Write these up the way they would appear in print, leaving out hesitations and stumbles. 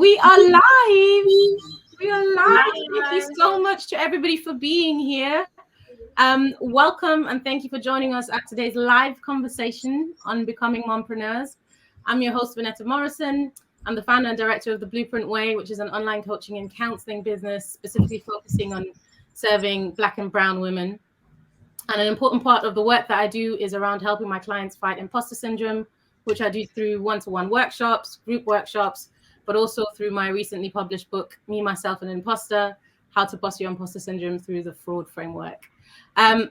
We are live. We are live. Thank you so much to everybody for being here. Welcome and thank you for joining us at today's live conversation on becoming mompreneurs. I'm your host, Vanetta Morrison. I'm the founder and director of the W.O.W, which is an online coaching and counseling business specifically focusing on serving Black and brown women. And an important part of the work that I do is around helping my clients fight imposter syndrome, which I do through one-to-one workshops, group workshops, but also through my recently published book, Me, Myself, and Imposter, How to Bust Your Imposter Syndrome Through the Fraud Framework. I'm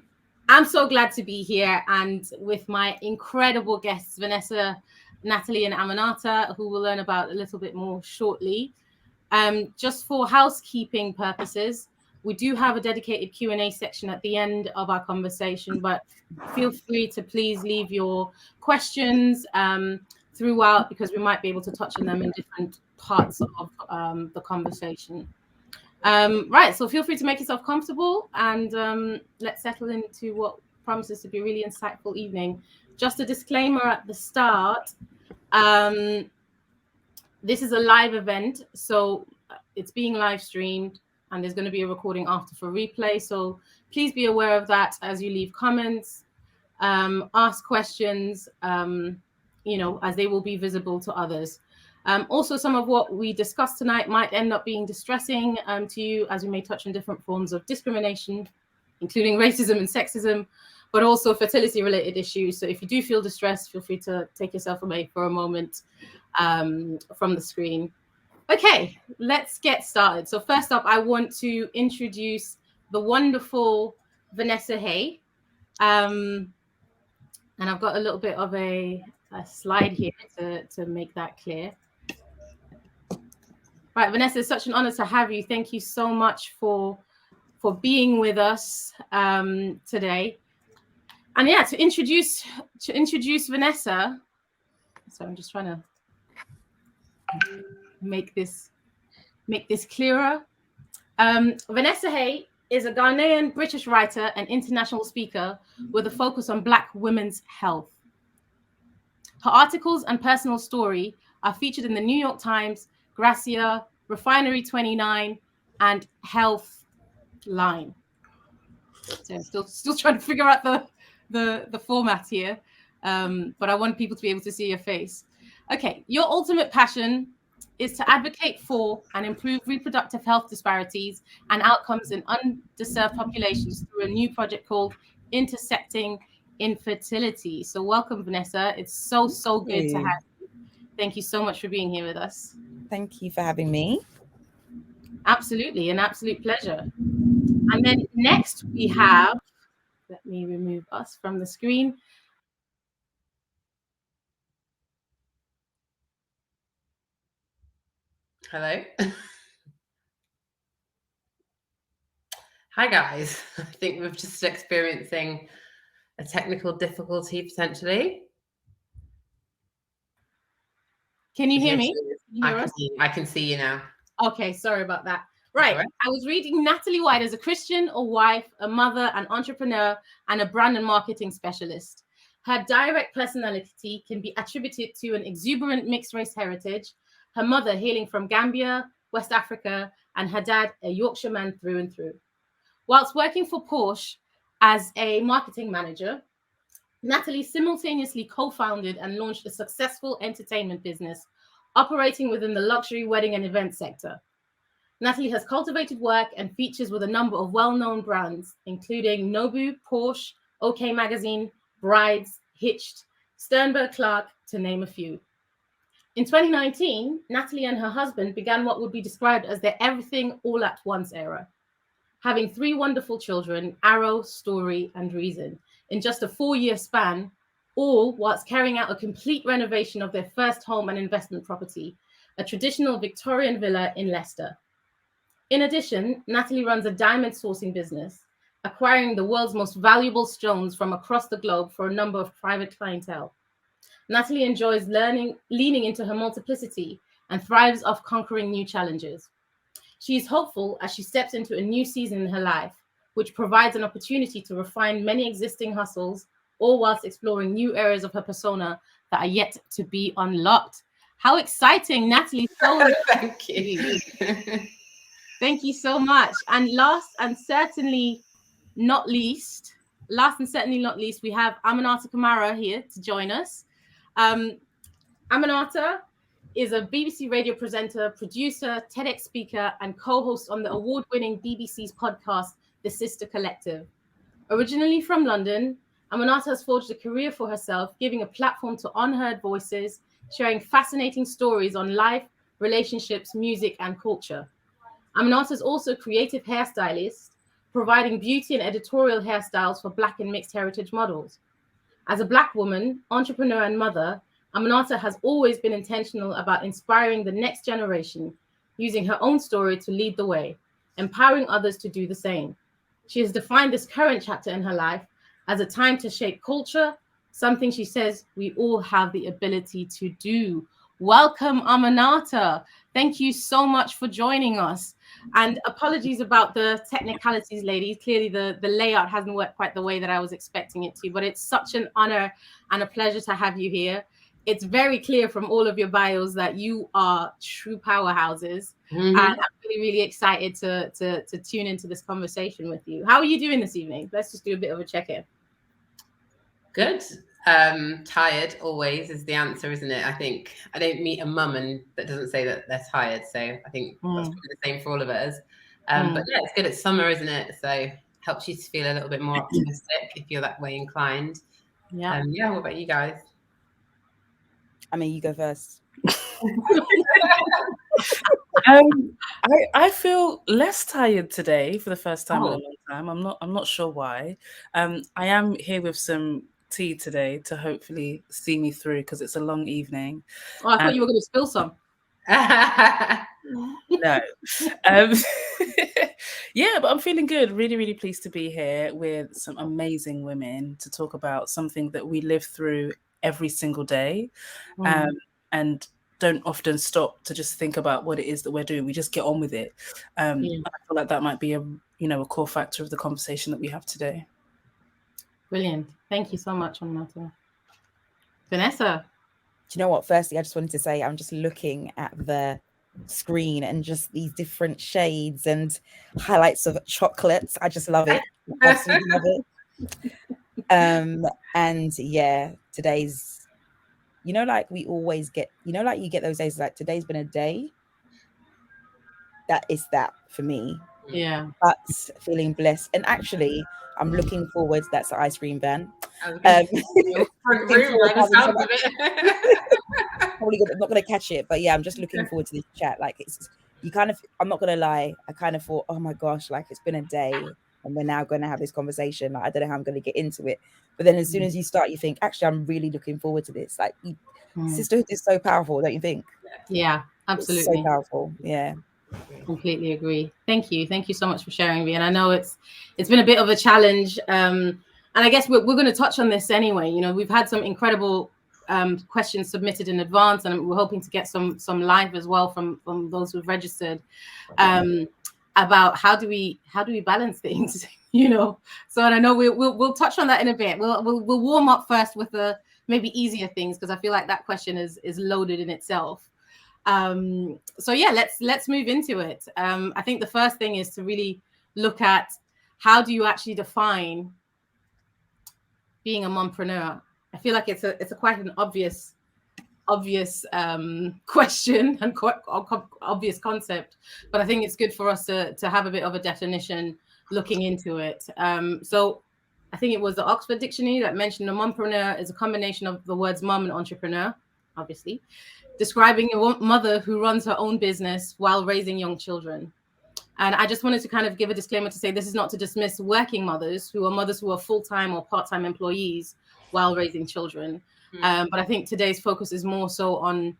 so glad to be here and with my incredible guests, Vanessa, Natalie, and Aminata, who we'll learn about a little bit more shortly. Just for housekeeping purposes, we do have a dedicated Q&A section at the end of our conversation, but feel free to please leave your questions throughout because we might be able to touch on them in different parts of the conversation. Right, so feel free to make yourself comfortable and let's settle into what promises to be a really insightful evening. Just a disclaimer at the start, this is a live event, so it's being live streamed and there's going to be a recording after for replay. So please be aware of that as you leave comments, ask questions, as they will be visible to others. Also, some of what we discussed tonight might end up being distressing to you as we may touch on different forms of discrimination, including racism and sexism, but also fertility-related issues. So if you do feel distressed, feel free to take yourself away for a moment from the screen. Okay, let's get started. So first up, I want to introduce the wonderful Vanessa Haye. And I've got a little bit of a slide here to make that clear. Right, Vanessa, it's such an honor to have you. Thank you so much for being with us today. And yeah, to introduce Vanessa. So I'm just trying to make this clearer. Vanessa Haye is a Ghanaian British writer and international speaker with a focus on Black women's health. Her articles and personal story are featured in the New York Times, Gracia, Refinery 29, and Healthline. So I'm still trying to figure out the format here, but I want people to be able to see your face. Okay, your ultimate passion is to advocate for and improve reproductive health disparities and outcomes in underserved populations through a new project called Intersecting Infertility. So welcome, Vanessa. It's so good to have you. Thank you so much for being here with us. Thank you for having me. Absolutely, an absolute pleasure. And then next we have, let me remove us from the screen. Hello. Hi guys. I think we're just experiencing a technical difficulty potentially. Can you hear me? I can see you now. Okay, sorry about that. Right. I was reading Natalie Whyte as a Christian, a wife, a mother, an entrepreneur, and a brand and marketing specialist. Her direct personality can be attributed to an exuberant mixed race heritage, her mother hailing from Gambia, West Africa, and her dad a Yorkshire man through and through. Whilst working for Porsche as a marketing manager, Natalie simultaneously co-founded and launched a successful entertainment business operating within the luxury wedding and event sector. Natalie has cultivated work and features with a number of well-known brands, including Nobu, Porsche, OK Magazine, Brides, Hitched, Sternberg Clark, to name a few. In 2019, Natalie and her husband began what would be described as their everything all at once era, having 3 wonderful children, Arrow, Story, and Reason, in just a 4-year span, all whilst carrying out a complete renovation of their first home and investment property, a traditional Victorian villa in Leicester. In addition, Natalie runs a diamond sourcing business, acquiring the world's most valuable stones from across the globe for a number of private clientele. Natalie enjoys leaning into her multiplicity and thrives off conquering new challenges. She is hopeful as she steps into a new season in her life, which provides an opportunity to refine many existing hustles, all whilst exploring new areas of her persona that are yet to be unlocked. How exciting, Natalie. So Thank you. Thank you so much. And last and certainly not least, we have Aminata Kamara here to join us. Aminata is a BBC radio presenter, producer, TEDx speaker, and co-host on the award-winning BBC's podcast, The Sister Collective. Originally from London, Aminata has forged a career for herself, giving a platform to unheard voices, sharing fascinating stories on life, relationships, music, and culture. Aminata is also a creative hairstylist, providing beauty and editorial hairstyles for Black and mixed heritage models. As a Black woman, entrepreneur, and mother, Aminata has always been intentional about inspiring the next generation, using her own story to lead the way, empowering others to do the same. She has defined this current chapter in her life as a time to shape culture, something she says we all have the ability to do. Welcome, Aminata. Thank you so much for joining us. And apologies about the technicalities, ladies. Clearly, the layout hasn't worked quite the way that I was expecting it to, but it's such an honor and a pleasure to have you here. It's very clear from all of your bios that you are true powerhouses. And I'm really, really excited to tune into this conversation with you. How are you doing this evening? Let's just do a bit of a check-in. Good. Tired always is the answer, isn't it? I think I don't meet a mum that doesn't say that they're tired. So I think that's probably the same for all of us. But yeah, it's good. It's summer, isn't it? So helps you to feel a little bit more optimistic if you're that way inclined. Yeah. Yeah. What about you guys? I mean, you go first. I feel less tired today for the first time in a long time. I'm not sure why. I am here with some tea today to hopefully see me through because it's a long evening. Oh, I thought you were going to spill some. No. Yeah, but I'm feeling good. Really, really pleased to be here with some amazing women to talk about something that we live through every single day. And don't often stop to just think about what it is that we're doing. We just get on with it. I feel like that might be a core factor of the conversation that we have today. Brilliant. Thank you so much, Aminata. Vanessa. Do you know what? Firstly, I just wanted to say I'm just looking at the screen and just these different shades and highlights of chocolates. I just love it. Absolutely love it. And yeah, today's, like we always get, like you get those days like today's been a day. That is that for me. Yeah. But feeling blessed. And actually, I'm looking forward. That's the ice cream van. Probably not going to catch it, but yeah, I'm just looking forward to this chat. Like I'm not going to lie. I kind of thought, oh my gosh, like it's been a day and we're now going to have this conversation. Like, I don't know how I'm going to get into it. But then as soon as you start, you think, actually, I'm really looking forward to this. Like sisterhood is so powerful, don't you think? Yeah, absolutely. It's so powerful. Yeah. Completely agree. Thank you so much for sharing, me. And I know it's been a bit of a challenge, and I guess we're going to touch on this anyway. We've had some incredible questions submitted in advance, and we're hoping to get some live as well from those who've registered about how do we balance things. So, and I know we'll touch on that in a bit. We'll warm up first with the maybe easier things, because I feel like that question is loaded in itself. So yeah, let's move into it. I think the first thing is to really look at how do you actually define being a mompreneur. I feel like it's a quite an obvious question and quite obvious concept, but I think it's good for us to have a bit of a definition looking into it. So I think it was the Oxford Dictionary that mentioned a mompreneur is a combination of the words mum and entrepreneur, obviously, describing a mother who runs her own business while raising young children. And I just wanted to kind of give a disclaimer to say this is not to dismiss working mothers who are full-time or part-time employees while raising children. But I think today's focus is more so on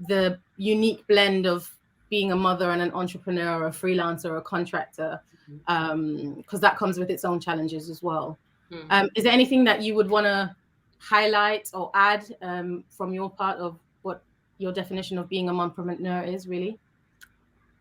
the unique blend of being a mother and an entrepreneur, a freelancer, or a contractor, because that comes with its own challenges as well. Is there anything that you would want to highlight or add from your part of what your definition of being a mompreneur is, really?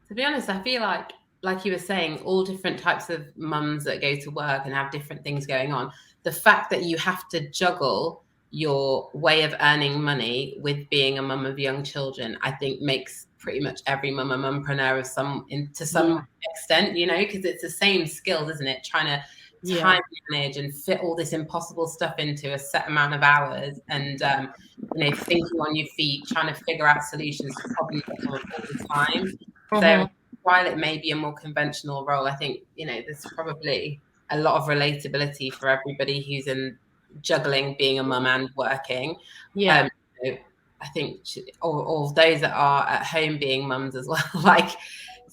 To be honest, I feel like you were saying, all different types of mums that go to work and have different things going on. The fact that you have to juggle your way of earning money with being a mum of young children, I think makes pretty much every mum a mumpreneur to some extent, you know, because it's the same skills, isn't it? Trying to time manage and fit all this impossible stuff into a set amount of hours, and you know, thinking on your feet, trying to figure out solutions to problems that come up all the time. So while it may be a more conventional role, I think, you know, there's probably a lot of relatability for everybody who's in juggling being a mum and working. You know, I think all those that are at home being mums as well. Like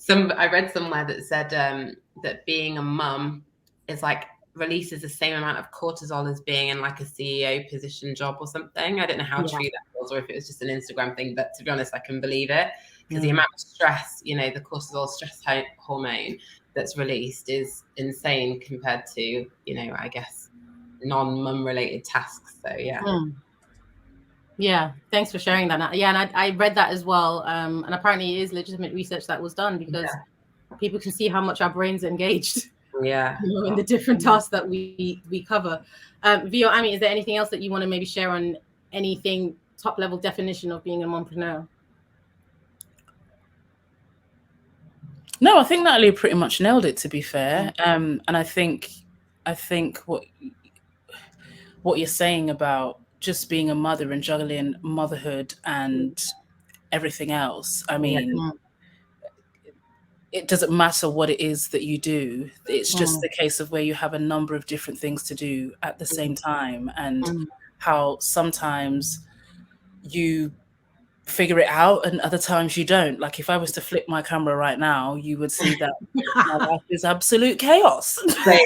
I read somewhere that said that being a mum is like releases the same amount of cortisol as being in like a CEO position job or something. I don't know how true that was, or if it was just an Instagram thing, but to be honest, I can believe it, because the amount of stress, you know, the cortisol stress hormone that's released is insane compared to, you know, I guess non-mum related tasks. So yeah, thanks for sharing that. Yeah, and I read that as well, and apparently it is legitimate research that was done, because people can see how much our brains are engaged you know, in the different tasks that we cover. Vio, Ami, is there anything else that you want to maybe share on anything top level definition of being a mompreneur? No, I think Natalie pretty much nailed it, to be fair. And I think what you're saying about just being a mother and juggling motherhood and everything else, I mean, it doesn't matter what it is that you do. It's just the case of where you have a number of different things to do at the same time, and how sometimes you figure it out and other times you don't. Like if I was to flip my camera right now, you would see that my life is absolute chaos. Same.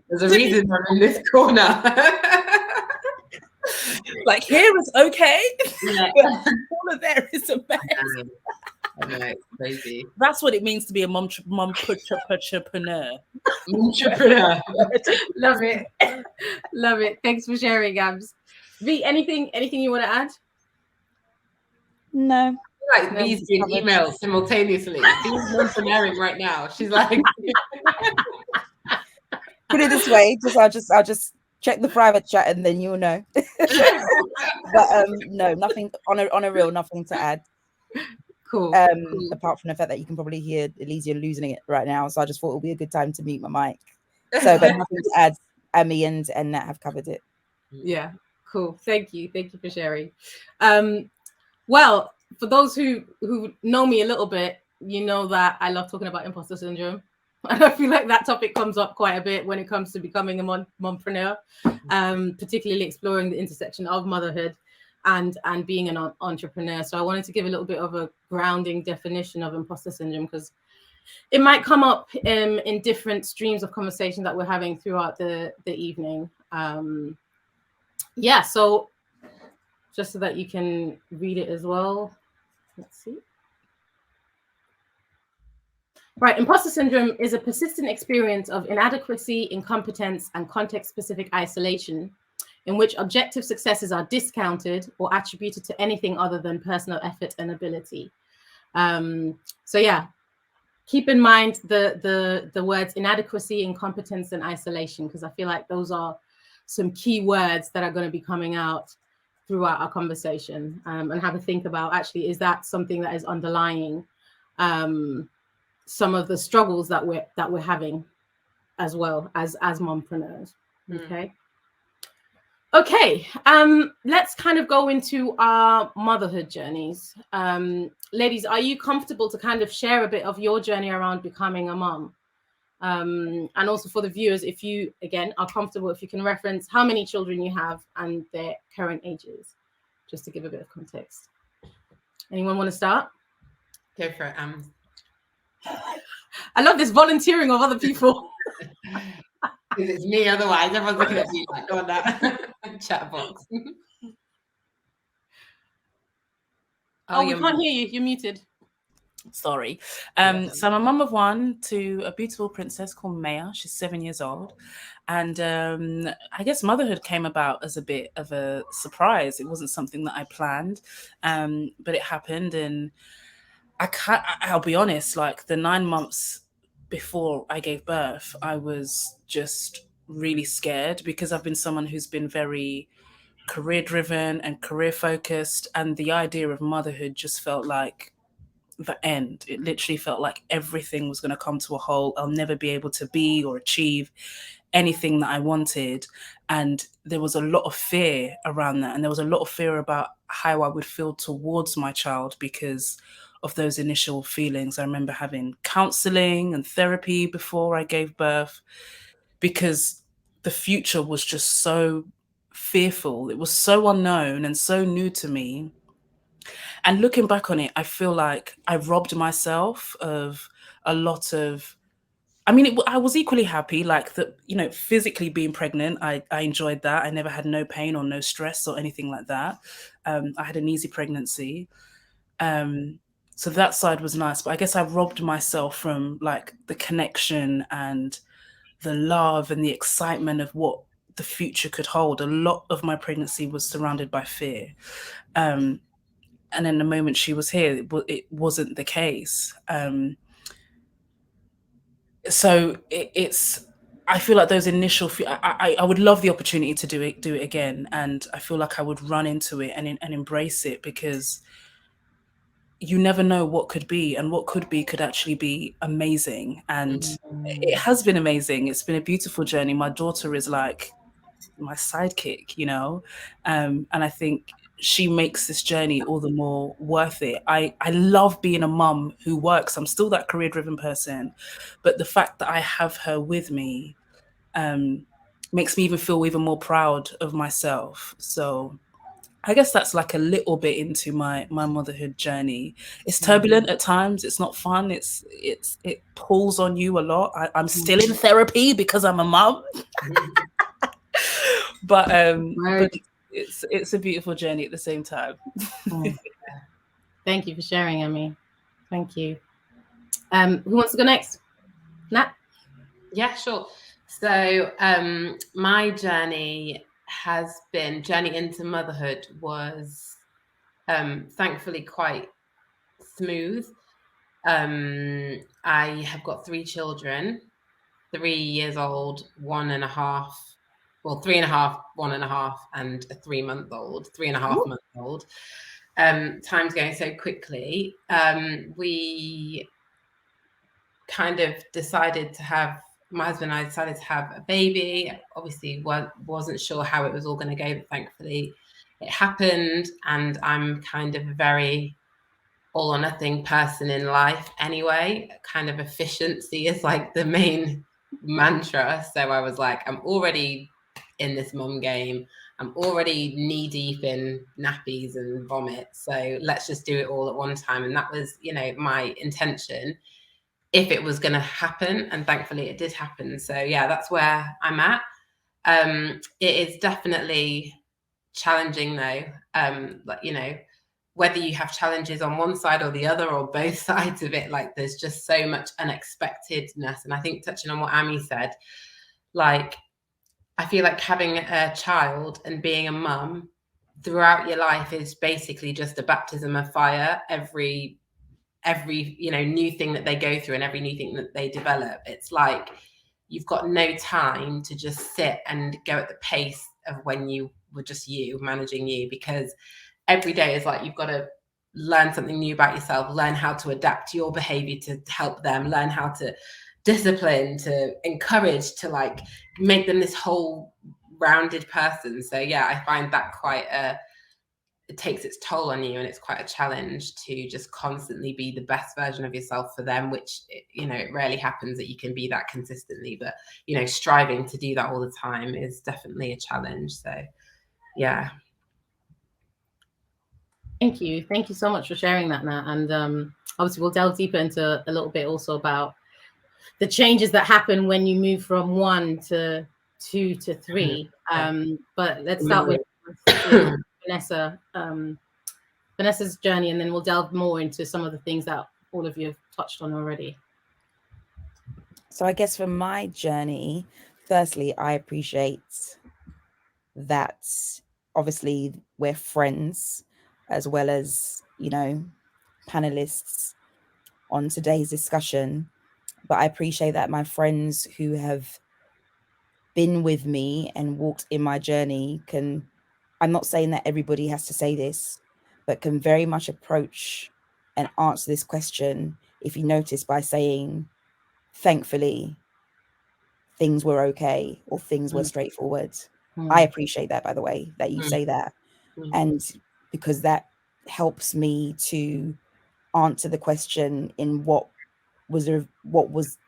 There's a reason I'm in this corner. Like here is okay, but all of there is a mess. I know, it's crazy. That's what it means to be a mompreneur. Love it. Thanks for sharing, Gabs. V, anything you want to add? No. Like V's doing emails simultaneously. V's mompreneuring right now. She's like, put it this way, I'll just check the private chat and then you'll know. But no, nothing on a real, nothing to add. Cool. Apart from the fact that you can probably hear Elysia losing it right now, so I just thought it would be a good time to mute my mic. So, but nothing to add. Ami and Nat have covered it. Yeah, cool. Thank you for sharing. Well, for those who know me a little bit, you know that I love talking about imposter syndrome. And I feel like that topic comes up quite a bit when it comes to becoming a mompreneur, particularly exploring the intersection of motherhood and being an entrepreneur. So I wanted to give a little bit of a grounding definition of imposter syndrome, because it might come up in different streams of conversation that we're having throughout the evening. So just so that you can read it as well. Let's see. Right, imposter syndrome is a persistent experience of inadequacy, incompetence, and context-specific isolation, in which objective successes are discounted or attributed to anything other than personal effort and ability. Keep in mind the words inadequacy, incompetence, and isolation, because I feel like those are some key words that are going to be coming out throughout our conversation, and have a think about, actually, is that something that is underlying some of the struggles that we're having as well as mompreneurs. Okay, let's kind of go into our motherhood journeys. Ladies, are you comfortable to kind of share a bit of your journey around becoming a mom? And also for the viewers, if you, again, are comfortable, if you can reference how many children you have and their current ages, just to give a bit of context. Anyone want to start? Go for it, I love this volunteering of other people. Because it's me, otherwise everyone's looking at me like, go on that chat box. We can't hear you. You're muted. Sorry. So I'm a mum of one to a beautiful princess called Maya. She's 7 years old. And I guess motherhood came about as a bit of a surprise. It wasn't something that I planned, but it happened. And I'll be honest, like the 9 months before I gave birth, I was just really scared, because I've been someone who's been very career driven and career focused, and the idea of motherhood just felt like the end. It literally felt like everything was going to come to a halt. I'll never be able to be or achieve anything that I wanted. And there was a lot of fear around that. And there was a lot of fear about how I would feel towards my child because of those initial feelings. I remember having counseling and therapy before I gave birth because the future was just so fearful. It was so unknown and so new to me. And looking back on it, I feel like I robbed myself of a lot of, I mean, I was equally happy, like that, you know, physically being pregnant, I enjoyed that. I never had no pain or no stress or anything like that. I had an easy pregnancy. So that side was nice, but I guess I robbed myself from like the connection and the love and the excitement of what the future could hold. A lot of my pregnancy was surrounded by fear. And then the moment she was here, it wasn't the case. So it's, I feel like those initial, I would love the opportunity to do it again. And I feel like I would run into it and embrace it because you never know what could be, and what could be could actually be amazing. And it has been amazing. It's been a beautiful journey. My daughter is like my sidekick, you know? And I think she makes this journey all the more worth it. I love being a mum who works. I'm still that career-driven person, but the fact that I have her with me makes me even feel even more proud of myself. So I guess that's like a little bit into my motherhood journey. It's turbulent at times. It's not fun. It pulls on you a lot. I'm still in therapy because I'm a mum. But it's a beautiful journey at the same time. Thank you for sharing, Amy. Thank you. Who wants to go next? Nat? Yeah, sure. So my journey into motherhood was thankfully quite smooth. I have got 3 children, 3 years old, 1.5, well, 3.5, 1.5, and a 3-month-old, 3.5-month-old. Time's going so quickly. We kind of decided to have, my husband and I decided to have a baby. Obviously, wasn't sure how it was all going to go, but thankfully it happened. And I'm kind of a very all or nothing person in life anyway. Kind of efficiency is like the main mantra. So I was like, I'm already in this mum game. I'm already knee deep in nappies and vomit. So let's just do it all at one time. And that was, you know, my intention if it was going to happen. And thankfully it did happen. So yeah, that's where I'm at. It is definitely challenging though. Like, you know, whether you have challenges on one side or the other or both sides of it, like there's just so much unexpectedness. And I think touching on what Amy said, like, I feel like having a child and being a mum throughout your life is basically just a baptism of fire. Every you know, new thing that they go through and every new thing that they develop, it's like you've got no time to just sit and go at the pace of when you were just you managing you, because every day is like you've got to learn something new about yourself, learn how to adapt your behavior to help them, learn how to discipline, to encourage, to like make them this whole rounded person. So yeah, I find that quite it takes its toll on you, and it's quite a challenge to just constantly be the best version of yourself for them, which, you know, it rarely happens that you can be that consistently, but, you know, striving to do that all the time is definitely a challenge. So yeah. Thank you so much for sharing that, Nat. And obviously we'll delve deeper into a little bit also about the changes that happen when you move from 1 to 2 to 3. But let's start with Vanessa, Vanessa's journey, and then we'll delve more into some of the things that all of you have touched on already. So I guess for my journey, firstly, I appreciate that obviously we're friends as well as, you know, panelists on today's discussion. But I appreciate that my friends who have been with me and walked in my journey can I'm not saying that everybody has to say this, but can very much approach and answer this question, if you notice, by saying, thankfully, things were okay, or things were straightforward. I appreciate that, by the way, that you say that. And because that helps me to answer the question in what was the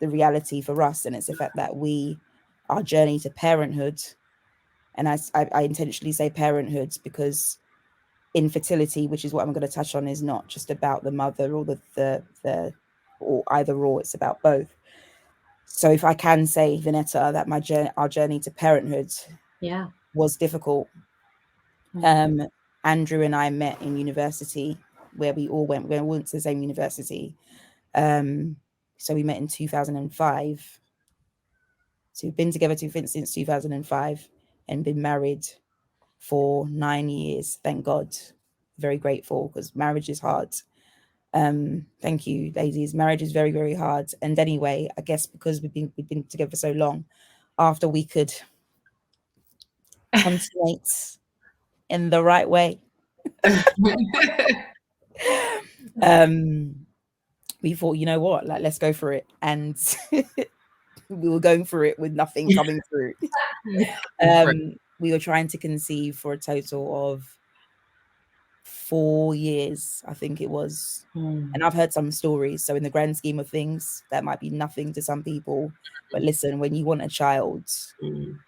reality for us. And it's the fact that our journey to parenthood, and I intentionally say parenthood because infertility, which is what I'm going to touch on, is not just about the mother or the or either or, it's about both. So if I can say, Vanetta, that our journey to parenthood was difficult. Andrew and I met in university, where we all went to the same university. So we met in 2005. So we've been together since 2005 and been married for 9 years. Thank God. Very grateful, because marriage is hard. Thank you, ladies. Marriage is very, very hard. And anyway, I guess because we've been together for so long, after we could consummate in the right way, we thought, you know what, like, let's go for it. And we were going for it with nothing coming through. We were trying to conceive for a total of 4 years, I think it was. And I've heard some stories, so in the grand scheme of things, that might be nothing to some people, but listen, when you want a child,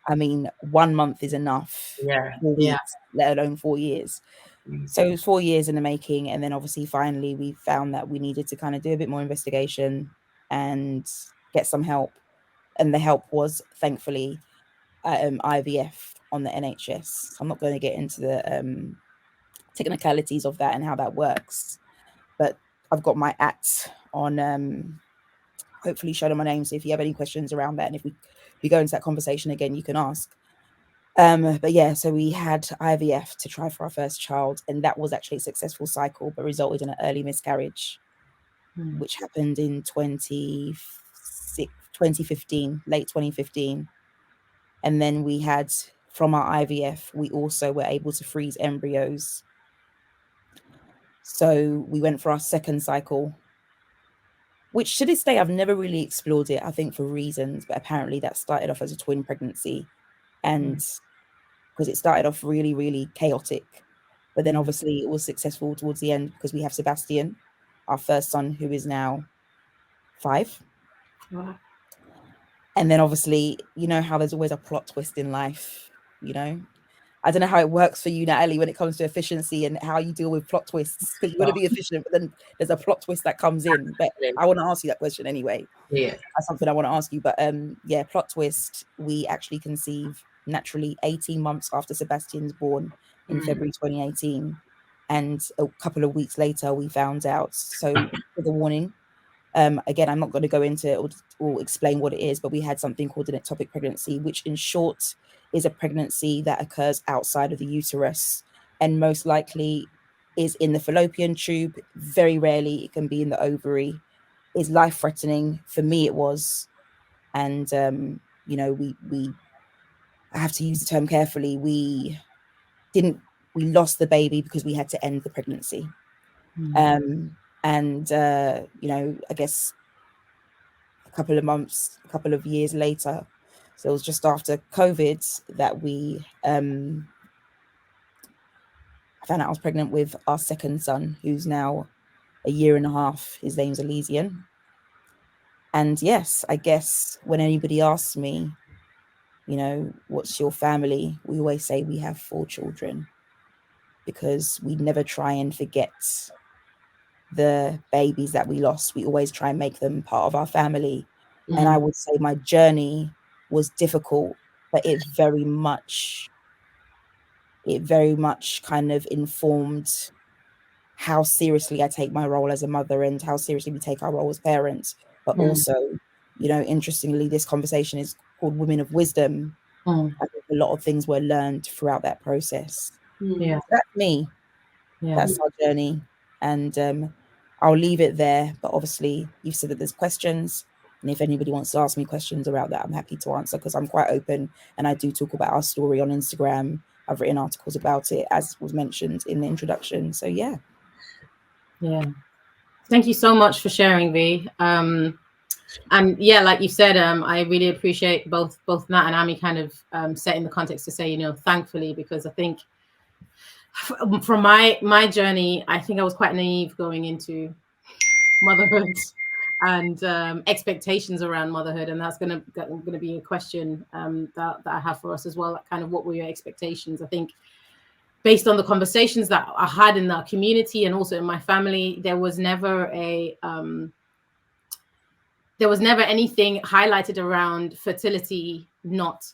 I mean, 1 month is enough. 4 weeks, let alone 4 years. So it was 4 years in the making. And then obviously finally we found that we needed to kind of do a bit more investigation and get some help. And the help was, thankfully, IVF on the NHS. I'm not going to get into the technicalities of that and how that works, but I've got my @ on hopefully show them my name, so if you have any questions around that, and if we go into that conversation again, you can ask. But yeah, so we had IVF to try for our first child, and that was actually a successful cycle, but resulted in an early miscarriage, which happened in 2015, late 2015. And then we had, from our IVF, we also were able to freeze embryos. So we went for our second cycle, which to this day, I've never really explored it, I think for reasons, but apparently that started off as a twin pregnancy. And because it started off really, really chaotic, but then obviously it was successful towards the end, because we have Sebastian, our first son, who is now 5. Wow. And then obviously, you know how there's always a plot twist in life, you know? I don't know how it works for you, Natalie, when it comes to efficiency and how you deal with plot twists, because you want to be efficient, but then there's a plot twist that comes in. But I want to ask you that question anyway. Yeah. That's something I want to ask you. But yeah, plot twist. We actually conceived naturally 18 months after Sebastian's born in February 2018. And a couple of weeks later, we found out. So with a warning, again, I'm not going to go into it or explain what it is, but we had something called an ectopic pregnancy, which in short is a pregnancy that occurs outside of the uterus and most likely is in the fallopian tube. Very rarely it can be in the ovary. Is life-threatening. For me, it was. And, you know, I have to use the term carefully. We lost the baby because we had to end the pregnancy. And, you know, I guess a couple of years later, so it was just after COVID that we I found out I was pregnant with our second son, who's now a year and a half. His name's Elysian. And yes, I guess when anybody asks me, you know, what's your family? We always say we have 4 children, because we never try and forget the babies that we lost. We always try and make them part of our family. And I would say my journey was difficult, but it very much kind of informed how seriously I take my role as a mother and how seriously we take our role as parents. But also, you know, interestingly, this conversation is called Women of Wisdom. I think a lot of things were learned throughout that process. Yeah. So that's me. Yeah. That's our journey. And I'll leave it there. But obviously, you've said that there's questions. And if anybody wants to ask me questions about that, I'm happy to answer, because I'm quite open and I do talk about our story on Instagram I've written articles about it, as was mentioned in the introduction. So yeah. Thank you so much for sharing, V. And yeah, like you said, I really appreciate both Nat and Ami kind of setting the context to say, you know, thankfully, because I think from my journey, I think I was quite naive going into motherhood and expectations around motherhood, and that's gonna be a question that I have for us as well. Kind of, what were your expectations? I think based on the conversations that I had in our community and also in my family, there was never anything highlighted around fertility not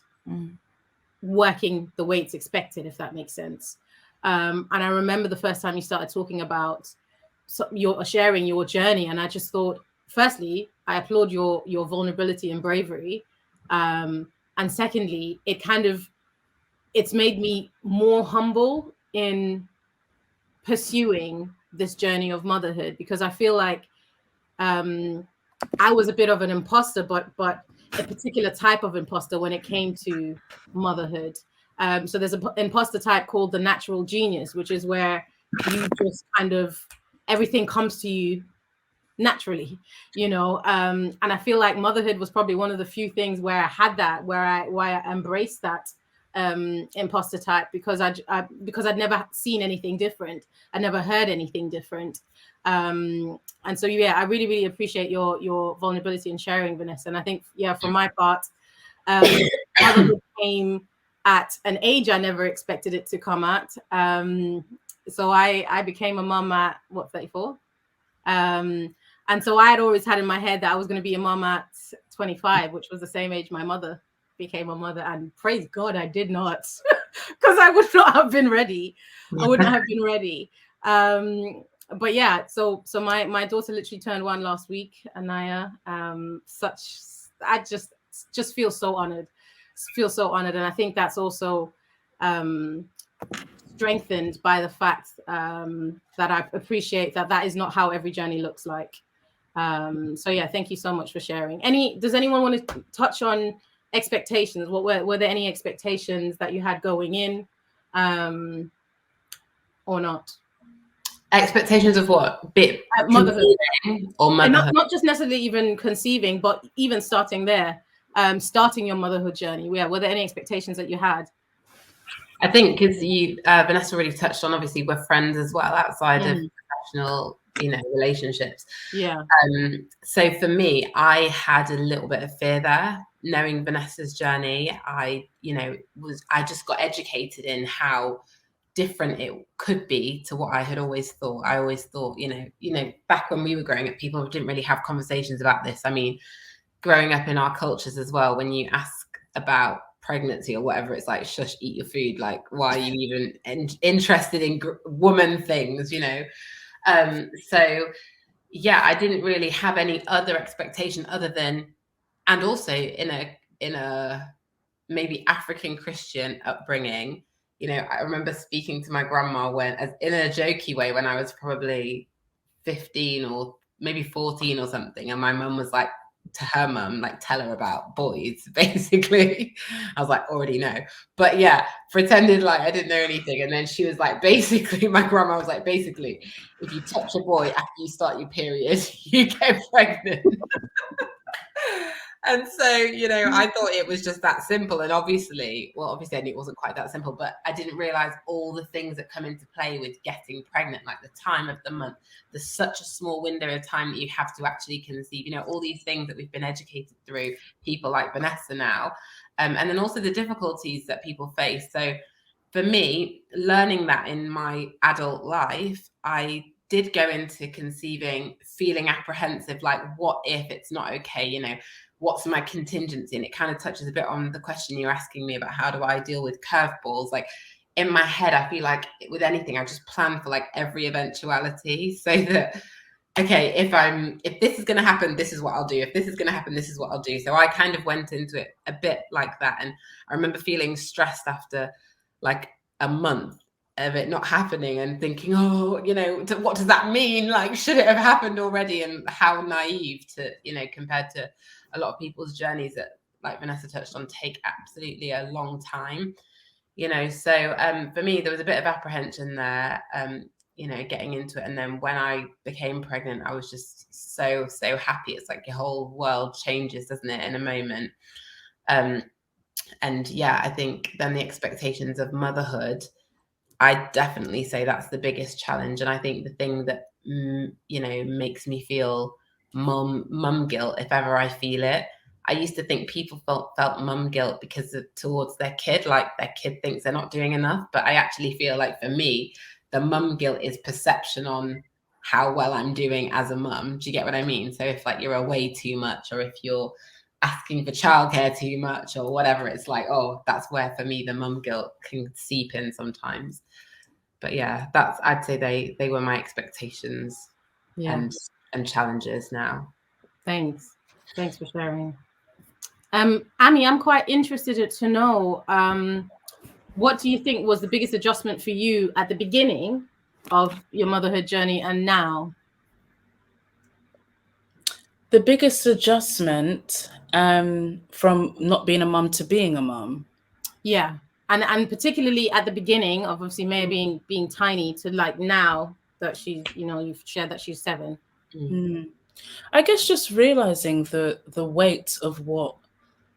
working the way it's expected, if that makes sense. And I remember the first time you started talking about your sharing your journey, and I just thought, firstly, I applaud your vulnerability and bravery, and secondly, it's made me more humble in pursuing this journey of motherhood, because I feel like I was a bit of an imposter, but a particular type of imposter when it came to motherhood. So there's an imposter type called the natural genius, which is where you just kind of, everything comes to you naturally, you know. And I feel like motherhood was probably one of the few things where I had that, where I embraced that imposter type, because I'd never seen anything different. I never heard anything different. And so, yeah, I really, really appreciate your vulnerability and sharing, Vanessa. And I think, yeah, for my part, motherhood came at an age I never expected it to come at. So I became a mum at, 34? And so I had always had in my head that I was going to be a mum at 25, which was the same age my mother became a mother. And praise God, I did not, because I would not have been ready. I wouldn't have been ready. But yeah, so my daughter literally turned 1 last week, Anaya. I just feel so honored. And I think that's also strengthened by the fact that I appreciate that is not how every journey looks like. So yeah, thank you so much for sharing. Does anyone want to touch on expectations? Were there any expectations that you had going in, or not? Expectations of what? Motherhood or motherhood? Not just necessarily even conceiving, but even starting there, starting your motherhood journey. Yeah, were there any expectations that you had? I think because Vanessa already touched on, obviously we're friends as well outside of professional, relationships. Yeah. So for me, I had a little bit of fear there, knowing Vanessa's journey. I just got educated in how different it could be to what I had always thought. I always thought, back when we were growing up, people didn't really have conversations about this. I mean, growing up in our cultures as well, when you ask about pregnancy or whatever, it's like, shush, eat your food. Like, why are you even interested in woman things, So yeah, I didn't really have any other expectation other than, and also in a maybe African Christian upbringing, I remember speaking to my grandma in a jokey way when I was probably 15 or maybe 14 or something, and my mum was like, to her mum, like, tell her about boys, basically. I was like, already know. But yeah, pretended like I didn't know anything. And then she was like, basically, my grandma was like, basically, if you touch a boy after you start your period, you get pregnant. And so, I thought it was just that simple. And obviously I knew it wasn't quite that simple, but I didn't realize all the things that come into play with getting pregnant, like the time of the month. There's such a small window of time that you have to actually conceive, all these things that we've been educated through people like Vanessa now. And then also the difficulties that people face. So for me, learning that in my adult life, I did go into conceiving feeling apprehensive, like, what if it's not okay, what's my contingency? And it kind of touches a bit on the question you're asking me about how do I deal with curveballs. Like, in my head, I feel like with anything, I just plan for like every eventuality, so that, okay, if this is going to happen, this is what I'll do. If this is going to happen, this is what I'll do. So I kind of went into it a bit like that. And I remember feeling stressed after like a month of it not happening and thinking, oh, what does that mean? Like, should it have happened already? And how naive to, compared to a lot of people's journeys that, like Vanessa touched on, take absolutely a long time. So for me, there was a bit of apprehension there, getting into it. And then when I became pregnant, I was just so happy. It's like your whole world changes, doesn't it, in a moment? And yeah, I think then the expectations of motherhood, I definitely say that's the biggest challenge. And I think the thing that, makes me feel mum guilt, if ever I feel it. I used to think people felt mum guilt because towards their kid, like their kid thinks they're not doing enough. But I actually feel like for me, the mum guilt is perception on how well I'm doing as a mum. Do you get what I mean? So if like you're away too much, or if you're asking for childcare too much, or whatever, it's like, oh, that's where for me the mum guilt can seep in sometimes. But yeah, I'd say they were my expectations and challenges now. Thanks for sharing. Ami, I'm quite interested to know, what do you think was the biggest adjustment for you at the beginning of your motherhood journey and now? The biggest adjustment from not being a mum to being a mum. Yeah. And particularly at the beginning of obviously Maya being tiny to like now that she's, you've shared that she's 7. I guess just realizing the weight of what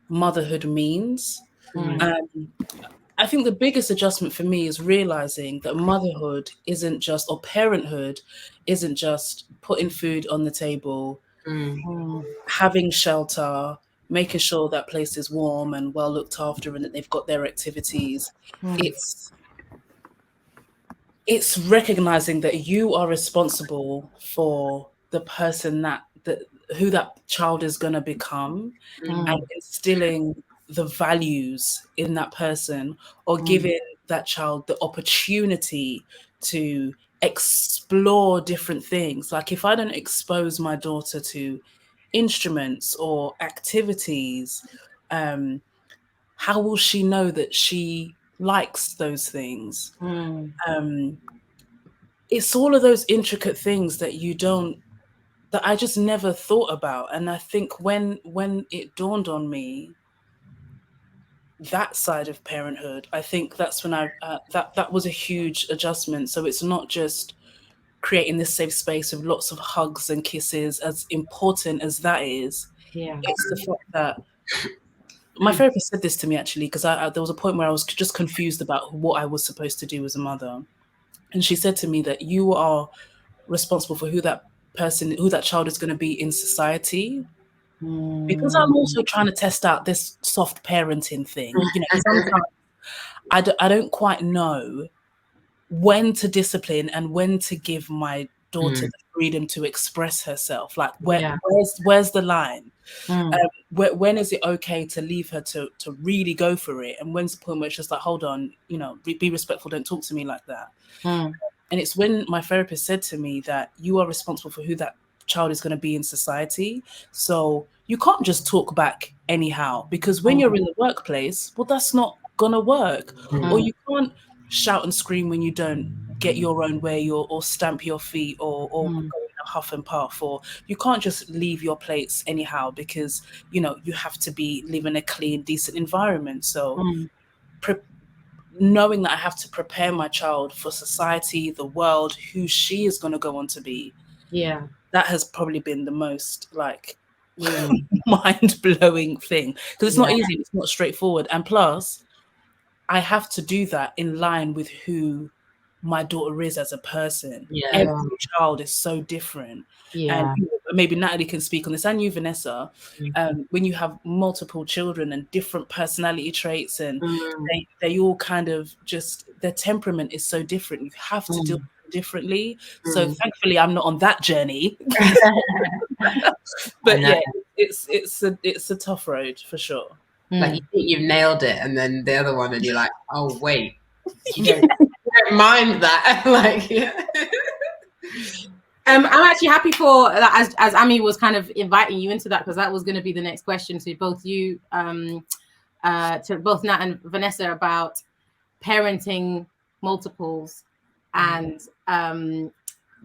motherhood means. I think the biggest adjustment for me is realizing that motherhood isn't just, or parenthood isn't just putting food on the table, having shelter, making sure that place is warm and well looked after and that they've got their activities. It's recognizing that you are responsible for the person who that child is going to become, and instilling the values in that person, or giving that child the opportunity to explore different things. Like if I don't expose my daughter to instruments or activities, how will she know that she likes those things? It's all of those intricate things that that I just never thought about. And I think when it dawned on me, that side of parenthood, I think that's when that was a huge adjustment. So it's not just creating this safe space with lots of hugs and kisses, as important as that is. It's the fact that my therapist said this to me actually, because there was a point where I was just confused about what I was supposed to do as a mother. And she said to me that you are responsible for who that child is going to be in society. Because I'm also trying to test out this soft parenting thing. Sometimes I don't quite know when to discipline and when to give my daughter the freedom to express herself. Like where's the line? When is it okay to leave her to really go for it? And when's the point where it's just like, hold on, be respectful, don't talk to me like that. And it's when my therapist said to me that you are responsible for who that child is going to be in society. So you can't just talk back anyhow, because when you're in the workplace, well, that's not going to work. Or you can't shout and scream when you don't get your own way, or stamp your feet, or go in a huff and puff, or you can't just leave your plates anyhow, because, you have to live in a clean, decent environment. So knowing that I have to prepare my child for society, the world, who she is going to go on to be. That has probably been the most mind-blowing thing, because it's not easy, it's not straightforward. And plus, I have to do that in line with who my daughter is as a person. Every child is so different. And maybe Natalie can speak on this, and you, Vanessa, when you have multiple children and different personality traits, and they all kind of just, their temperament is so different. You have to deal with them differently. So thankfully I'm not on that journey. But yeah, it's a tough road for sure. Like you think you've nailed it, and then the other one, and you're like, oh wait, you don't mind that. I'm actually happy for that, as Ami was kind of inviting you into that, because that was going to be the next question to both you, to both Nat and Vanessa, about parenting multiples and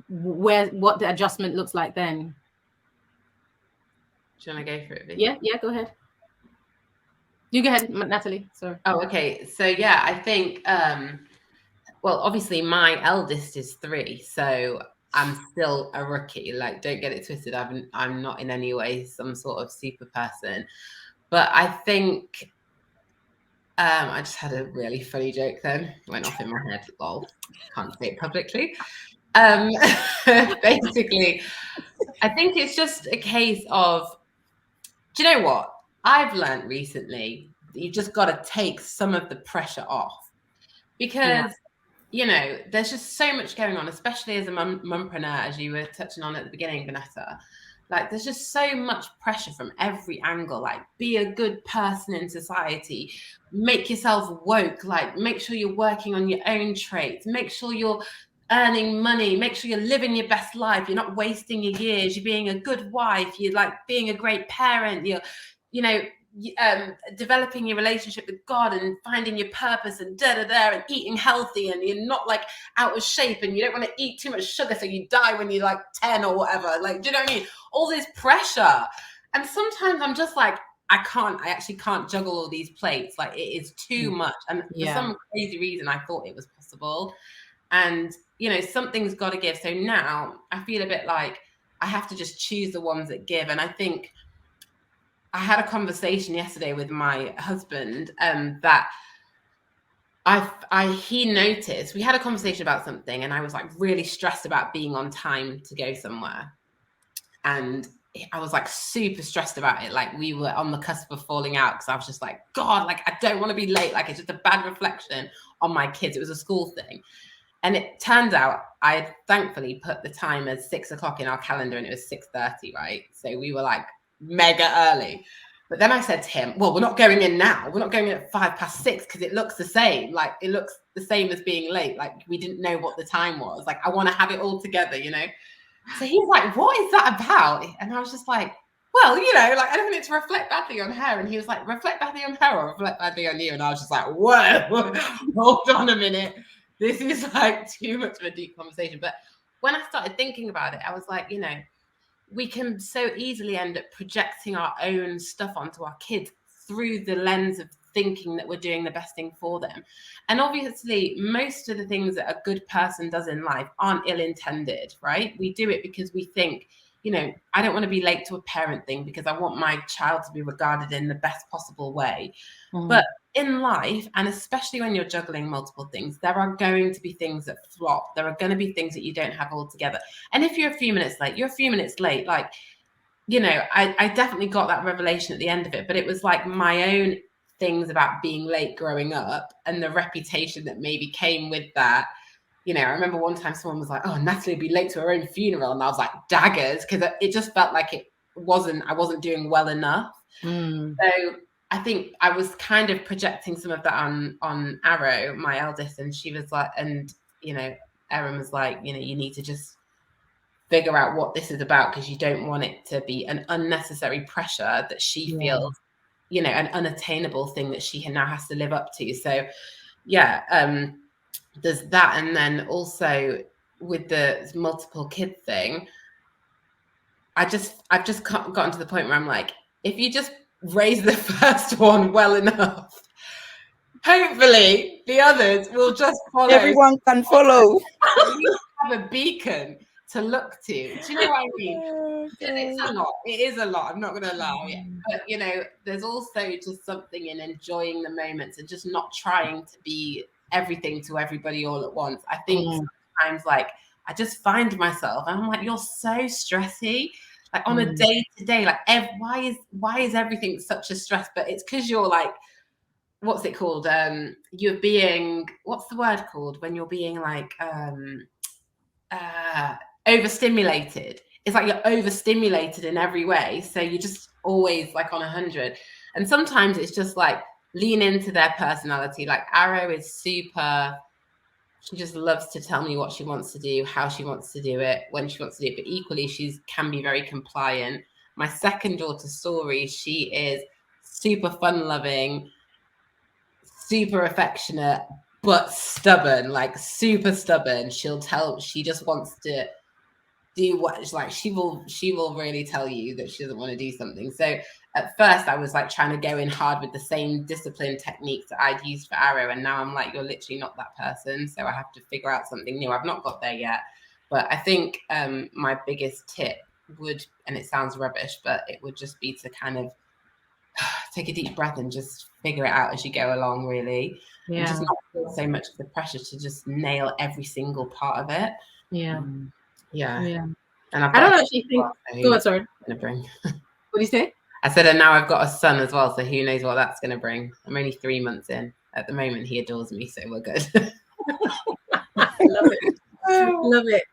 what the adjustment looks like then. Do you want to go for it, Vic? Yeah, go ahead. You go ahead, Natalie. Sorry. Oh, okay. So yeah, I think well, obviously my eldest is 3, so I'm still a rookie. Like, don't get it twisted. I'm not in any way some sort of super person. But I think I just had a really funny joke then. Went off in my head. Lol. Can't say it publicly. Basically, I think it's just a case of, do you know what? I've learned recently that you've just got to take some of the pressure off. Because, you know, there's just so much going on, especially as a mumpreneur, as you were touching on at the beginning, Vanessa. Like, there's just so much pressure from every angle. Like, be a good person in society, make yourself woke, like, make sure you're working on your own traits, make sure you're earning money, make sure you're living your best life, you're not wasting your years, you're being a good wife, you're like being a great parent, you're, you know, developing your relationship with God and finding your purpose and and eating healthy, and you're not like out of shape, and you don't want to eat too much sugar so you die when you're like 10 or whatever. Like, do you know what I mean? All this pressure. And sometimes I'm just like, I actually can't juggle all these plates. Like, it is too much. And for some crazy reason, I thought it was possible. And, you know, something's got to give. So now I feel a bit like I have to just choose the ones that give. And I think I had a conversation yesterday with my husband that he noticed. We had a conversation about something, and I was like really stressed about being on time to go somewhere. And I was like super stressed about it. Like, we were on the cusp of falling out because I was just like, God, like, I don't want to be late. Like, it's just a bad reflection on my kids. It was a school thing. And it turned out I had thankfully put the time as 6 o'clock in our calendar, and it was 6:30, right? So we were like mega early. But then I said to him, well, we're not going in now. We're not going in at 6:05 because it looks the same. Like, it looks the same as being late. Like, we didn't know what the time was. Like, I want to have it all together, you know? So he was like, what is that about? And I was just like, well, you know, like, I don't want it to reflect badly on her. And he was like, reflect badly on her or reflect badly on you? And I was just like, whoa, hold on a minute. This is like too much of a deep conversation. But when I started thinking about it, I was like, you know, we can so easily end up projecting our own stuff onto our kids through the lens of thinking that we're doing the best thing for them. And obviously, most of the things that a good person does in life aren't ill-intended, right? We do it because we think, you know, I don't want to be late to a parent thing because I want my child to be regarded in the best possible way. But in life, and especially when you're juggling multiple things, there are going to be things that flop. There are going to be things that you don't have all together. And if you're a few minutes late, you're a few minutes late. Like, you know, I definitely got that revelation at the end of it, but it was like my own things about being late growing up and the reputation that maybe came with that. You know, I remember one time someone was like, oh, Natalie would be late to her own funeral. And I was like, daggers, because it just felt like I wasn't doing well enough. So I think I was kind of projecting some of that on Arrow, my eldest, and she was like, and, you know, Erin was like, you know, you need to just figure out what this is about because you don't want it to be an unnecessary pressure that she feels, you know, an unattainable thing that she now has to live up to. So, yeah, there's that. And then also with the multiple kid thing, I've just gotten to the point where I'm like, if you just raise the first one well enough, hopefully the others will just follow. Everyone can follow. You have a beacon to look to. Do you know what I mean? It's a lot. It is a lot. I'm not going to lie. But, you know, there's also just something in enjoying the moments and just not trying to be everything to everybody all at once. I think sometimes, like, I just find myself, and I'm like, you're so stressy. Like, on a day-to-day, like, why is everything such a stress? But it's because you're like, what's it called? You're being, what's the word called when you're being like overstimulated? It's like you're overstimulated in every way. So you're just always like on 100. And sometimes it's just like lean into their personality. Like Arrow is super, she just loves to tell me what she wants to do, how she wants to do it, when she wants to do it. But equally, she can be very compliant. My second daughter, Story, she is super fun-loving, super affectionate, but stubborn, like super stubborn. She just wants to do what, like, she will really tell you that she doesn't want to do something. So at first I was like trying to go in hard with the same discipline techniques that I'd used for Arrow, and now I'm like, you're literally not that person, so I have to figure out something new. I've not got there yet, but I think my biggest tip would, and it sounds rubbish, but it would just be to kind of take a deep breath and just figure it out as you go along, really. Yeah. And just not feel so much of the pressure to just nail every single part of it. Yeah. Yeah. And I don't actually think. Go on, sorry. Gonna bring. What do you say? I said, and now I've got a son as well, so who knows what that's going to bring. I'm only 3 months in. At the moment, he adores me, so we're good. Love it. Love it.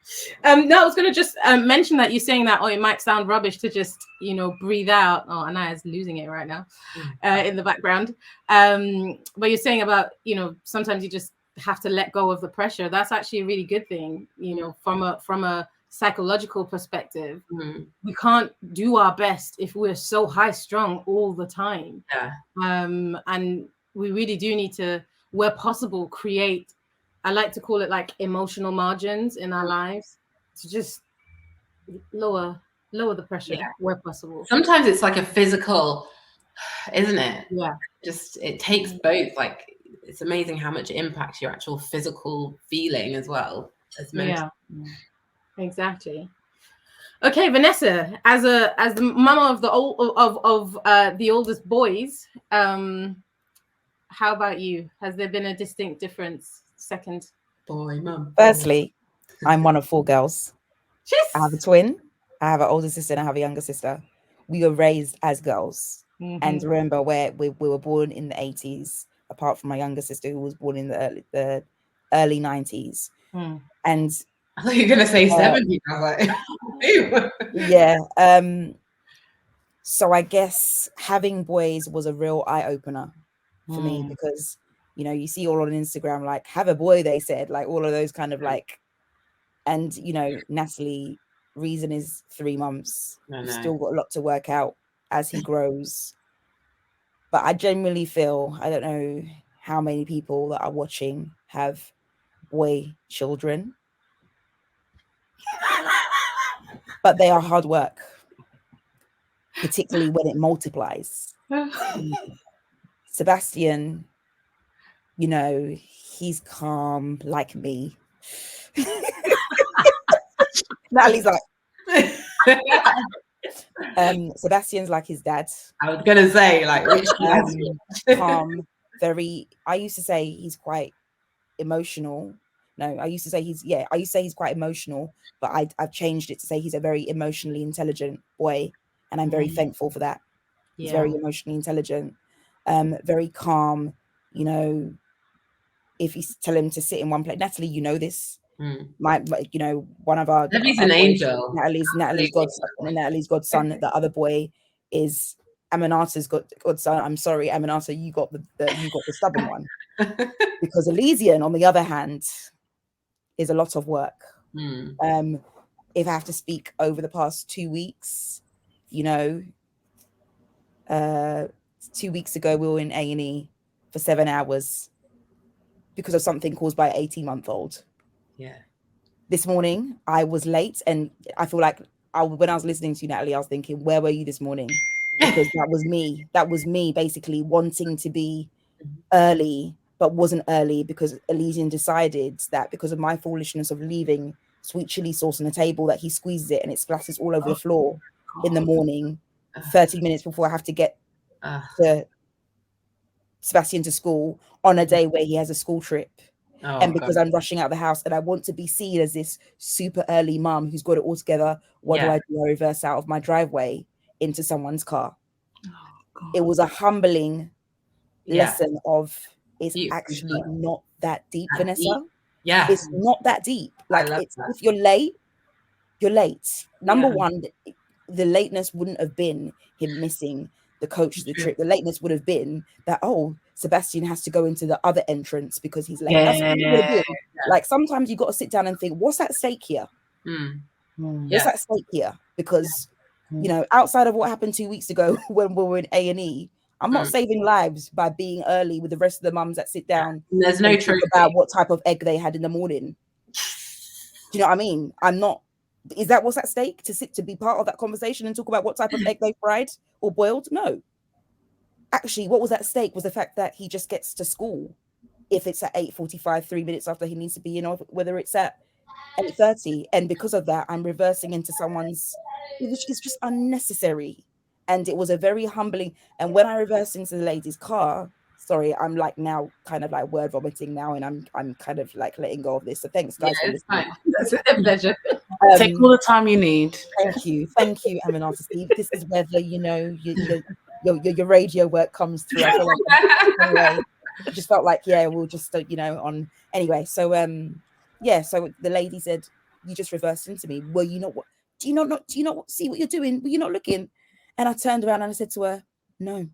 No, I was going to just mention that you're saying that, it might sound rubbish to just, breathe out. Oh, Anaya's losing it right now in the background. But you're saying about, sometimes you just have to let go of the pressure. That's actually a really good thing, from a psychological perspective. We can't do our best if we're so high strung all the time. And we really do need to, where possible, create, I like to call it like emotional margins in our lives to just lower the pressure where possible. Sometimes it's like a physical, isn't it? Yeah. Just, it takes both. Like, it's amazing how much it impacts your actual physical feeling as well as mental. Yeah. Exactly. Okay, Vanessa, as the mama of the oldest boys, how about you? Has there been a distinct difference? Second boy, mum. Firstly, I'm one of 4 girls. Yes. I have a twin. I have an older sister and I have a younger sister. We were raised as girls, and remember where we were born in the 80s. Apart from my younger sister, who was born in the early 90s, and I thought you were gonna say 70. I was like, yeah. So I guess having boys was a real eye opener for me, because you see all on Instagram, like, have a boy, they said, like all of those kind of like, and Natalie, reason is 3 months. He's still got a lot to work out as he grows. But I genuinely feel, I don't know how many people that are watching have boy children, but they are hard work, particularly when it multiplies. Sebastian, he's calm like me. Natalie's like, Sebastian's like his dad. I was gonna say, like, which calm, very. I used to say he's quite emotional. No, I used to say he's quite emotional, but I've changed it to say he's a very emotionally intelligent boy, and I'm very thankful for that. He's very emotionally intelligent, very calm. If you tell him to sit in one place, Natalie, this. One of our Natalie's an angel. Natalie's godson. The other boy is Aminata's godson. I'm sorry, Aminata, you got the stubborn one. Because Elysian, on the other hand, is a lot of work. If I have to speak over the past 2 weeks, 2 weeks ago we were in A&E for 7 hours because of something caused by an 18-month-old. Yeah. This morning I was late, and I feel like when I was listening to you, Natalie, I was thinking, where were you this morning? Because that was me. That was me basically wanting to be early, but wasn't early because Elysian decided that because of my foolishness of leaving sweet chili sauce on the table, that he squeezes it and it splatters all over the floor in the morning, 30 minutes before I have to get to Sebastian to school on a day where he has a school trip. And because I'm rushing out of the house and I want to be seen as this super early mum who's got it all together, what do? I reverse out of my driveway into someone's car. It was a humbling lesson of it's actually not that deep, Vanessa. Deep. Yeah, it's not that deep. Like, if you're late, you're late. Number one, the lateness wouldn't have been him missing the coach to the trip. The lateness would have been that, Sebastian has to go into the other entrance because he's late. That's what it would have been. Like, sometimes you got to sit down and think, what's at stake here? What's at stake here? Because outside of what happened 2 weeks ago when we were in A&E, I'm not saving lives by being early with the rest of the mums that sit down. There's no truth about what type of egg they had in the morning. Do you know what I mean? I'm not Is that what's at stake? To be part of that conversation and talk about what type of egg they fried or boiled? No. Actually, what was at stake was the fact that he just gets to school if it's at 8:45, 3 minutes after he needs to be in, or whether it's at 8:30. And because of that, I'm reversing into someone's, which is just unnecessary. And it was a very humbling. And when I reversed into the lady's car, sorry, I'm like now kind of like word vomiting now, and I'm kind of like letting go of this. So thanks, guys, for listening. It's a pleasure. Take all the time you need. Thank you, Aminata Steve. This is whether your radio work comes through. I feel like anyway, it just felt like we'll just on anyway. So so the lady said, "You just reversed into me. Well, you know what? Do you not see what you're doing? Were you not looking?" And I turned around and I said to her, "No,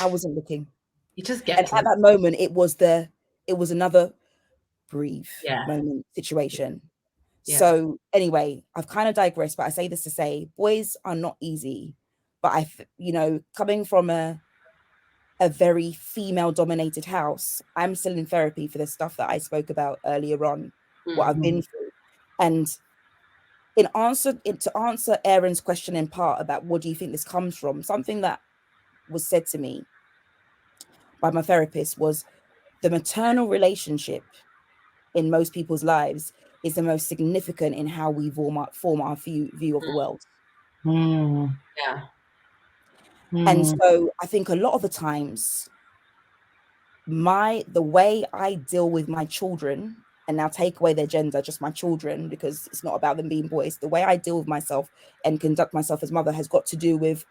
I wasn't looking." You just get and at that moment, it was another breathe moment situation. Yeah. So anyway, I've kind of digressed, but I say this to say boys are not easy. But coming from a very female dominated house, I'm still in therapy for the stuff that I spoke about earlier on, what I've been through. And to answer Aaron's question in part about what do you think this comes from, something that was said to me by my therapist was the maternal relationship in most people's lives is the most significant in how we form our view of the world. Yeah. And so I think a lot of the times the way I deal with my children, and now take away their gender, just my children, because it's not about them being boys, the way I deal with myself and conduct myself as mother has got to do with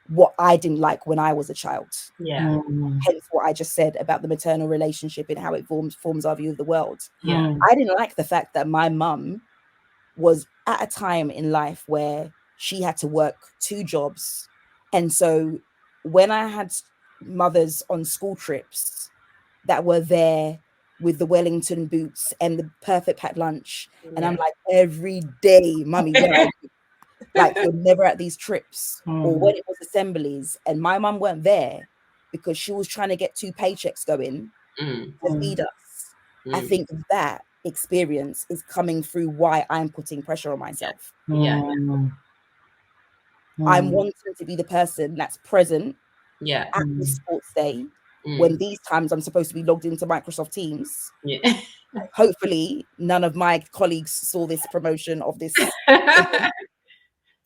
what I didn't like when I was a child. Yeah. Hence what I just said about the maternal relationship and how it forms our view of the world. Yeah. I didn't like the fact that my mum was at a time in life where she had to work 2 jobs. And so when I had mothers on school trips that were there with the Wellington boots and the perfect packed lunch, and I'm like, every day, mummy, where are you? Like, you're never at these trips. Or when it was assemblies and my mum weren't there because she was trying to get 2 paychecks going to feed us. I think that experience is coming through why I'm putting pressure on myself. I'm wanting to be the person that's present at this sports day when these times I'm supposed to be logged into Microsoft Teams. Hopefully none of my colleagues saw this promotion of this.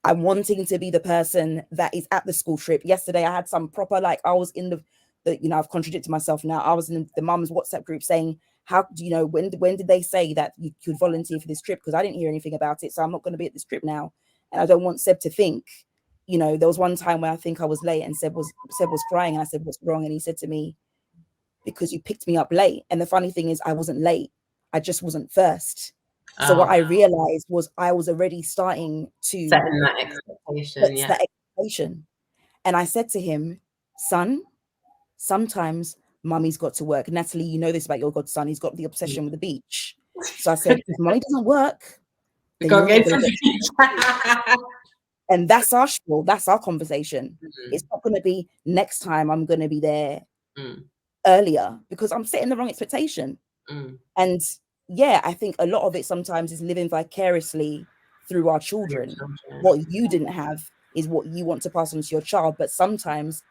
I'm wanting to be the person that is at the school trip. Yesterday, I had some proper, I was in the I've contradicted myself now. I was in the mum's WhatsApp group saying, how, when did they say that you could volunteer for this trip? Because I didn't hear anything about it. So I'm not going to be at this trip now. And I don't want Seb to think, there was one time when I think I was late and Seb was crying and I said, what's wrong? And he said to me, because you picked me up late. And the funny thing is I wasn't late. I just wasn't first. So what I realized was I was already starting to set that expectation. And I said to him, son, sometimes mummy's got to work. Natalie, you know this about your godson. He's got the obsession with the beach. So I said, if mummy doesn't work, then you're not gonna get and that's our spiel. That's our conversation. It's not going to be next time I'm going to be there earlier because I'm setting the wrong expectation. And I think a lot of it sometimes is living vicariously through our children. What you didn't have is what you want to pass on to your child. But sometimes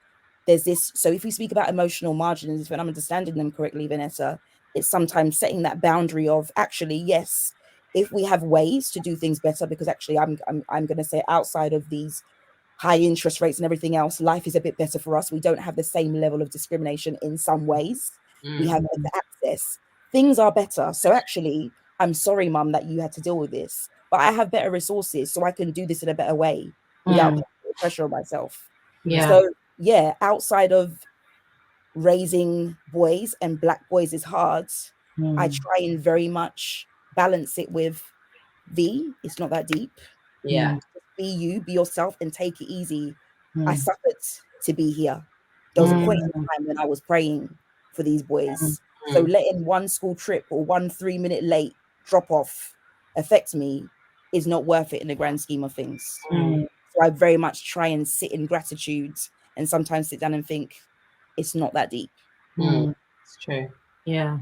there's this. So if we speak about emotional margins, when I'm understanding them correctly, Vanessa, it's sometimes setting that boundary of actually, yes, if we have ways to do things better, because actually I'm going to say outside of these high interest rates and everything else, life is a bit better for us. We don't have the same level of discrimination in some ways. We have better access. Things are better. So actually, I'm sorry, mum, that you had to deal with this, but I have better resources so I can do this in a better way without putting pressure on myself. So outside of raising boys, and Black boys is hard, I try and very much balance it with it's not that deep. Be you, be yourself, and take it easy. I suffered to be here. There was a point in time when I was praying for these boys. So letting one school trip or one 3-minute late drop off affect me is not worth it in the grand scheme of things. So I very much try and sit in gratitude and sometimes sit down and think it's not that deep. It's true. Yeah.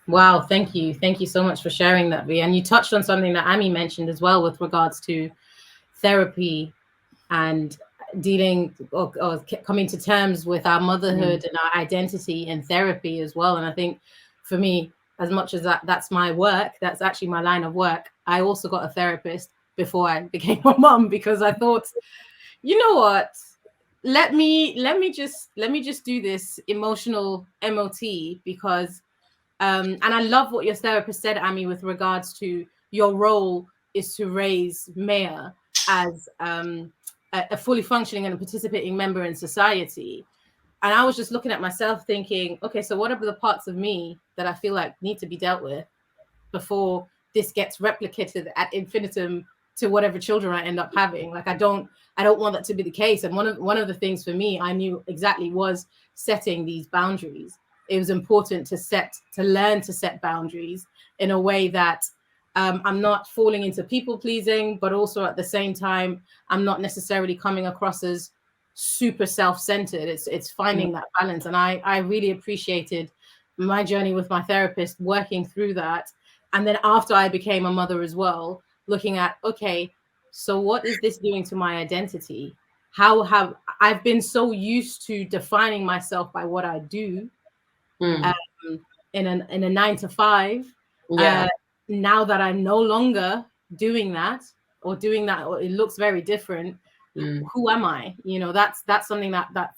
Wow, thank you so much for sharing that, V. And you touched on something that Amy mentioned as well with regards to therapy and dealing or coming to terms with our motherhood and our identity in therapy as well. And I think for me, as much as that's my work, that's actually my line of work, I also got a therapist before I became a mom, because I thought, you know what, let me just do this emotional MOT, because and I love what your therapist said, Amy, with regards to your role is to raise Maya as a fully functioning and a participating member in society. And I was just looking at myself thinking, okay, so what are the parts of me that I feel like need to be dealt with before this gets replicated ad infinitum to whatever children I end up having? Like, I don't want that to be the case. And one of the things for me, I knew exactly, was setting these boundaries. It was important to learn to set boundaries in a way that I'm not falling into people pleasing, but also at the same time, I'm not necessarily coming across as super self-centered. It's finding that balance. And I really appreciated my journey with my therapist, working through that. And then after I became a mother as well, looking at, okay, so what is this doing to my identity? How have I've been so used to defining myself by what I do in a 9 to 5. Now that I'm no longer doing that, or it looks very different. Who am I? You know, that's something that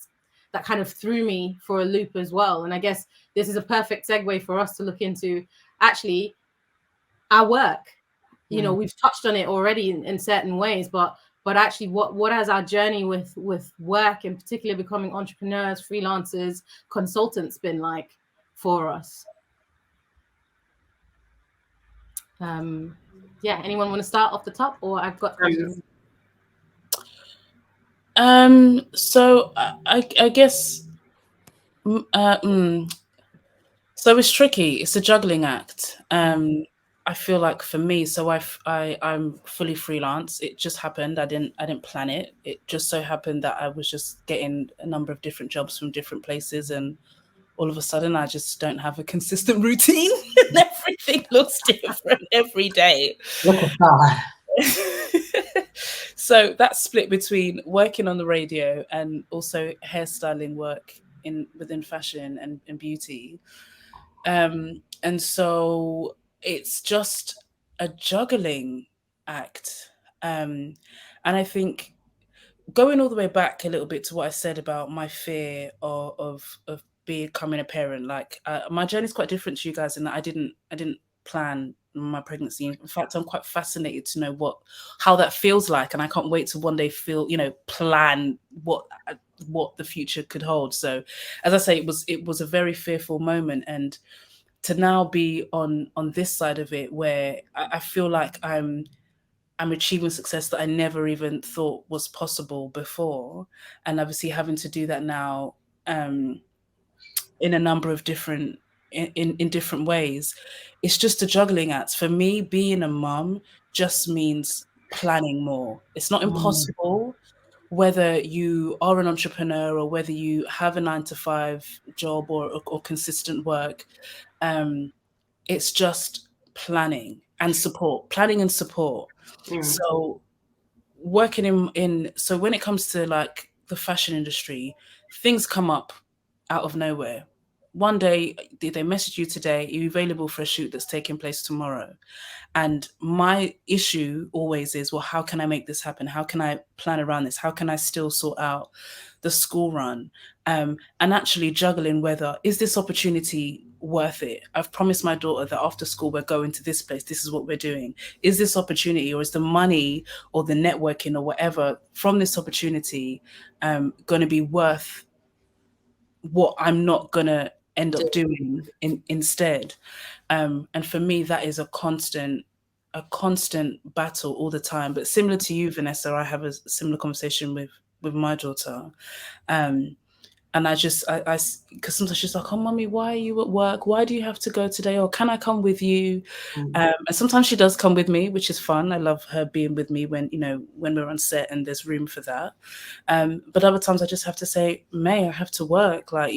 kind of threw me for a loop as well. And I guess this is a perfect segue for us to look into actually our work. You know, we've touched on it already in certain ways, but actually what has our journey with work, in particular becoming entrepreneurs, freelancers, consultants, been like for us? Yeah, anyone want to start off the top, or I've got questions? So I guess so it's tricky. It's a juggling act. I feel like for me, so I'm fully freelance. It just happened. I didn't plan it. It just so happened that I was just getting a number of different jobs from different places, and all of a sudden I just don't have a consistent routine. And everything looks different every day. So that's split between working on the radio and also hairstyling work within fashion and beauty. And so it's just a juggling act. And I think going all the way back a little bit to what I said about my fear of becoming a parent, like my journey is quite different to you guys in that I didn't plan my pregnancy. In fact, I'm quite fascinated to know how that feels like, and I can't wait to one day plan what the future could hold. So, as I say, it was a very fearful moment, and to now be on this side of it, where I feel like I'm achieving success that I never even thought was possible before, and obviously having to do that now in a number of different in different ways. It's just a juggling act. For me, being a mum just means planning more. It's not impossible, whether you are an entrepreneur or whether you have a 9 to 5 job or consistent work. It's just planning and support. So working so when it comes to like the fashion industry, things come up out of nowhere. One day they message you today, are you available for a shoot that's taking place tomorrow? And my issue always is, well, how can I make this happen? How can I plan around this? How can I still sort out the school run? And actually juggling whether, is this opportunity worth it? I've promised my daughter that after school we're going to this place. This is what we're doing. Is this opportunity, or is the money or the networking or whatever from this opportunity going to be worth what I'm not going to end up doing instead? And for me, that is a constant battle all the time. But similar to you, Vanessa, I have a similar conversation with my daughter. And I because sometimes she's like, oh, mommy, why are you at work? Why do you have to go today? Or can I come with you? And sometimes she does come with me, which is fun. I love her being with me when we're on set and there's room for that. But other times I just have to say, May, I have to work. Like,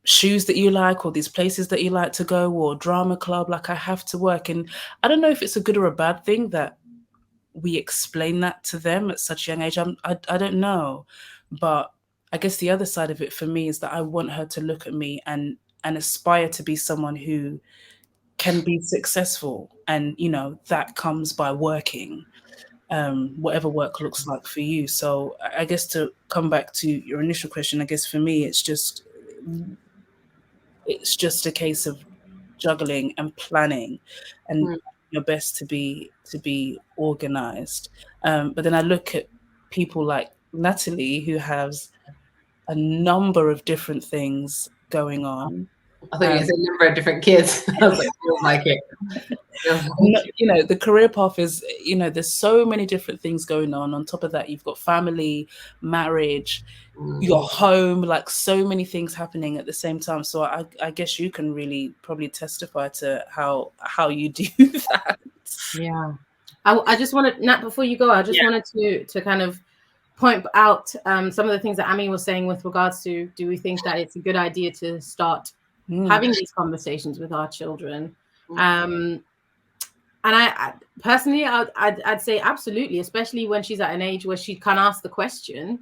shoes that you like, or these places that you like to go, or drama club, like I have to work. And I don't know if it's a good or a bad thing that we explain that to them at such a young age. I don't know, but I guess the other side of it for me is that I want her to look at me and aspire to be someone who can be successful, and that comes by working, whatever work looks like for you. So I guess to come back to your initial question, I guess for me it's just a case of juggling and planning and your best to be organized. But then I look at people like Natalie, who has a number of different things going on. I thought you were saying a number of different kids. I was like, feels like it. The career path is, there's so many different things going on. On top of that, you've got family, marriage, your home, like so many things happening at the same time. So I guess you can really probably testify to how you do that. Yeah. I just wanted, Nat, before you go, I just wanted to kind of point out some of the things that Ami was saying with regards to, do we think that it's a good idea to start having these conversations with our children? And I personally, I'd say absolutely, especially when she's at an age where she can ask the question.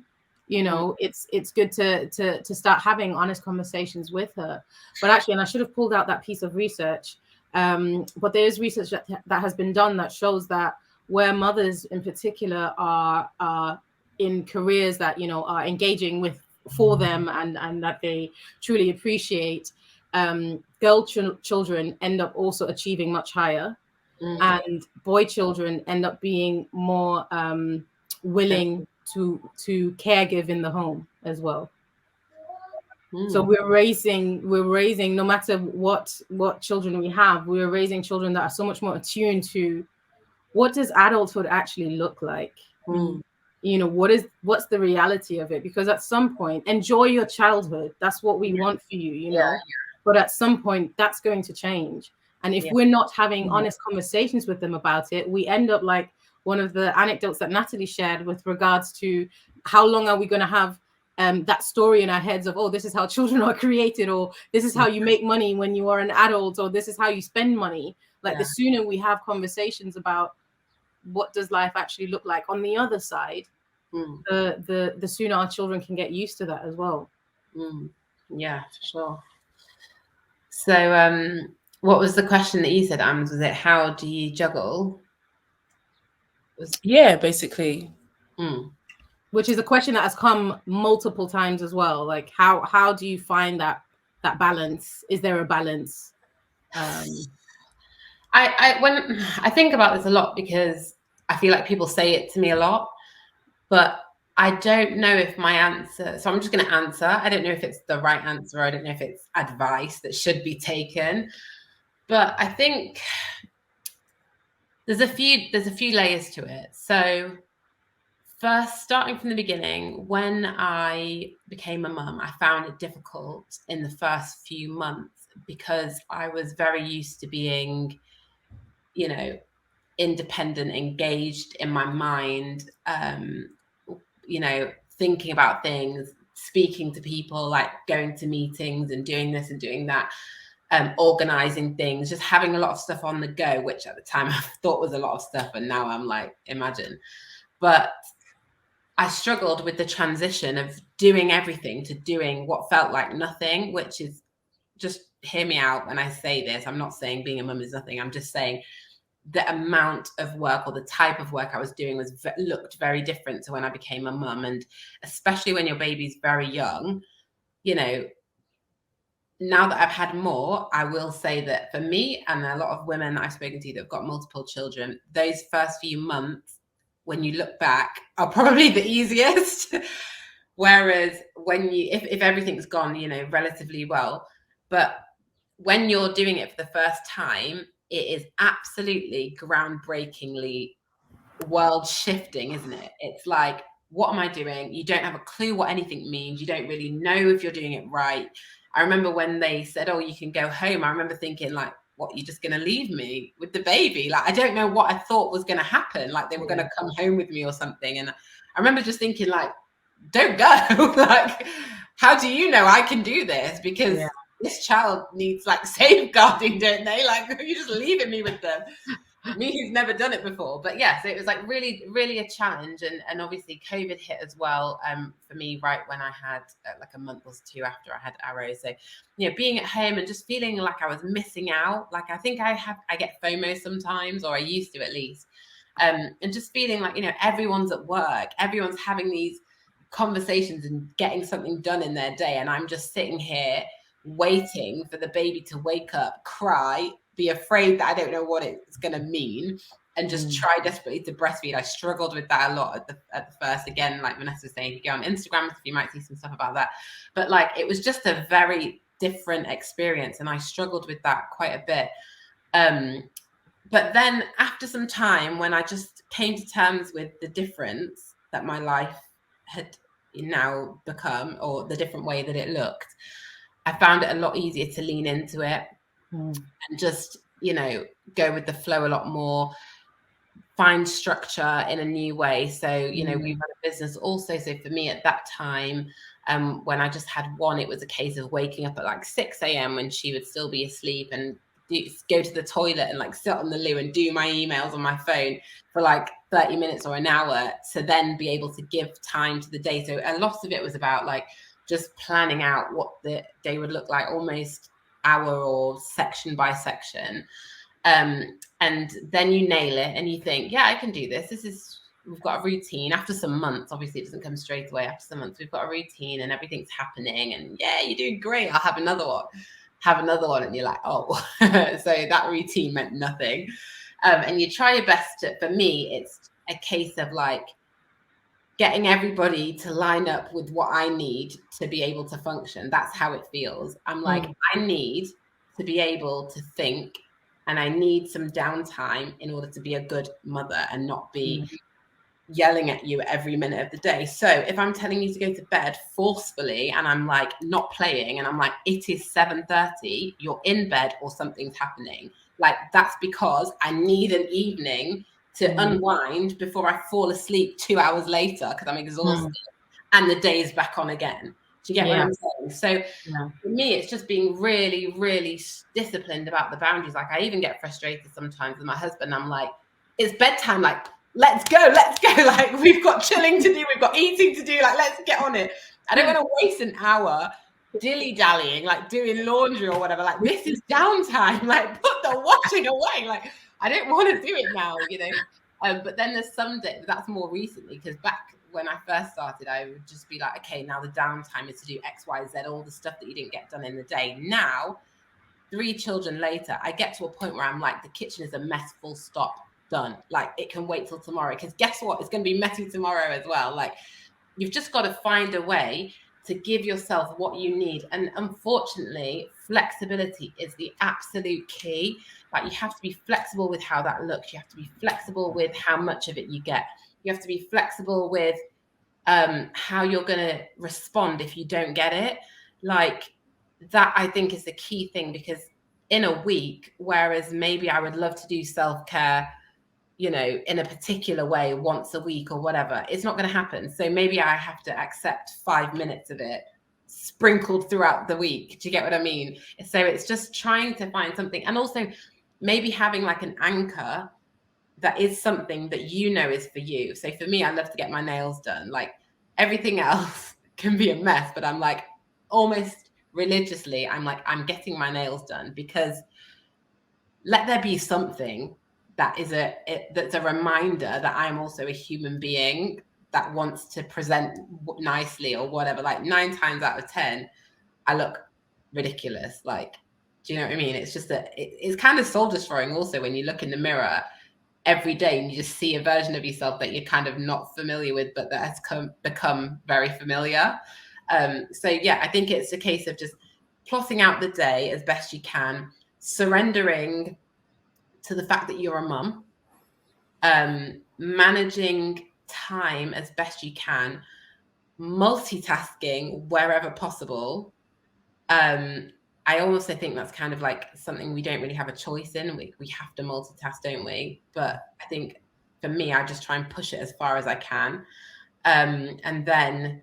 It's good to start having honest conversations with her. But actually, and I should have pulled out that piece of research, but there is research that has been done that shows that where mothers in particular are in careers that are engaging with for them and that they truly appreciate, girl children end up also achieving much higher. And boy children end up being more willing to caregive in the home as well. So we're raising no matter what children we have, we're raising children that are so much more attuned to what does adulthood actually look like. What's the reality of it? Because at some point, enjoy your childhood. That's what we want for you, but at some point that's going to change. And if we're not having honest conversations with them about it, we end up like one of the anecdotes that Natalie shared with regards to how long are we going to have that story in our heads of, oh, this is how children are created, or this is how you make money when you are an adult, or this is how you spend money. Like the sooner we have conversations about what does life actually look like on the other side, the sooner our children can get used to that as well. Yeah, for sure. So what was the question that you said, Ams? Was it how do you juggle? Yeah, basically. Which is a question that has come multiple times as well. Like how do you find that balance? Is there a balance? When I think about this a lot, because I feel like people say it to me a lot, but I don't know if my answer, so I'm just going to answer. I don't know if it's the right answer. I don't know if it's advice that should be taken. But I think there's a few layers to it. So first, starting from the beginning, when I became a mum, I found it difficult in the first few months because I was very used to being, independent, engaged in my mind, thinking about things, speaking to people, like going to meetings and doing this and doing that. Organizing things, just having a lot of stuff on the go, which at the time I thought was a lot of stuff, and now I'm like, imagine. But I struggled with the transition of doing everything to doing what felt like nothing, which is, just hear me out when I say this. I'm not saying being a mum is nothing. I'm just saying the amount of work or the type of work I was doing looked very different to when I became a mum. And especially when your baby's very young, now that I've had more, I will say that for me and a lot of women I've spoken to that have got multiple children, those first few months, when you look back, are probably the easiest. Whereas when if everything's gone, relatively well, but when you're doing it for the first time, it is absolutely groundbreakingly world shifting, isn't it? It's like, what am I doing? You don't have a clue what anything means. You don't really know if you're doing it right. I remember when they said, oh, you can go home. I remember thinking, like, what, you're just going to leave me with the baby? Like, I don't know what I thought was going to happen. Like, they were going to come home with me or something. And I remember just thinking, like, don't go. Like, how do you know I can do this? Because this child needs like safeguarding, don't they? Like, you're just leaving me with them. Me who's never done it before. But yeah, so it was like really, really a challenge. And obviously COVID hit as well, for me, right when I had like a month or two after I had Arrow. So, you know, being at home and just feeling like I was missing out. Like, I think I get FOMO sometimes, or I used to at least. And just feeling like, you know, everyone's at work, everyone's having these conversations and getting something done in their day. And I'm just sitting here waiting for the baby to wake up, cry, be afraid that I don't know what it's going to mean, and just try desperately to breastfeed. I struggled with that a lot at the first. Again, like Vanessa was saying, you go on Instagram, you might see some stuff about that. But like, it was just a very different experience, and I struggled with that quite a bit. But then after some time, when I just came to terms with the difference that my life had now become, or the different way that it looked, I found it a lot easier to lean into it and just, you know, go with the flow a lot more, find structure in a new way. So, you know, we run a business also. So for me at that time, when I just had one, it was a case of waking up at like 6 a.m. when she would still be asleep, and go to the toilet and like sit on the loo and do my emails on my phone for like 30 minutes or an hour, to then be able to give time to the day. So a lot of it was about like just planning out what the day would look like, almost hour or section by section. And then you nail it and you think, yeah, I can do this. We've got a routine. After some months, obviously it doesn't come straight away. After some months, we've got a routine and everything's happening, and yeah, you're doing great. I'll have another one. And you're like, oh, so that routine meant nothing. And you try your best to, for me, it's a case of like getting everybody to line up with what I need to be able to function. That's how it feels. I'm like, I need to be able to think, and I need some downtime in order to be a good mother and not be yelling at you every minute of the day. So if I'm telling you to go to bed forcefully and I'm like not playing, and I'm like, it is 7:30, you're in bed or something's happening, like that's because I need an evening to unwind before I fall asleep 2 hours later because I'm exhausted and the day is back on again. Do you get what I'm saying? So for me, it's just being really, really disciplined about the boundaries. Like, I even get frustrated sometimes with my husband. I'm like, it's bedtime. Like, let's go. Like, we've got chilling to do. We've got eating to do. Like, let's get on it. I don't want to waste an hour dilly-dallying, like doing laundry or whatever. Like, this is downtime. Like, put the washing away. Like, I don't want to do it now, you know. But then there's some days, that's more recently, because back when I first started, I would just be like, okay, now the downtime is to do X, Y, Z, all the stuff that you didn't get done in the day. Now, 3 children later, I get to a point where I'm like, the kitchen is a mess, full stop, done. Like, it can wait till tomorrow, because guess what? It's going to be messy tomorrow as well. Like, you've just got to find a way to give yourself what you need. And unfortunately, flexibility is the absolute key. Like, you have to be flexible with how that looks. You have to be flexible with how much of it you get. You have to be flexible with how you're going to respond if you don't get it. Like, that, I think, is the key thing, because in a week, whereas maybe I would love to do self-care, you know, in a particular way once a week or whatever, it's not going to happen. So maybe I have to accept 5 minutes of it sprinkled throughout the week. Do you get what I mean? So it's just trying to find something, and also maybe having like an anchor that is something that you know is for you. So for me, I love to get my nails done. Like, everything else can be a mess, but I'm like, almost religiously, I'm like, I'm getting my nails done, because let there be something that is that's a reminder that I'm also a human being that wants to present nicely or whatever. Like, 9 times out of 10, I look ridiculous. Like, do you know what I mean? It's just that it's kind of soul destroying also when you look in the mirror every day and you just see a version of yourself that you're kind of not familiar with, but that has become very familiar. So yeah, I think it's a case of just plotting out the day as best you can, surrendering to the fact that you're a mum, managing time as best you can, multitasking wherever possible. I also think that's kind of like something we don't really have a choice in. We have to multitask, don't we? But I think for me, I just try and push it as far as I can. And then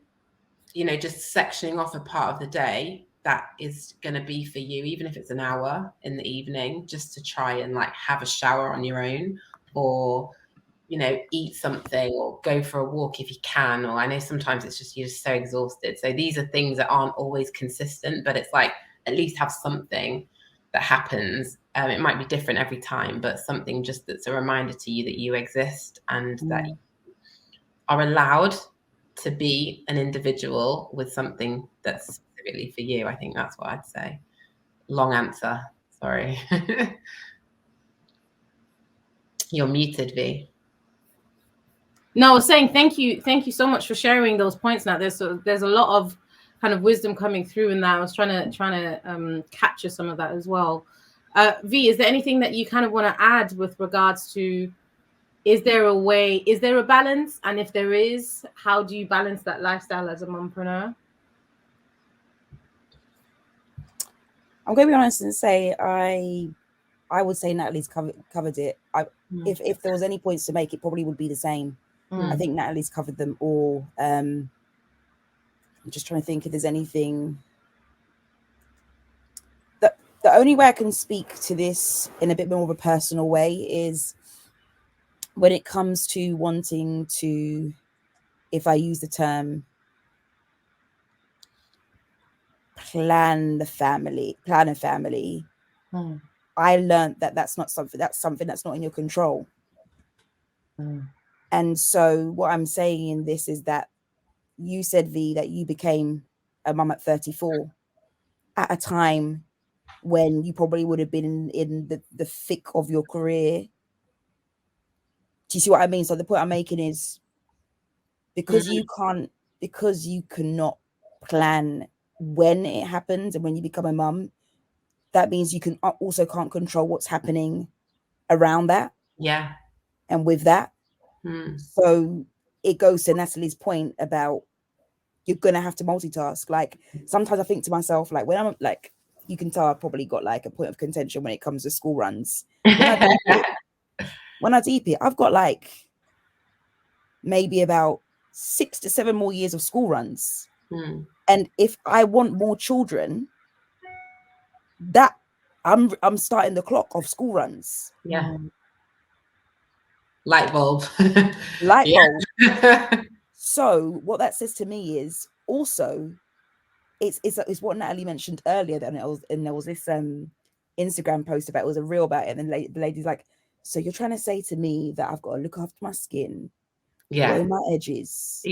you know, just sectioning off a part of the day that is going to be for you, even if it's an hour in the evening, just to try and like have a shower on your own, or, you know, eat something, or go for a walk if you can. Or I know sometimes it's just, you're just so exhausted. So these are things that aren't always consistent, but it's like, at least have something that happens. It might be different every time, but something just that's a reminder to you that you exist, and that you are allowed to be an individual with something that's specifically for you. I think that's what I'd say. Long answer. Sorry. You're muted, V. No, I was saying thank you so much for sharing those points. Now there's a lot of kind of wisdom coming through in that. I was trying to capture some of that as well. V, is there anything that you kind of want to add with regards to, is there a balance? And if there is, how do you balance that lifestyle as a mompreneur? I'm going to be honest and say I would say Natalie's covered it. If there was any points to make, it probably would be the same. I think Natalie's covered them all. I'm just trying to think if there's anything. The only way I can speak to this in a bit more of a personal way is when it comes to wanting to, if I use the term, plan a family. I learned that's something that's not in your control. And so what I'm saying in this is that you said, V, that you became a mum at 34 at a time when you probably would have been in the thick of your career. Do you see what I mean? So the point I'm making is, because you cannot plan when it happens and when you become a mum, that means you can also can't control what's happening around that. Yeah. And with that. So it goes to Natalie's point about you're going to have to multitask. Like sometimes I think to myself, like when I'm like, you can tell I've probably got like a point of contention when it comes to school runs. When I deep it, I've got like maybe about 6 to 7 more years of school runs. And if I want more children, that I'm starting the clock of school runs. Yeah. Light bulb. Light bulb. So what that says to me is also it's what Natalie mentioned earlier. Then there was this Instagram post about, it was a reel about it, and then the lady's like, so you're trying to say to me that I've got to look after my skin, grow my edges,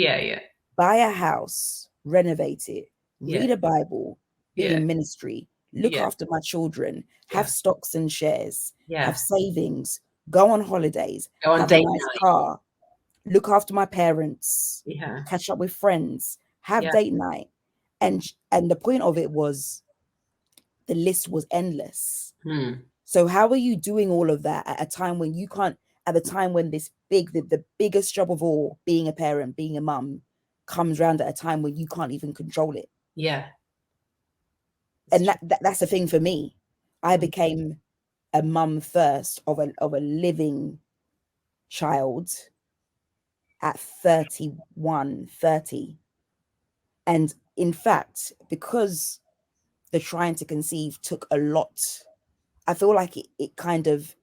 buy a house, renovate it, read a Bible, be in ministry, look after my children, have stocks and shares, have savings, go on holidays, have a nice car, look after my parents, catch up with friends, have date night. And the point of it was, the list was endless. So how are you doing all of that at a time when you can't, at the time when this the biggest job of all, being a parent, being a mum, comes around at a time when you can't even control it? And that's the thing for me. I became a mum first of a living child at 30. And in fact, because the trying to conceive took a lot, I feel like it kind of,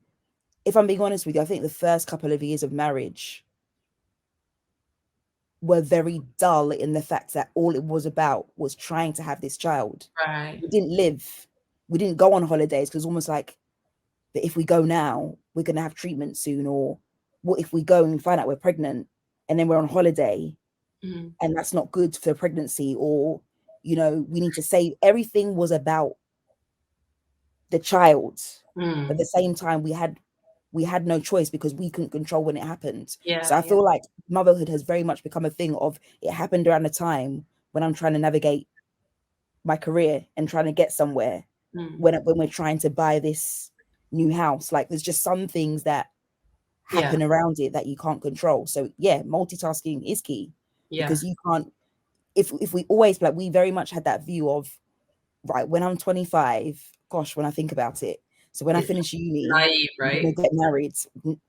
if I'm being honest with you, I think the first couple of years of marriage were very dull in the fact that all it was about was trying to have this child. Right. We didn't go on holidays, because almost like, but if we go now, we're going to have treatment soon. Or what if we go and find out we're pregnant and then we're on holiday and that's not good for pregnancy? Or, you know, we need to say everything was about the child. But at the same time, we had no choice because we couldn't control when it happened. So I feel like motherhood has very much become a thing of, it happened around the time when I'm trying to navigate my career and trying to get somewhere, when we're trying to buy this new house. Like there's just some things that happen around it that you can't control. So multitasking is key, because you can't, if we always, like, we very much had that view of, right, when I'm 25, gosh, when I think about it, so when I finish uni, naive, right? I'm going to get married,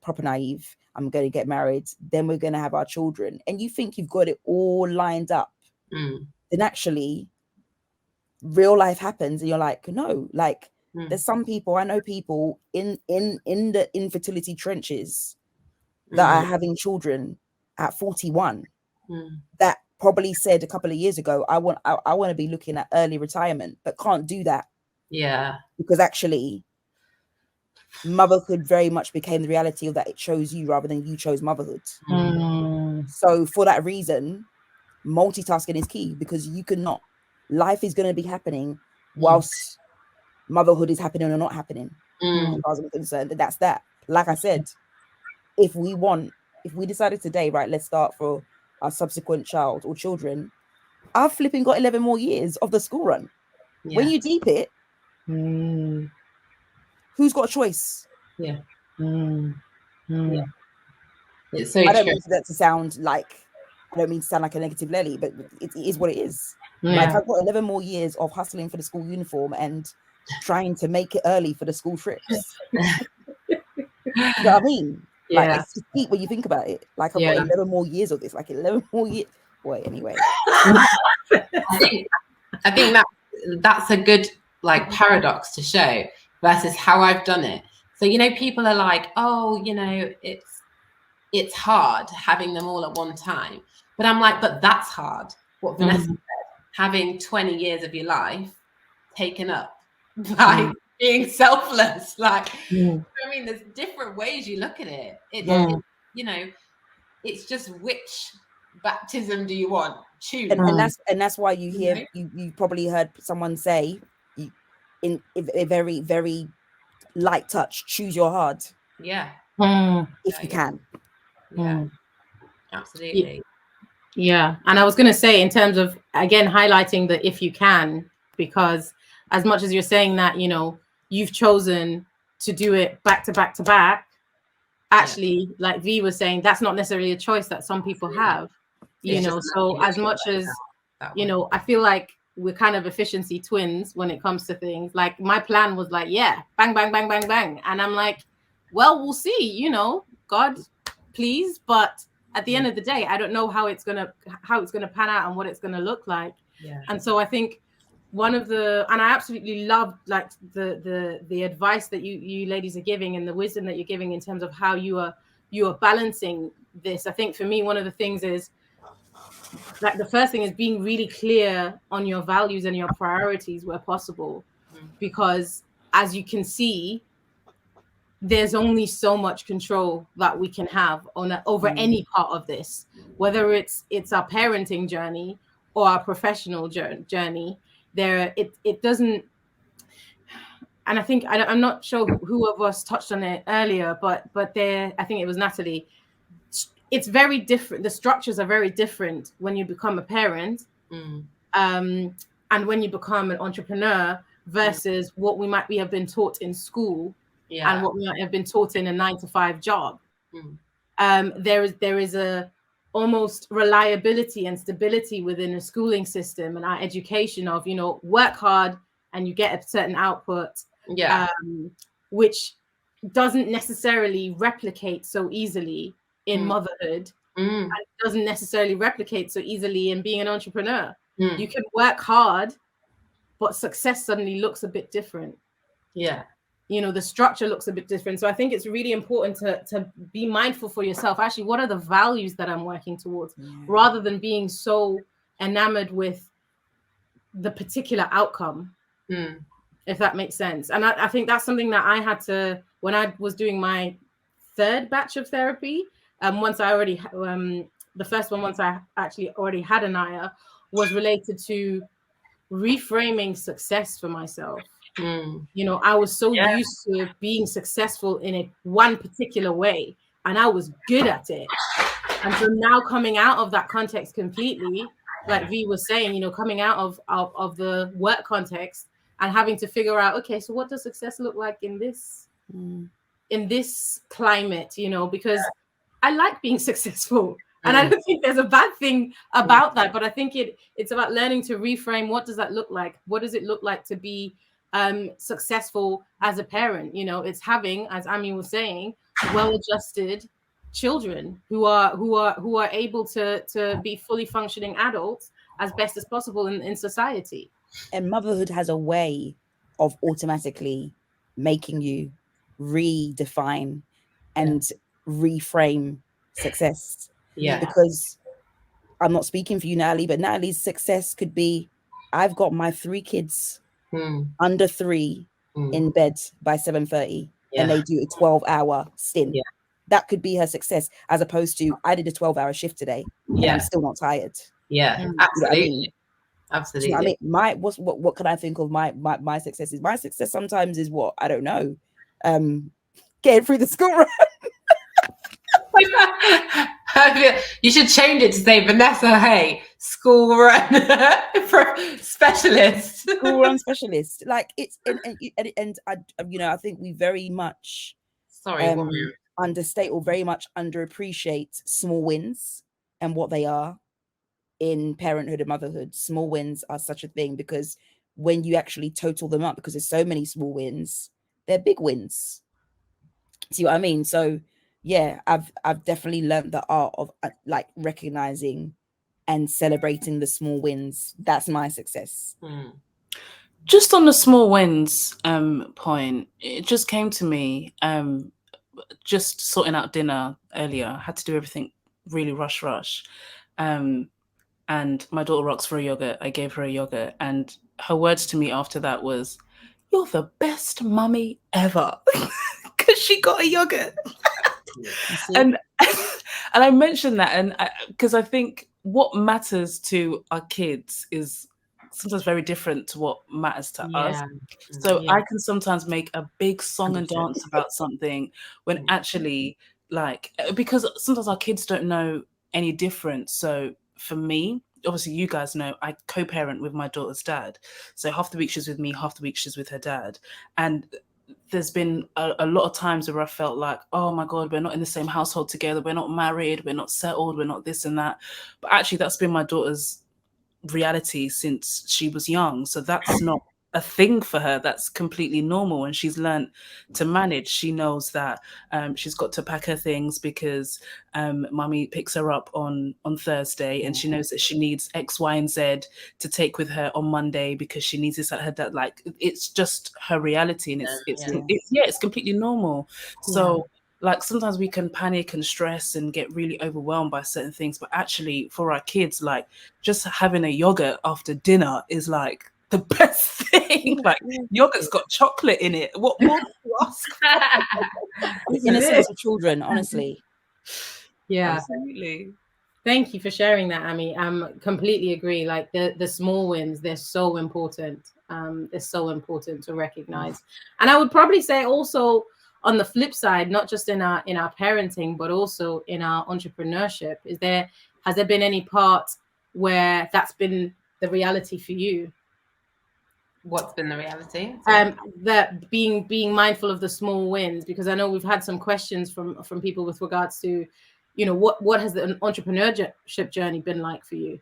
proper naive. I'm going to get married. Then we're going to have our children. And you think you've got it all lined up. then actually real life happens and you're like, no, like there's some people, I know people in the infertility trenches that are having children at 41 that probably said a couple of years ago, I want to be looking at early retirement, but can't do that. Yeah. Because actually motherhood very much became the reality of that it chose you rather than you chose motherhood. So for that reason, multitasking is key, because you cannot, life is going to be happening whilst motherhood is happening or not happening. As far as I'm concerned, that's that. Like I said, if we decided today, right, let's start for our subsequent child or children, I've flipping got 11 more years of the school run. When you deep it, who's got a choice? It's so I don't true. mean that to sound like, I don't mean to sound like a negative Lely, but it is what it is. Like, I've got 11 more years of hustling for the school uniform and trying to make it early for the school trips. You know what I mean? Like, it's just deep when you think about it. Like, I've got 11 more years of this, like 11 more years. Boy, anyway. I think that's a good like paradox to show versus how I've done it. So, you know, people are like, oh, you know, it's hard having them all at one time. But I'm like, but that's hard. What Vanessa said, having 20 years of your life taken up by being selfless. Like, I mean, there's different ways you look at it. It, you know, it's just which baptism do you want? Choose. And that's why you hear, you probably heard someone say, in a very, very light touch, choose your heart. Yeah. If you can. Yeah. Absolutely. Yeah. And I was going to say, in terms of, again, highlighting the if you can, because as much as you're saying that, you know, you've chosen to do it back to back to back, actually, like V was saying, that's not necessarily a choice that some people have, you know. So as much as, you know, I feel like we're kind of efficiency twins when it comes to things. Like, my plan was like, yeah, bang, bang, bang, bang, bang. And I'm like, well, we'll see, you know, God, please. But at the end of the day, I don't know how it's gonna pan out and what it's gonna look like. And so I think one of the, and I absolutely love like the advice that you ladies are giving and the wisdom that you're giving in terms of how you are balancing this. I think for me, one of the things is, like, the first thing is being really clear on your values and your priorities where possible, because as you can see, there's only so much control that we can have over any part of this, whether it's our parenting journey or our professional journey. It doesn't, and I think I'm not sure who of us touched on it earlier, but there, I think it was Natalie. It's very different. The structures are very different when you become a parent, and when you become an entrepreneur versus what we might have been taught in school, and what we might have been taught in a 9-to-5 job. There is a almost reliability and stability within a schooling system and our education of, you know, work hard and you get a certain output, which doesn't necessarily replicate so easily in motherhood, and doesn't necessarily replicate so easily in being an entrepreneur. You can work hard, but success suddenly looks a bit different. You know, the structure looks a bit different. So I think it's really important to be mindful for yourself. Actually, what are the values that I'm working towards, rather than being so enamored with the particular outcome, if that makes sense. And I think that's something that I had to, when I was doing my third batch of therapy, once I already, the first one, once I actually already had Anaya, was related to reframing success for myself. You know, I was so used to being successful in one particular way, and I was good at it. And so now coming out of that context completely, like V was saying, you know, coming out of the work context and having to figure out, okay, so what does success look like in this climate, you know, because I like being successful. And I don't think there's a bad thing about that, but I think it's about learning to reframe. What does that look like? What does it look like to be successful as a parent? You know, it's having, as Ami was saying, well-adjusted children who are able to be fully functioning adults as best as possible in society. And motherhood has a way of automatically making you redefine and reframe success. Yeah. Because I'm not speaking for you, Natalie, but Natalie's success could be, I've got my 3 kids under 3 in bed by 7:30, and they do a 12-hour stint. Yeah. That could be her success, as opposed to, I did a 12-hour shift today and I'm still not tired. Yeah, absolutely. You know what I mean? Absolutely. You know what I mean? What can I think of my success is? My success sometimes is what? I don't know. Getting through the school run. You should change it to say Vanessa Haye, school run specialist. School run specialist. Like, it's and I, you know, I think we very much understate or very much underappreciate small wins and what they are in parenthood and motherhood. Small wins are such a thing, because when you actually total them up, because there's so many small wins, they're big wins. See what I mean? So yeah, I've definitely learned the art of like recognizing and celebrating the small wins. That's my success. Just on the small wins point, it just came to me, just sorting out dinner earlier. I had to do everything really rush. And my daughter rocks for a yogurt. I gave her a yogurt, and her words to me after that was, "You're the best mummy ever," because she got a yogurt. And I mentioned that, and because I think what matters to our kids is sometimes very different to what matters to us. So I can sometimes make a big song and dance about something when actually, like, because sometimes our kids don't know any different. So for me, obviously, you guys know, I co-parent with my daughter's dad. So half the week she's with me, half the week she's with her dad. And there's been a lot of times where I felt like, oh my God, we're not in the same household together. We're not married. We're not settled. We're not this and that. But actually, that's been my daughter's reality since she was young. So that's not a thing for her. That's completely normal, and she's learned to manage. She knows that she's got to pack her things because mummy picks her up on Thursday, and she knows that she needs X, Y, and Z to take with her on Monday because she needs this at her dad. Like, it's just her reality, and it's completely normal. So like, sometimes we can panic and stress and get really overwhelmed by certain things, but actually for our kids, like, just having a yogurt after dinner is like the best thing. Like, yogurt's got chocolate in it. What more do you ask for? Innocence of children, honestly. Yeah, absolutely. Thank you for sharing that, Ami. Completely agree. Like, the small wins, they're so important. They're so important to recognize. And I would probably say also, on the flip side, not just in our parenting, but also in our entrepreneurship, has there been any part where that's been the reality for you? What's been the reality? That being mindful of the small wins, because I know we've had some questions from people with regards to, you know, what has the entrepreneurship journey been like for you?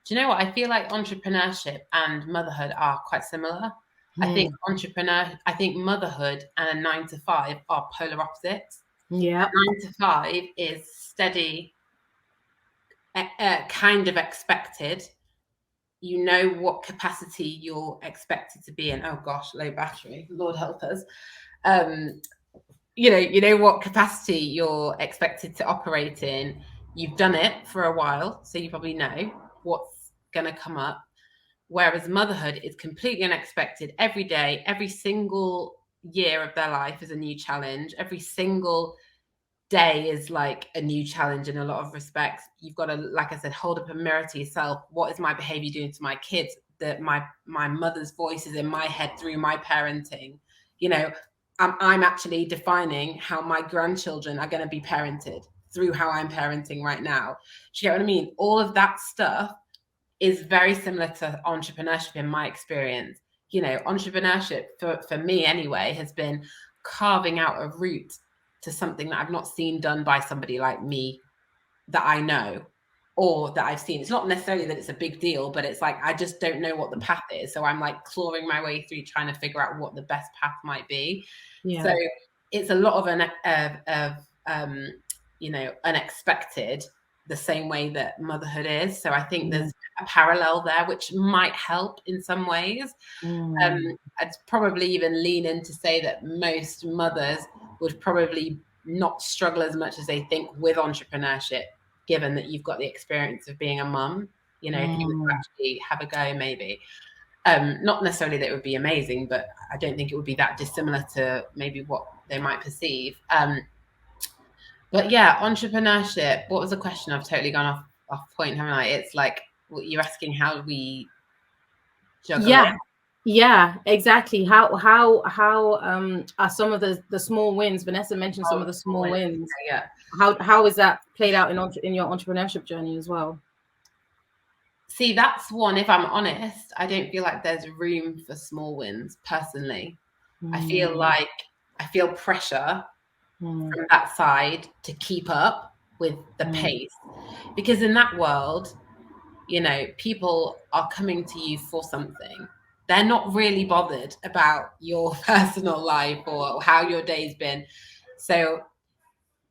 Do you know what? I feel like entrepreneurship and motherhood are quite similar. I think motherhood and a 9 to 5 are polar opposites. Yeah. 9 to 5 is steady, kind of expected. You know what capacity you're expected to be in. Oh gosh, low battery. Lord help us. You know what capacity you're expected to operate in. You've done it for a while, so you probably know what's going to come up. Whereas motherhood is completely unexpected. Every day, every single year of their life is a new challenge. Every single day is like a new challenge in a lot of respects. You've got to, like I said, hold up a mirror to yourself. What is my behavior doing to my kids? That my mother's voice is in my head through my parenting. You know, I'm actually defining how my grandchildren are going to be parented through how I'm parenting right now. Do you get what I mean? All of that stuff is very similar to entrepreneurship in my experience. You know, entrepreneurship for me anyway has been carving out a route to something that I've not seen done by somebody like me that I know or that I've seen. It's not necessarily that it's a big deal, but it's like I just don't know what the path is. So I'm like clawing my way through trying to figure out what the best path might be. Yeah. So it's a lot of unexpected, the same way that motherhood is. So I think there's a parallel there, which might help in some ways. I'd probably even lean in to say that most mothers would probably not struggle as much as they think with entrepreneurship, given that you've got the experience of being a mum. You know, if you were to actually have a go, maybe. Not necessarily that it would be amazing, but I don't think it would be that dissimilar to maybe what they might perceive. But yeah, entrepreneurship. What was the question? I've totally gone off point, haven't I? It's like you're asking how we juggle it. Yeah, exactly. How are some of the small wins? Vanessa mentioned some of the small wins. Yeah. How is that played out in your entrepreneurship journey as well? See, that's one. If I'm honest, I don't feel like there's room for small wins personally. I feel pressure from that side to keep up with the pace, because in that world, you know, people are coming to you for something. They're not really bothered about your personal life or how your day's been. So,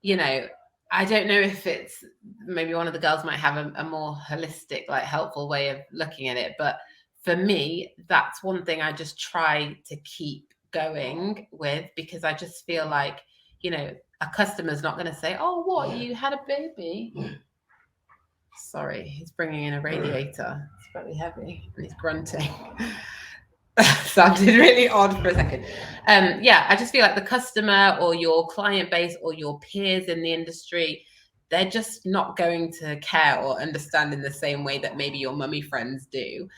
you know, I don't know if it's maybe one of the girls might have a more holistic, like helpful way of looking at it. But for me, that's one thing I just try to keep going with, because I just feel like, you know, a customer's not going to say, "Oh, what, you had a baby?" Sorry, he's bringing in a radiator. It's very heavy and he's grunting. Sounded really odd for a second. Yeah, I just feel like the customer or your client base or your peers in the industry, they're just not going to care or understand in the same way that maybe your mummy friends do.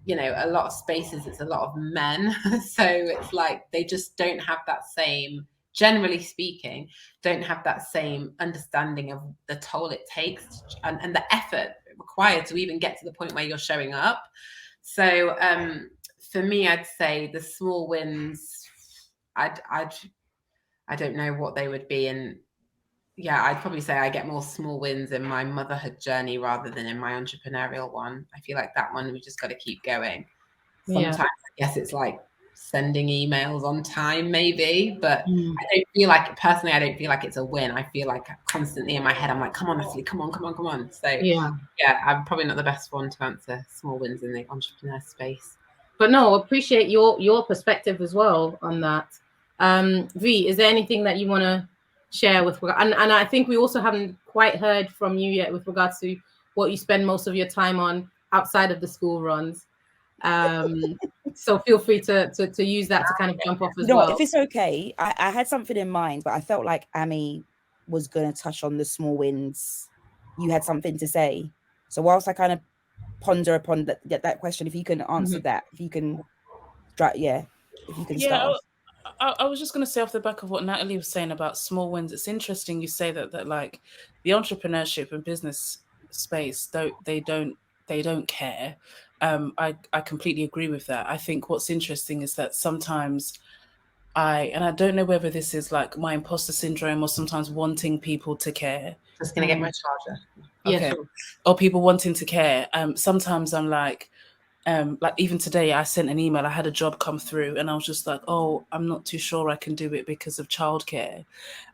You know, a lot of spaces, it's a lot of men. So it's like they just don't have that same, generally speaking, don't have that same understanding of the toll it takes and the effort required to even get to the point where you're showing up. So for me, I'd say the small wins, I don't know what they would be. And yeah, I'd probably say I get more small wins in my motherhood journey rather than in my entrepreneurial one. I feel like that one, we just got to keep going. Sometimes I guess it's like sending emails on time, maybe, but I don't feel like, personally, I don't feel like it's a win. I feel like constantly in my head, I'm like, come on, Natalie, come on. So yeah, I'm probably not the best one to answer small wins in the entrepreneur space. But no, appreciate your perspective as well on that. V, is there anything that you want to share with and I think we also haven't quite heard from you yet with regards to what you spend most of your time on outside of the school runs. So feel free to use that to kind of jump off as well. If it's okay, I had something in mind, but I felt like Ami was going to touch on the small wins. You had something to say. So whilst I kind of ponder upon that question, if you can answer that, if you can start off. I was just going to say off the back of what Natalie was saying about small wins. It's interesting you say that like the entrepreneurship and business space they don't care. I completely agree with that. I think what's interesting is that sometimes I don't know whether this is like my imposter syndrome or sometimes wanting people to care. Just gonna get my charger. Okay. Yeah. Or people wanting to care. Sometimes I'm like even today I sent an email, I had a job come through and I was just like, oh, I'm not too sure I can do it because of childcare.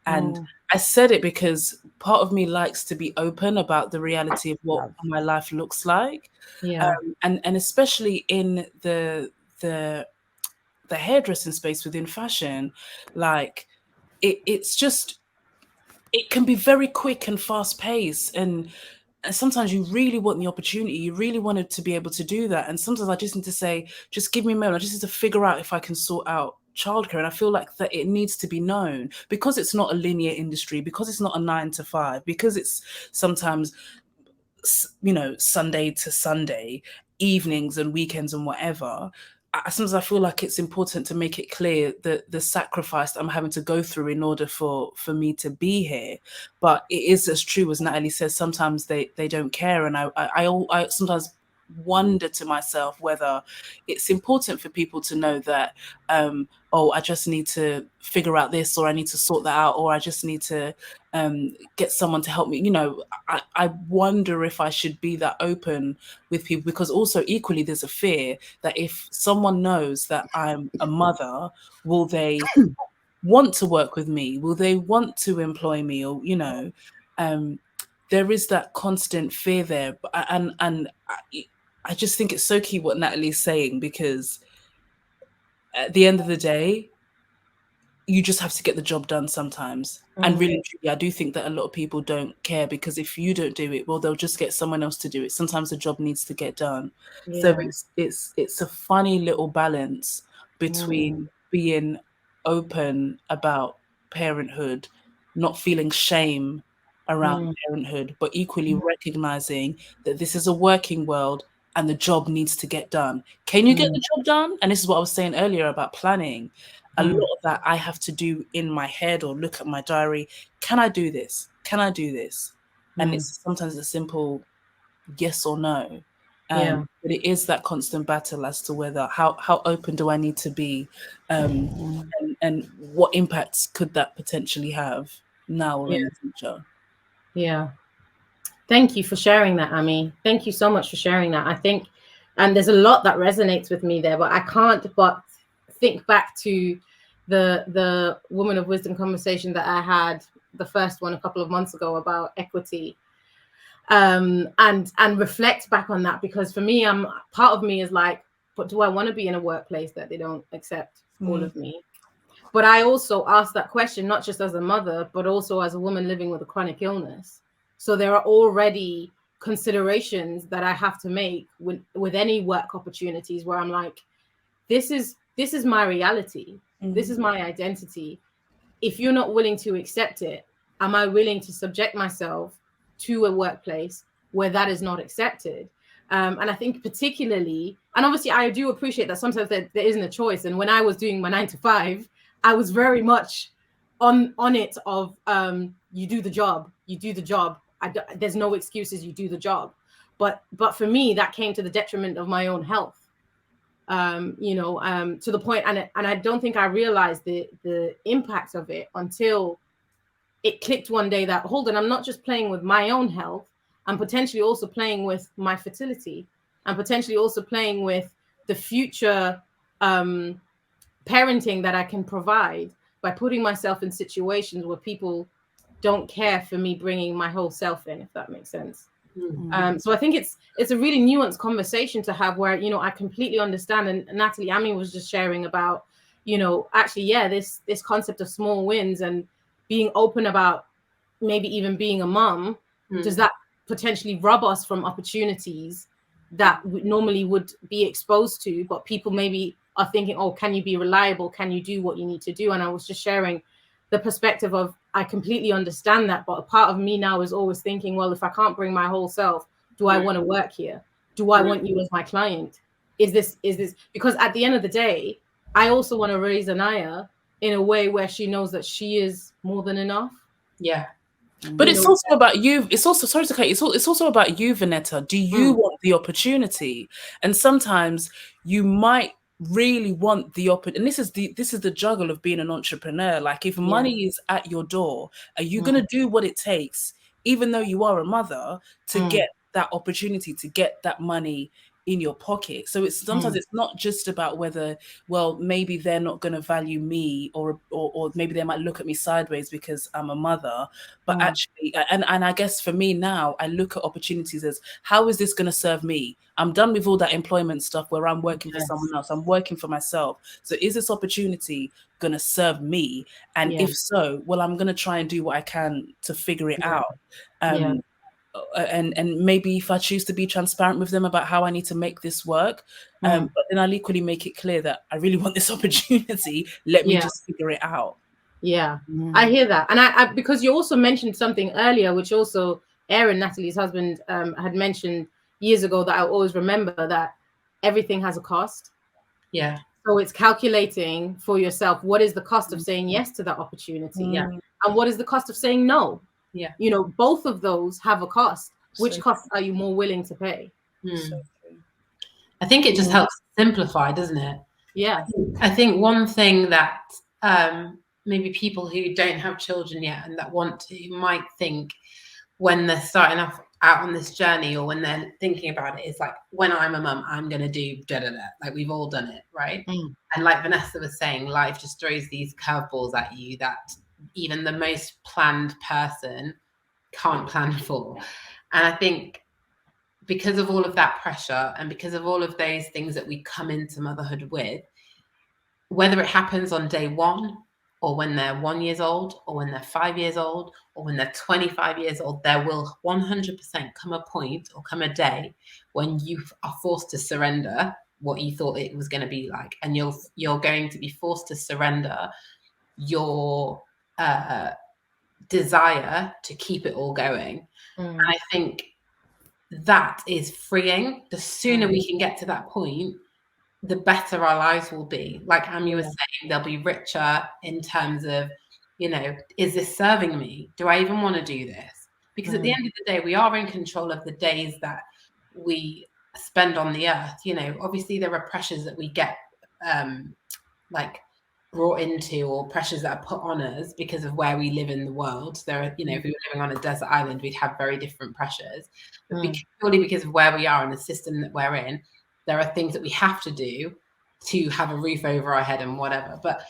And I said it because part of me likes to be open about the reality of what my life looks like. Yeah. And especially in the hairdressing space within fashion, like it's just, it can be very quick and fast paced, and sometimes you really want the opportunity, you really wanted to be able to do that, and sometimes I just need to say, just give me a moment, I just need to figure out if I can sort out childcare. And I feel like that it needs to be known, because it's not a linear industry, because it's not a 9 to 5, because it's sometimes, you know, Sunday to Sunday, evenings and weekends and whatever. Sometimes I feel like it's important to make it clear that the sacrifice that I'm having to go through in order for me to be here. But it is as true as Natalie says, sometimes they don't care. And I sometimes wonder to myself whether it's important for people to know that, oh, I just need to figure out this, or I need to sort that out, or I just need to get someone to help me. You know, I wonder if I should be that open with people, because also equally there's a fear that if someone knows that I'm a mother, will they want to work with me? Will they want to employ me? Or, you know, there is that constant fear there. And I just think it's so key what Natalie's saying, because at the end of the day, you just have to get the job done sometimes. And really, I do think that a lot of people don't care, because if you don't do it, well, they'll just get someone else to do it. Sometimes the job needs to get done. So it's a funny little balance between being open about parenthood, not feeling shame around parenthood, but equally recognizing that this is a working world and the job needs to get done. Can you get the job done? And this is what I was saying earlier about planning. A lot of that I have to do in my head or look at my diary. Can I do this? Can I do this? And it's sometimes a simple yes or no. But it is that constant battle as to whether how open do I need to be, and what impacts could that potentially have now or in the future. Yeah. Thank you for sharing that, Ami. Thank you so much for sharing that. I think, and there's a lot that resonates with me there, but I can't but think back to the Woman of Wisdom conversation that I had, the first one a couple of months ago about equity, and reflect back on that, because for me, part of me is like, but do I want to be in a workplace that they don't accept all of me? But I also ask that question, not just as a mother, but also as a woman living with a chronic illness. So there are already considerations that I have to make with any work opportunities where I'm like, this is my reality. This is my identity. If you're not willing to accept it, am I willing to subject myself to a workplace where that is not accepted? And I think particularly, and obviously I do appreciate that sometimes there isn't a choice. And when I was doing my 9 to 5, I was very much on it of you do the job. There's no excuses. You do the job. But for me, that came to the detriment of my own health. To the point, and I don't think I realized the impact of it until it clicked one day that, hold on, I'm not just playing with my own health, I'm potentially also playing with my fertility, and potentially also playing with the future parenting that I can provide by putting myself in situations where people don't care for me bringing my whole self in, if that makes sense. So I think it's a really nuanced conversation to have where, I completely understand. And Natalie, Ami was just sharing about, actually, this concept of small wins and being open about maybe even being a mom. Does that potentially rob us from opportunities that we normally would be exposed to, but people maybe are thinking, oh, can you be reliable? Can you do what you need to do? And I was just sharing the perspective of, I completely understand that, but a part of me now is always thinking, well, if I can't bring my whole self, do I want to work here? Do I want you as my client? Is this because at the end of the day, I also want to raise Anaya in a way where she knows that she is more than enough. Yeah. But it's also about you. It's also, sorry to cut you, it's also about you, Vanetta. Do you want the opportunity? And sometimes you might really want the opportunity. And this is the juggle of being an entrepreneur. Like, if money is at your door, are you going to do what it takes, even though you are a mother, to get that opportunity, to get that money in your pocket? So it's sometimes it's not just about whether, well, maybe they're not going to value me, or maybe they might look at me sideways because I'm a mother. But actually, and I guess for me now, I look at opportunities as, how is this going to serve me? I'm done with all that employment stuff where I'm working for someone else. I'm working for myself. So is this opportunity going to serve me? And if so, well, I'm going to try and do what I can to figure it out. And maybe if I choose to be transparent with them about how I need to make this work, but then I'll equally make it clear that I really want this opportunity. Let me just figure it out. I hear that. And I because you also mentioned something earlier, which also Aaron, Natalie's husband, had mentioned years ago, that I always remember, that everything has a cost. Yeah. So it's calculating for yourself, what is the cost of saying yes to that opportunity? And what is the cost of saying no? Yeah. Both of those have a cost. Which cost are you more willing to pay? I think it just helps simplify, doesn't it? Yeah. I think one thing that maybe people who don't have children yet and that want to might think when they're starting off out on this journey, or when they're thinking about it, is like, when I'm a mum, I'm going to do da-da-da. Like, we've all done it, right? And like Vanessa was saying, life just throws these curveballs at you that even the most planned person can't plan for. And I think because of all of that pressure and because of all of those things that we come into motherhood with, whether it happens on day one or when they're 1 year old or when they're 5 years old or when they're 25 years old, there will 100% come a point or come a day when you are forced to surrender what you thought it was going to be like. And you're going to be forced to surrender your desire to keep it all going. And I think that is freeing. The sooner we can get to that point, the better our lives will be. Like Amy was saying, they'll be richer in terms of, is this serving me? Do I even want to do this? Because at the end of the day, we are in control of the days that we spend on the earth. Obviously there are pressures that we get like brought into, or pressures that are put on us because of where we live in the world. There are, if we were living on a desert island, we'd have very different pressures. But purely because of where we are and the system that we're in, there are things that we have to do to have a roof over our head and whatever. But,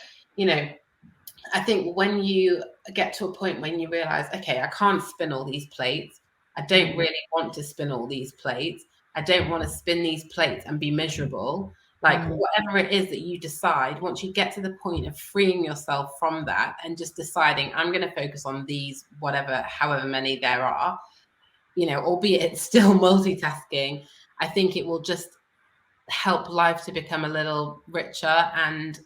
I think when you get to a point when you realize, okay, I can't spin all these plates. I don't really want to spin all these plates. I don't want to spin these plates and be miserable. Like whatever it is that you decide, once you get to the point of freeing yourself from that and just deciding, I'm going to focus on these, whatever, however many there are, albeit it's still multitasking, I think it will just help life to become a little richer. And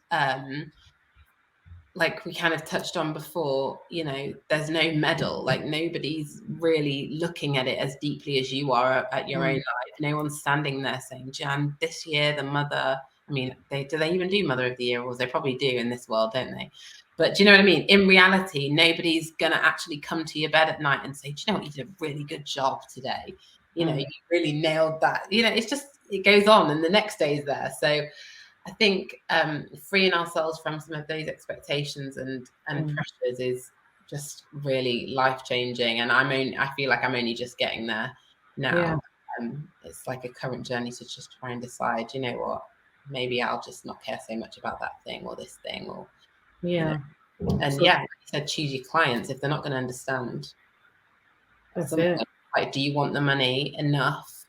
like we kind of touched on before, there's no medal. Like nobody's really looking at it as deeply as you are at your own life. No one's standing there saying, Jan, this year the mother, I mean, do they even do Mother of the Year awards? They probably do in this world, don't they? But do you know what I mean? In reality, nobody's going to actually come to your bed at night and say, do you know what, you did a really good job today. You really nailed that. It's just, it goes on and the next day is there. So I think freeing ourselves from some of those expectations and pressures is just really life-changing. And I feel like I'm only just getting there now. It's like a current journey to just try and decide, you know what, maybe I'll just not care so much about that thing or this thing, or and like you said, choose your clients. If they're not going to understand, that's it. Like, do you want the money enough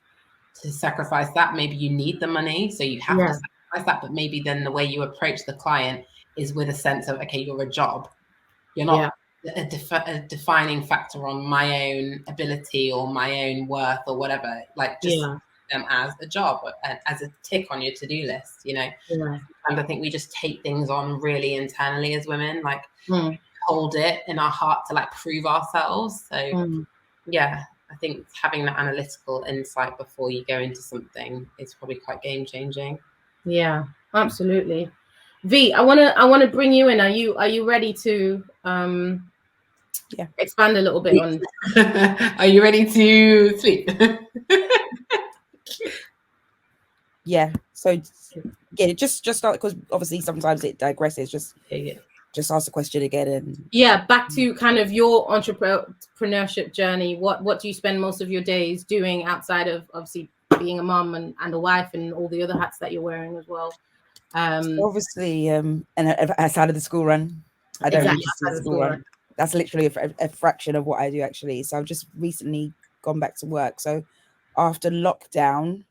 to sacrifice that? Maybe you need the money, so you have to sacrifice that. But maybe then the way you approach the client is with a sense of, okay, you're a job. You're not a defining factor on my own ability or my own worth or whatever. Like just them as a job, as a tick on your to-do list. And I think we just take things on really internally as women, like hold it in our heart to like prove ourselves. So I think having that analytical insight before you go into something is probably quite game changing. Yeah, absolutely. V, I wanna bring you in. Are you ready to expand a little bit on? Are you ready to sleep? So just start, because obviously sometimes it digresses. Just ask the question again. And back to kind of your entrepreneurship journey. What do you spend most of your days doing outside of obviously being a mum and a wife and all the other hats that you're wearing as well? Obviously, and outside of the school run, I don't really do the school run. That's literally a fraction of what I do actually. So I've just recently gone back to work. So after lockdown,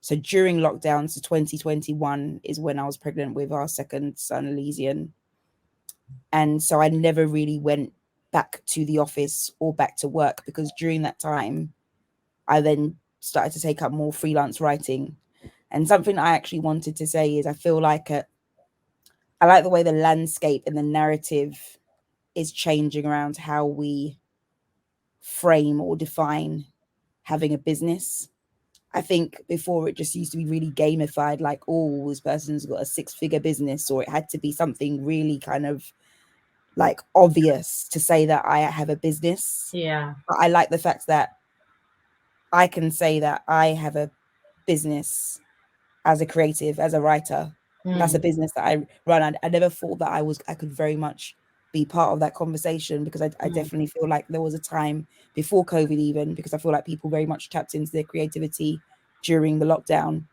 so during lockdown, so 2021 is when I was pregnant with our second son, Elysian. And so I never really went back to the office or back to work, because during that time, I then started to take up more freelance writing. And something I actually wanted to say is I feel like I like the way the landscape and the narrative is changing around how we frame or define having a business. I think before it just used to be really gamified, like, oh, this person's got a 6-figure business, or it had to be something really kind of like obvious to say that I have a business. Yeah. But I like the fact that I can say that I have a business as a creative, as a writer. That's a business that I run. I never thought that I could very much be part of that conversation, because I definitely feel like there was a time before COVID even, because I feel like people very much tapped into their creativity during the lockdown.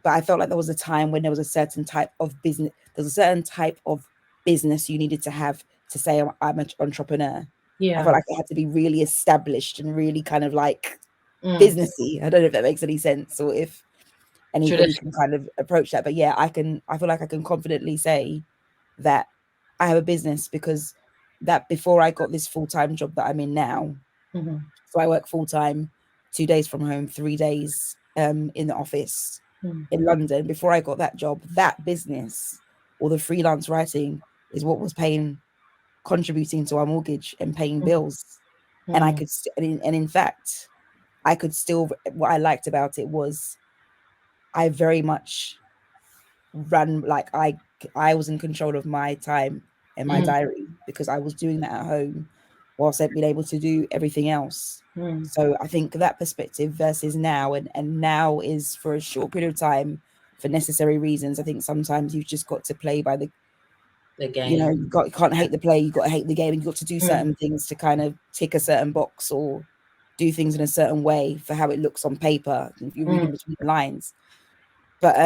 But I felt like there was a time when there was a certain type of business. There's a certain type of business you needed to have to say I'm an entrepreneur. Yeah. I felt like it had to be really established and really kind of like businessy. I don't know if that makes any sense or if anybody can kind of approach that. But yeah, I feel like I can confidently say that I have a business, because that before I got this full-time job that I'm in now, so I work full-time, 2 days from home, 3 days in the office in London. Before I got that job, that business or the freelance writing is what was contributing to our mortgage and paying bills. And I could, and in fact, I could still, what I liked about it was I very much ran, like I was in control of my time and my diary, because I was doing that at home whilst I've been able to do everything else. So I think that perspective versus now, and now is for a short period of time for necessary reasons. I think sometimes you've just got to play by the game. You know, you can't hate the play, you got to hate the game, and you've got to do certain things to kind of tick a certain box or do things in a certain way for how it looks on paper if you're reading between the lines. But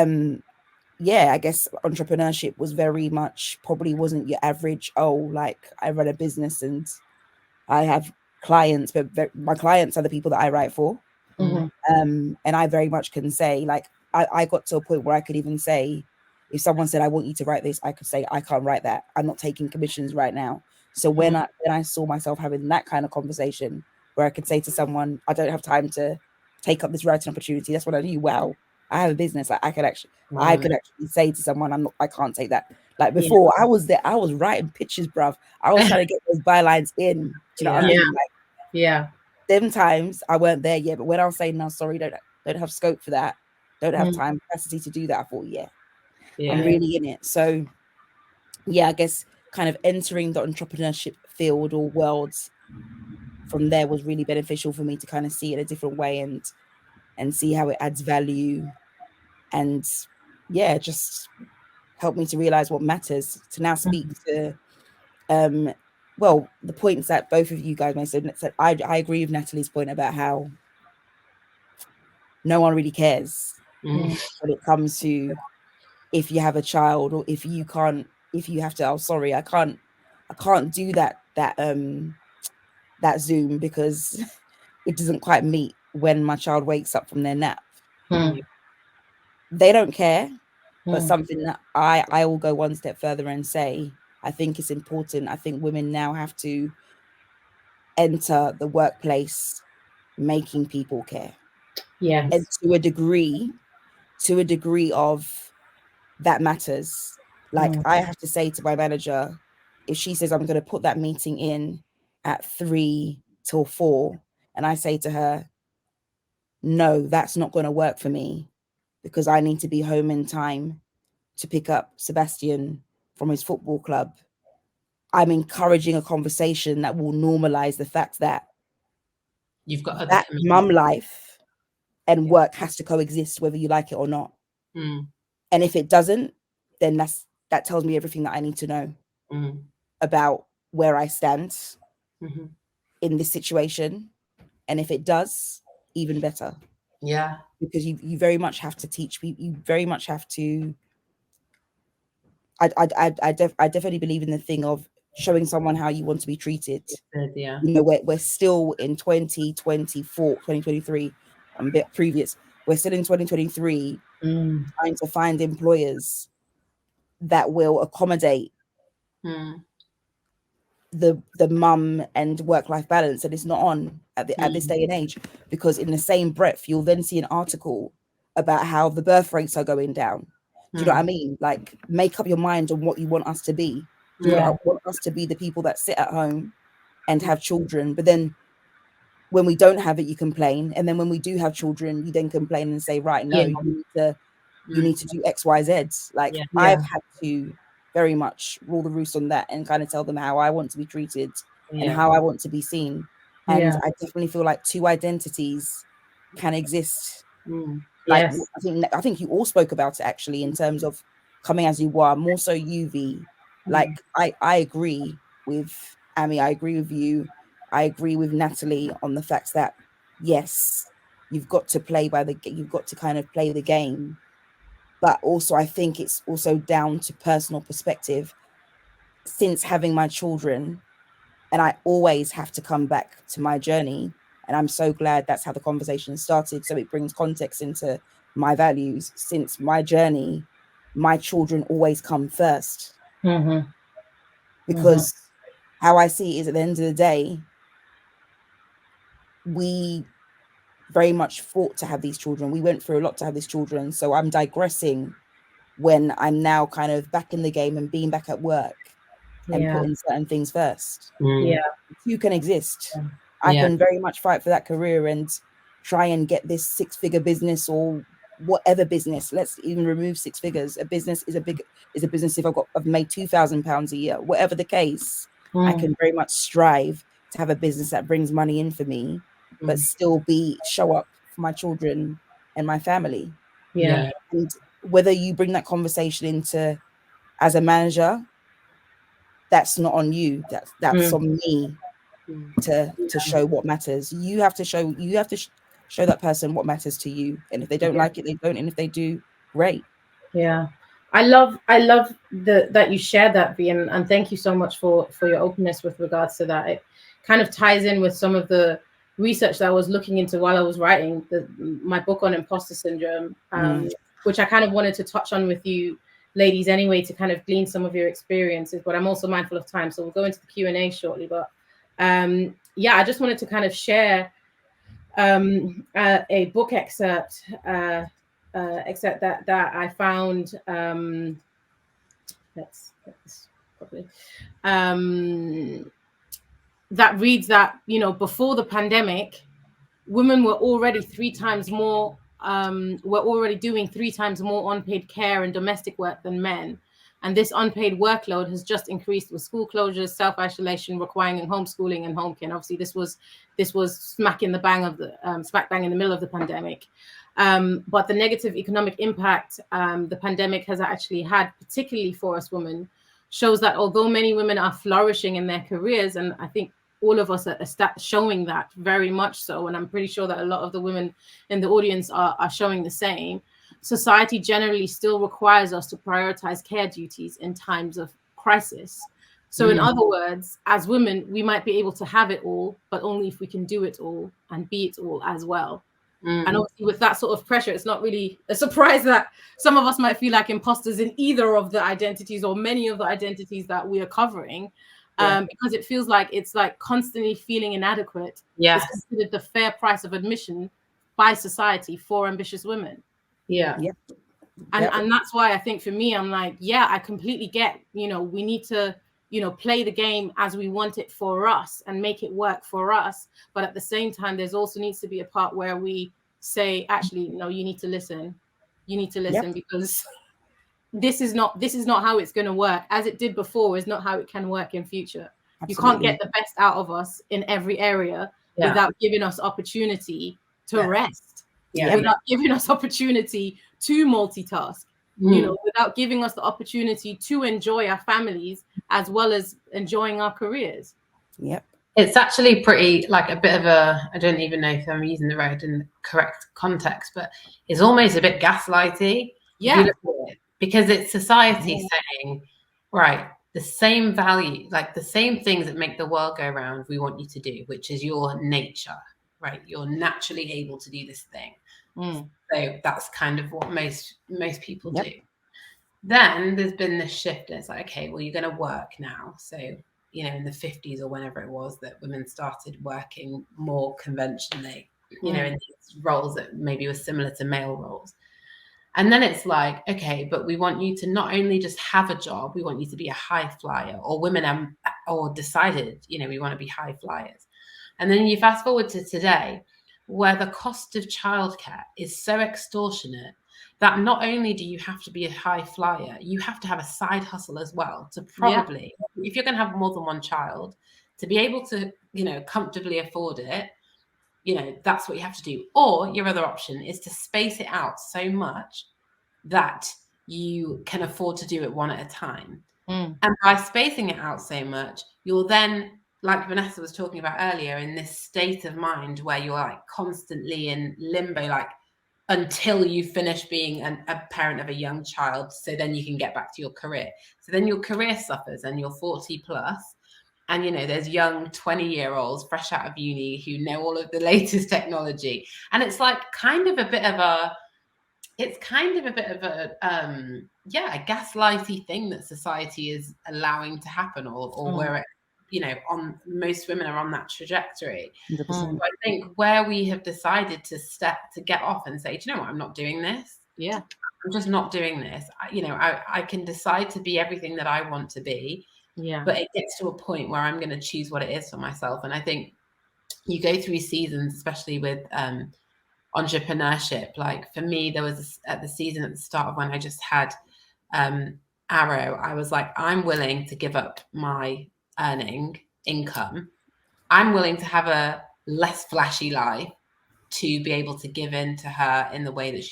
yeah, I guess entrepreneurship was very much, probably wasn't your average, like I run a business and I have clients, but my clients are the people that I write for. And I very much can say, like, I got to a point where I could even say, if someone said, I want you to write this, I could say, I can't write that. I'm not taking commissions right now. So when I saw myself having that kind of conversation where I could say to someone, I don't have time to take up this writing opportunity, that's when I knew, wow, I have a business. Like I could actually say to someone, I can't take that. Like before, I was writing pitches, bruv. I was trying to get those bylines in. Do you know what I mean? Like, them times I weren't there yet, but when I was saying, no, sorry, don't have scope for that, don't have time, capacity to do that, I thought, I'm really in it. So yeah, I guess kind of entering the entrepreneurship field or worlds from there was really beneficial for me to kind of see it a different way and see how it adds value, and just help me to realize what matters, to now speak to well, the points that both of you guys made. So I agree with Natalie's point about how no one really cares when it comes to if you have a child, or if you have to, sorry, I can't do that Zoom because it doesn't quite meet when my child wakes up from their nap. They don't care. But something that I will go one step further and say, I think it's important. I think women now have to enter the workplace making people care. Yes. And to a degree of that matters. Like I have to say to my manager, if she says I'm going to put that meeting in at 3 till 4, and I say to her, no, that's not going to work for me because I need to be home in time to pick up Sebastian from his football club, I'm encouraging a conversation that will normalize the fact that you've got that mum life and work has to coexist, whether you like it or not. And if it doesn't, then that tells me everything that I need to know about where I stand in this situation. And if it does, even better. Yeah. Because you very much have to teach people, you very much have to. I definitely believe in the thing of showing someone how you want to be treated. Yeah. You know, we're still in 2023. I'm a bit previous. We're still in 2023 trying to find employers that will accommodate the mum and work-life balance, and it's not on at this day and age, because in the same breath you'll then see an article about how the birth rates are going down. Do you know what I mean? Like, make up your mind on what you want us to be. Do you know, I want us to be the people that sit at home and have children, but then when we don't have it, you complain, and then when we do have children, you then complain and say, right, no, you need to do X, Y, Z. Like, I've had to very much rule the roost on that and kind of tell them how I want to be treated and how I want to be seen. And I definitely feel like two identities can exist. Like, I think you all spoke about it actually, in terms of coming as you are, more so UV. Like, I agree with Amy, I agree with you, I agree with Natalie on the fact that yes, you've got to you've got to kind of play the game. But also, I think it's also down to personal perspective. Since having my children, And I always have to come back to my journey. And I'm so glad that's how the conversation started. So it brings context into my values. Since my journey, my children always come first. Because how I see it is, at the end of the day, we very much fought to have these children. We went through a lot to have these children. So I'm digressing when I'm now kind of back in the game and being back at work and putting certain things first. You can exist. I can very much fight for that career and try and get this 6-figure business or whatever business. Let's even remove 6 figures. A business is a business if I've made £2,000 a year, whatever the case. I can very much strive to have a business that brings money in for me, but still show up for my children and my family. And whether you bring that conversation into as a manager, that's not on you. That's on me to show what matters. You have to show that person what matters to you. And if they don't like it, they don't. And if they do, great. Yeah. I love that you shared that, V, and thank you so much for your openness with regards to that. It kind of ties in with some of the research that I was looking into while I was writing my book on imposter syndrome, which I kind of wanted to touch on with you ladies anyway, to kind of glean some of your experiences, but I'm also mindful of time, so we'll go into the Q&A shortly. But I just wanted to kind of share a book excerpt that I found. Let's get this properly. That reads that, before the pandemic, women were already 3 times more. We're already doing 3 times more unpaid care and domestic work than men. And this unpaid workload has just increased with school closures, self-isolation, requiring homeschooling and home care. And obviously, this was smack bang in the middle of the pandemic. But the negative economic impact the pandemic has actually had, particularly for us women, shows that although many women are flourishing in their careers, and I think all of us are showing that very much so, and I'm pretty sure that a lot of the women in the audience are showing the same, society generally still requires us to prioritize care duties in times of crisis. So in other words, as women, we might be able to have it all, but only if we can do it all and be it all as well. And obviously with that sort of pressure, it's not really a surprise that some of us might feel like imposters in either of the identities or many of the identities that we are covering. Because it feels like it's like constantly feeling inadequate. It's considered the fair price of admission by society for ambitious women. And that's why I think for me, I'm like, I completely get, we need to, play the game as we want it for us and make it work for us. But at the same time, there's also needs to be a part where we say, actually, no, you need to listen. You need to listen because this is not how it's going to work. As it did before is not how it can work in future. Absolutely. You can't get the best out of us in every area without giving us opportunity to rest, without giving us opportunity to multitask, without giving us the opportunity to enjoy our families as well as enjoying our careers. It's actually pretty like a bit of I don't even know if I'm using the right and correct context, but it's almost a bit gaslighty. Because it's society saying, right, the same value, like the same things that make the world go round, we want you to do, which is your nature, right? You're naturally able to do this thing. So that's kind of what most people do. Then there's been this shift, and it's like, okay, well, you're going to work now. So, in the 50s or whenever it was that women started working more conventionally, in these roles that maybe were similar to male roles. And then it's like, okay, but we want you to not only just have a job, we want you to be a high flyer, or women or decided, we want to be high flyers. And then you fast forward to today, where the cost of childcare is so extortionate that not only do you have to be a high flyer, you have to have a side hustle as well to probably, if you're going to have more than one child, to be able to, comfortably afford it, that's what you have to do. Or your other option is to space it out so much that you can afford to do it one at a time. And by spacing it out so much, you'll then, like Vanessa was talking about earlier, in this state of mind where you're like constantly in limbo, like until you finish being a parent of a young child, so then you can get back to your career. So then your career suffers and you're 40 plus, And, you know, there's young 20-year-olds fresh out of uni who know all of the latest technology. And it's like kind of a bit of a a gaslighty thing that society is allowing to happen, or where it, you know, on most women are on that trajectory. So I think where we have decided to get off and say, do you know what, I'm not doing this. Yeah. I'm just not doing this. I can decide to be everything that I want to be. Yeah. But it gets to a point where I'm going to choose what it is for myself. And I think you go through seasons, especially with entrepreneurship. Like for me, there was at the season at the start of when I just had Arrow, I was like, I'm willing to give up my earning income. I'm willing to have a less flashy life to be able to give in to her in the way that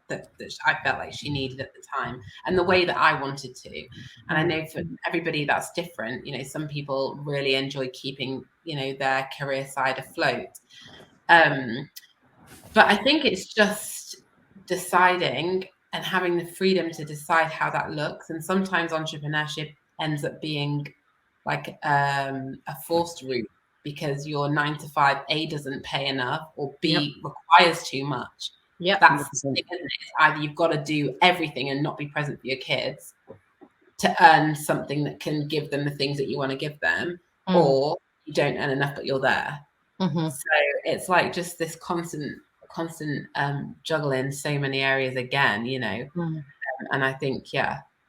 that I felt like she needed at the time, and the way that I wanted to. And I know for everybody that's different. You know, some people really enjoy keeping, you know, their career side afloat. But I think it's just deciding and having the freedom to decide how that looks. And sometimes entrepreneurship ends up being like a forced route, because your 9 to 5 A doesn't pay enough, or B requires too much. That's the thing, isn't it? It's either you've got to do everything and not be present for your kids to earn something that can give them the things that you want to give them, or you don't earn enough but you're there. So it's like just this constant juggling so many areas again, you know. And I think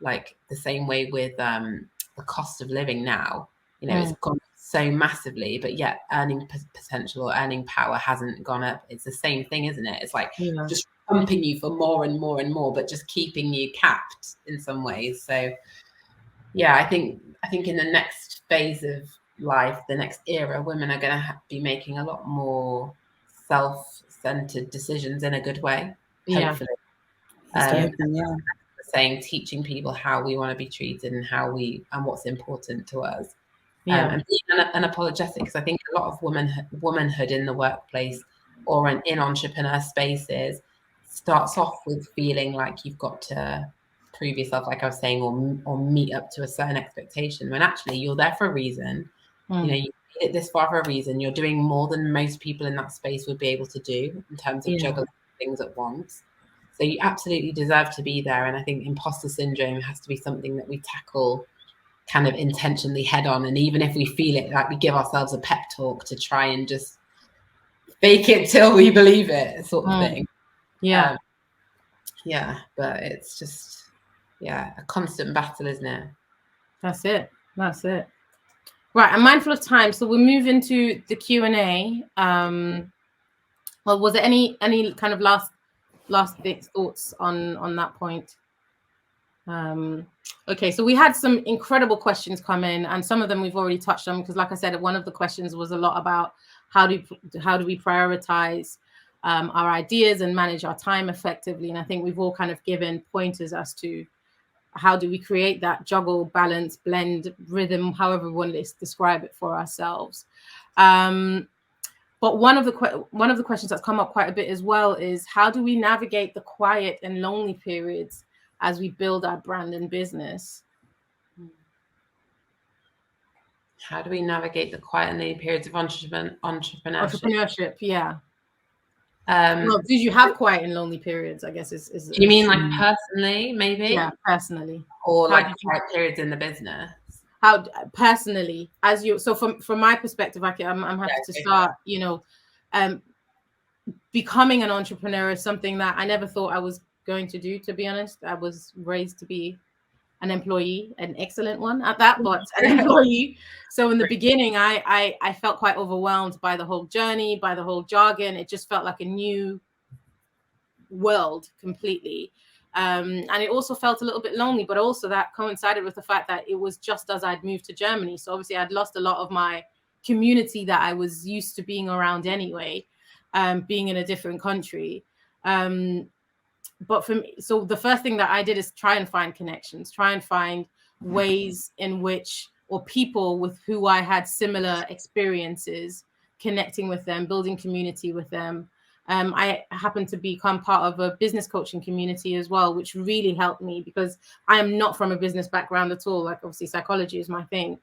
like the same way with the cost of living now, you know, it's gone so massively, but yet earning potential or earning power hasn't gone up. It's the same thing, isn't it? It's like just pumping you for more and more and more, but just keeping you capped in some ways. So I think in the next phase of life, the next era, women are going to be making a lot more self-centered decisions in a good way, hopefully. Saying, teaching people how we want to be treated and what's important to us. And being unapologetic, because I think a lot of womanhood in the workplace or in entrepreneur spaces starts off with feeling like you've got to prove yourself, like I was saying, or meet up to a certain expectation, when actually you're there for a reason. You know, you made it this far for a reason. You're doing more than most people in that space would be able to do in terms of juggling things at once. So you absolutely deserve to be there. And I think imposter syndrome has to be something that we tackle kind of intentionally head on. And even if we feel it, like we give ourselves a pep talk to try and just fake it till we believe it, sort of thing. But it's just, a constant battle, isn't it? That's it. Right, I'm mindful of time, so we'll move into the Q&A. Well, was there any kind of last big thoughts on that point? Okay, so we had some incredible questions come in, and some of them we've already touched on, because like I said, one of the questions was a lot about how do we prioritize our ideas and manage our time effectively. And I think we've all kind of given pointers as to how do we create that juggle, balance, blend, rhythm, however we want to describe it for ourselves. But one of the questions that's come up quite a bit as well is, how do we navigate the quiet and lonely periods as we build our brand and business? How do we navigate the quiet and lonely periods of entrepreneurship? Entrepreneurship, yeah. Well, did you have quiet and lonely periods, I guess is do you mean like personally, maybe? Yeah, personally. Or like quiet periods in the business? How personally, as you, so from my perspective, I'm happy to start. You know, becoming an entrepreneur is something that I never thought I was going to do, to be honest. I was raised to be an employee, an excellent one at that, but an employee. So in the beginning, I felt quite overwhelmed by the whole journey, by the whole jargon. It just felt like a new world completely. And it also felt a little bit lonely, but also that coincided with the fact that it was just as I'd moved to Germany. So obviously I'd lost a lot of my community that I was used to being around anyway, being in a different country. But for me, so the first thing that I did is try and find connections, try and find ways in which, or people with who I had similar experiences, connecting with them, building community with them. I happen to become part of a business coaching community as well, which really helped me because I am not from a business background at all. Like obviously psychology is my thing.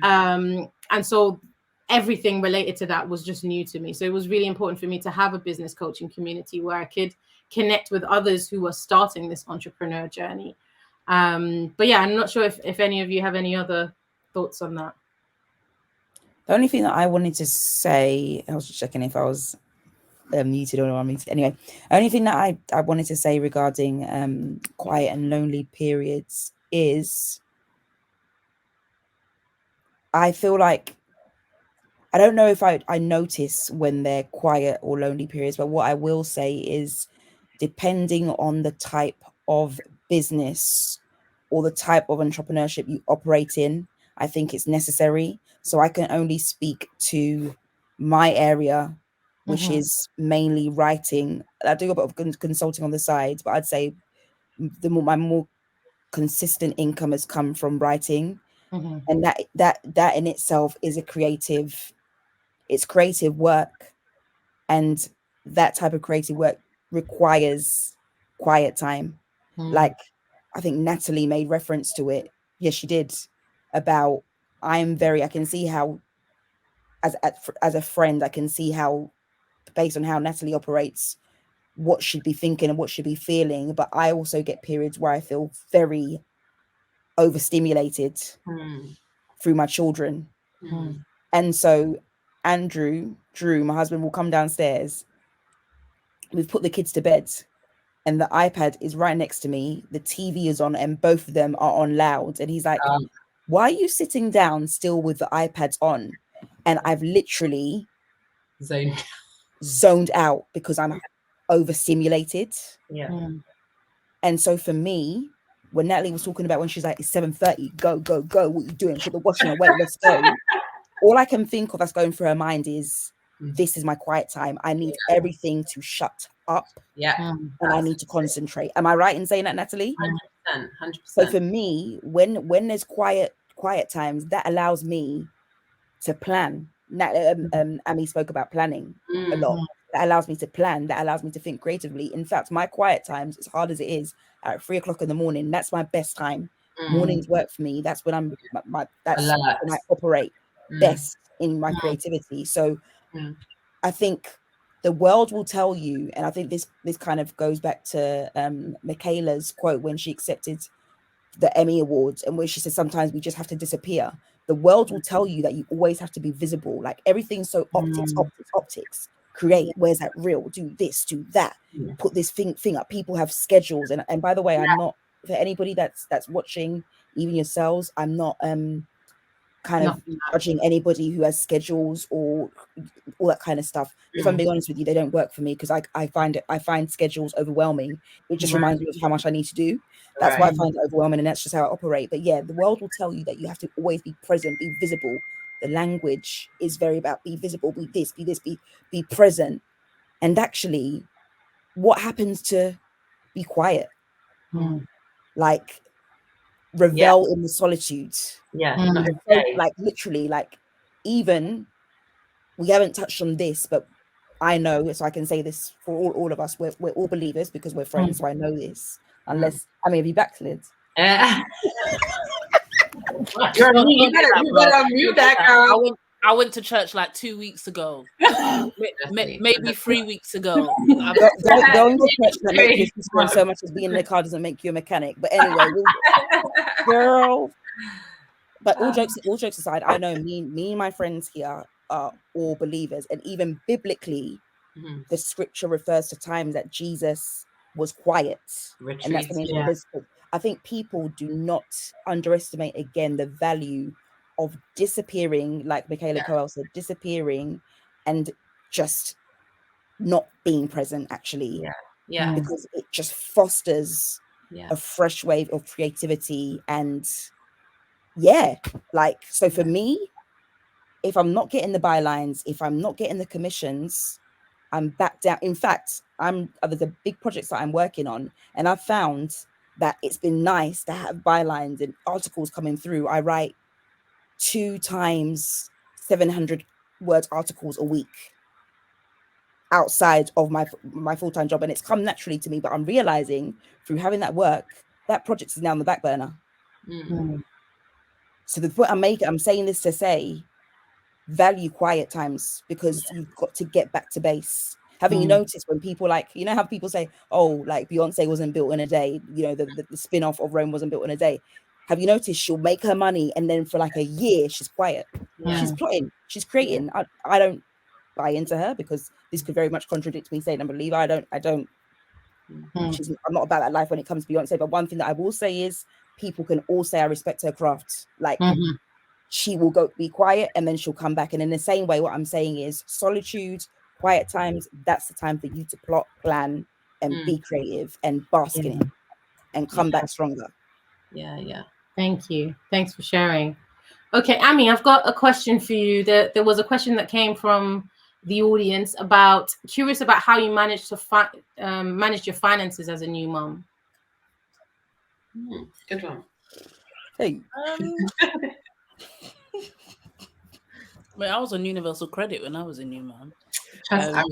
And so everything related to that was just new to me. So it was really important for me to have a business coaching community where I could connect with others who were starting this entrepreneur journey. But yeah, I'm not sure if any of you have any other thoughts on that. The only thing that I wanted to say, I was just checking if I was muted or unmuted. Anyway, only thing that I wanted to say regarding quiet and lonely periods is I feel like I don't know if I notice when they're quiet or lonely periods, but what I will say is depending on the type of business or the type of entrepreneurship you operate in, I think it's necessary. So I can only speak to my area, which is mainly writing. I do a bit of consulting on the side, but I'd say my more consistent income has come from writing. And that in itself is it's creative work, and that type of creative work requires quiet time. Like I think Natalie made reference to it. Yes, she did. About I can see how as a friend, I can see how based on how Natalie operates, what she'd be thinking and what she'd be feeling. But I also get periods where I feel very overstimulated through my children. And so Drew, my husband, will come downstairs. We've put the kids to bed and the iPad is right next to me. The TV is on and both of them are on loud. And he's like, why are you sitting down still with the iPads on? And I've literally zoned out because I'm overstimulated. And so for me, when Natalie was talking about when she's like, it's 7:30, go, what are you doing? Put the washing away, let's go. All I can think of that's going through her mind is, this is my quiet time. I need everything to shut up. And I need to concentrate. Am I right in saying that, Natalie? 100%. So for me, when there's quiet times, that allows me to plan. Ami spoke about planning a lot. That allows me to plan. That allows me to think creatively. In fact, my quiet times, as hard as it is, at 3 o'clock in the morning, that's my best time. Mornings work for me. That's when I'm that's when I operate best in my creativity. So I think the world will tell you, and I think this kind of goes back to Michaela's quote when she accepted the Emmy Awards, and where she said sometimes we just have to disappear. The world will tell you that you always have to be visible. Like everything's so optics. Create. Where's that reel? Do this, do that. Put this thing up. People have schedules, and by the way, I'm not, for anybody that's watching, even yourselves, I'm not kind of judging anybody who has schedules or all that kind of stuff. If I'm being honest with you, they don't work for me because I find schedules overwhelming. It just reminds me of how much I need to do. That's why I find it overwhelming, and that's just how I operate. But yeah, the world will tell you that you have to always be present, be visible. The language is very about be visible, be this, be present. And actually, what happens to be quiet? Like revel in the solitude. Like literally, like even we haven't touched on this, but I know, so I can say this for all of us, we're all believers because we're friends, so I know this. Unless I mean, have you backslid? You better mute that, girl. I went to church like 2 weeks ago, maybe 3 weeks ago. Going to church that make you so much as being in the car doesn't make you a mechanic. But anyway, girl. But all jokes aside, I know me and my friends here are all believers, and even biblically, the scripture refers to times that Jesus was quiet, and that's when he was. I think people do not underestimate again the value of disappearing, like Michaela Coel said, disappearing and just not being present, actually. Because it just fosters a fresh wave of creativity. And so for me, if I'm not getting the bylines, if I'm not getting the commissions, I'm back down. In fact, there's a big projects that I'm working on, and I've found that it's been nice to have bylines and articles coming through. I write 2 times 700 word articles a week. outside of my full-time job, and it's come naturally to me. But I'm realizing through having that work, that project is now on the back burner. So the point I'm saying this to say, value quiet times, because you've got to get back to base. Haven't you noticed when people, like, you know how people say, oh, like Beyonce wasn't built in a day, you know, the spin-off of Rome wasn't built in a day. Have you noticed she'll make her money and then for like a year she's quiet? She's plotting, she's creating. I don't buy into her, because this could very much contradict me saying I'm a believer. I don't I'm not about that life when it comes to Beyonce. But one thing that I will say is people can all say I respect her craft. Like she will go be quiet and then she'll come back. And in the same way, what I'm saying is solitude, quiet times, that's the time for you to plot, plan, and be creative and bask in it and come back stronger. Yeah. Thank you. Thanks for sharing. Okay, Ami, I've got a question for you. There was a question that came from the audience curious about how you managed to manage your finances as a new mom. Good one. Hey. I was on Universal Credit when I was a new mom. But tell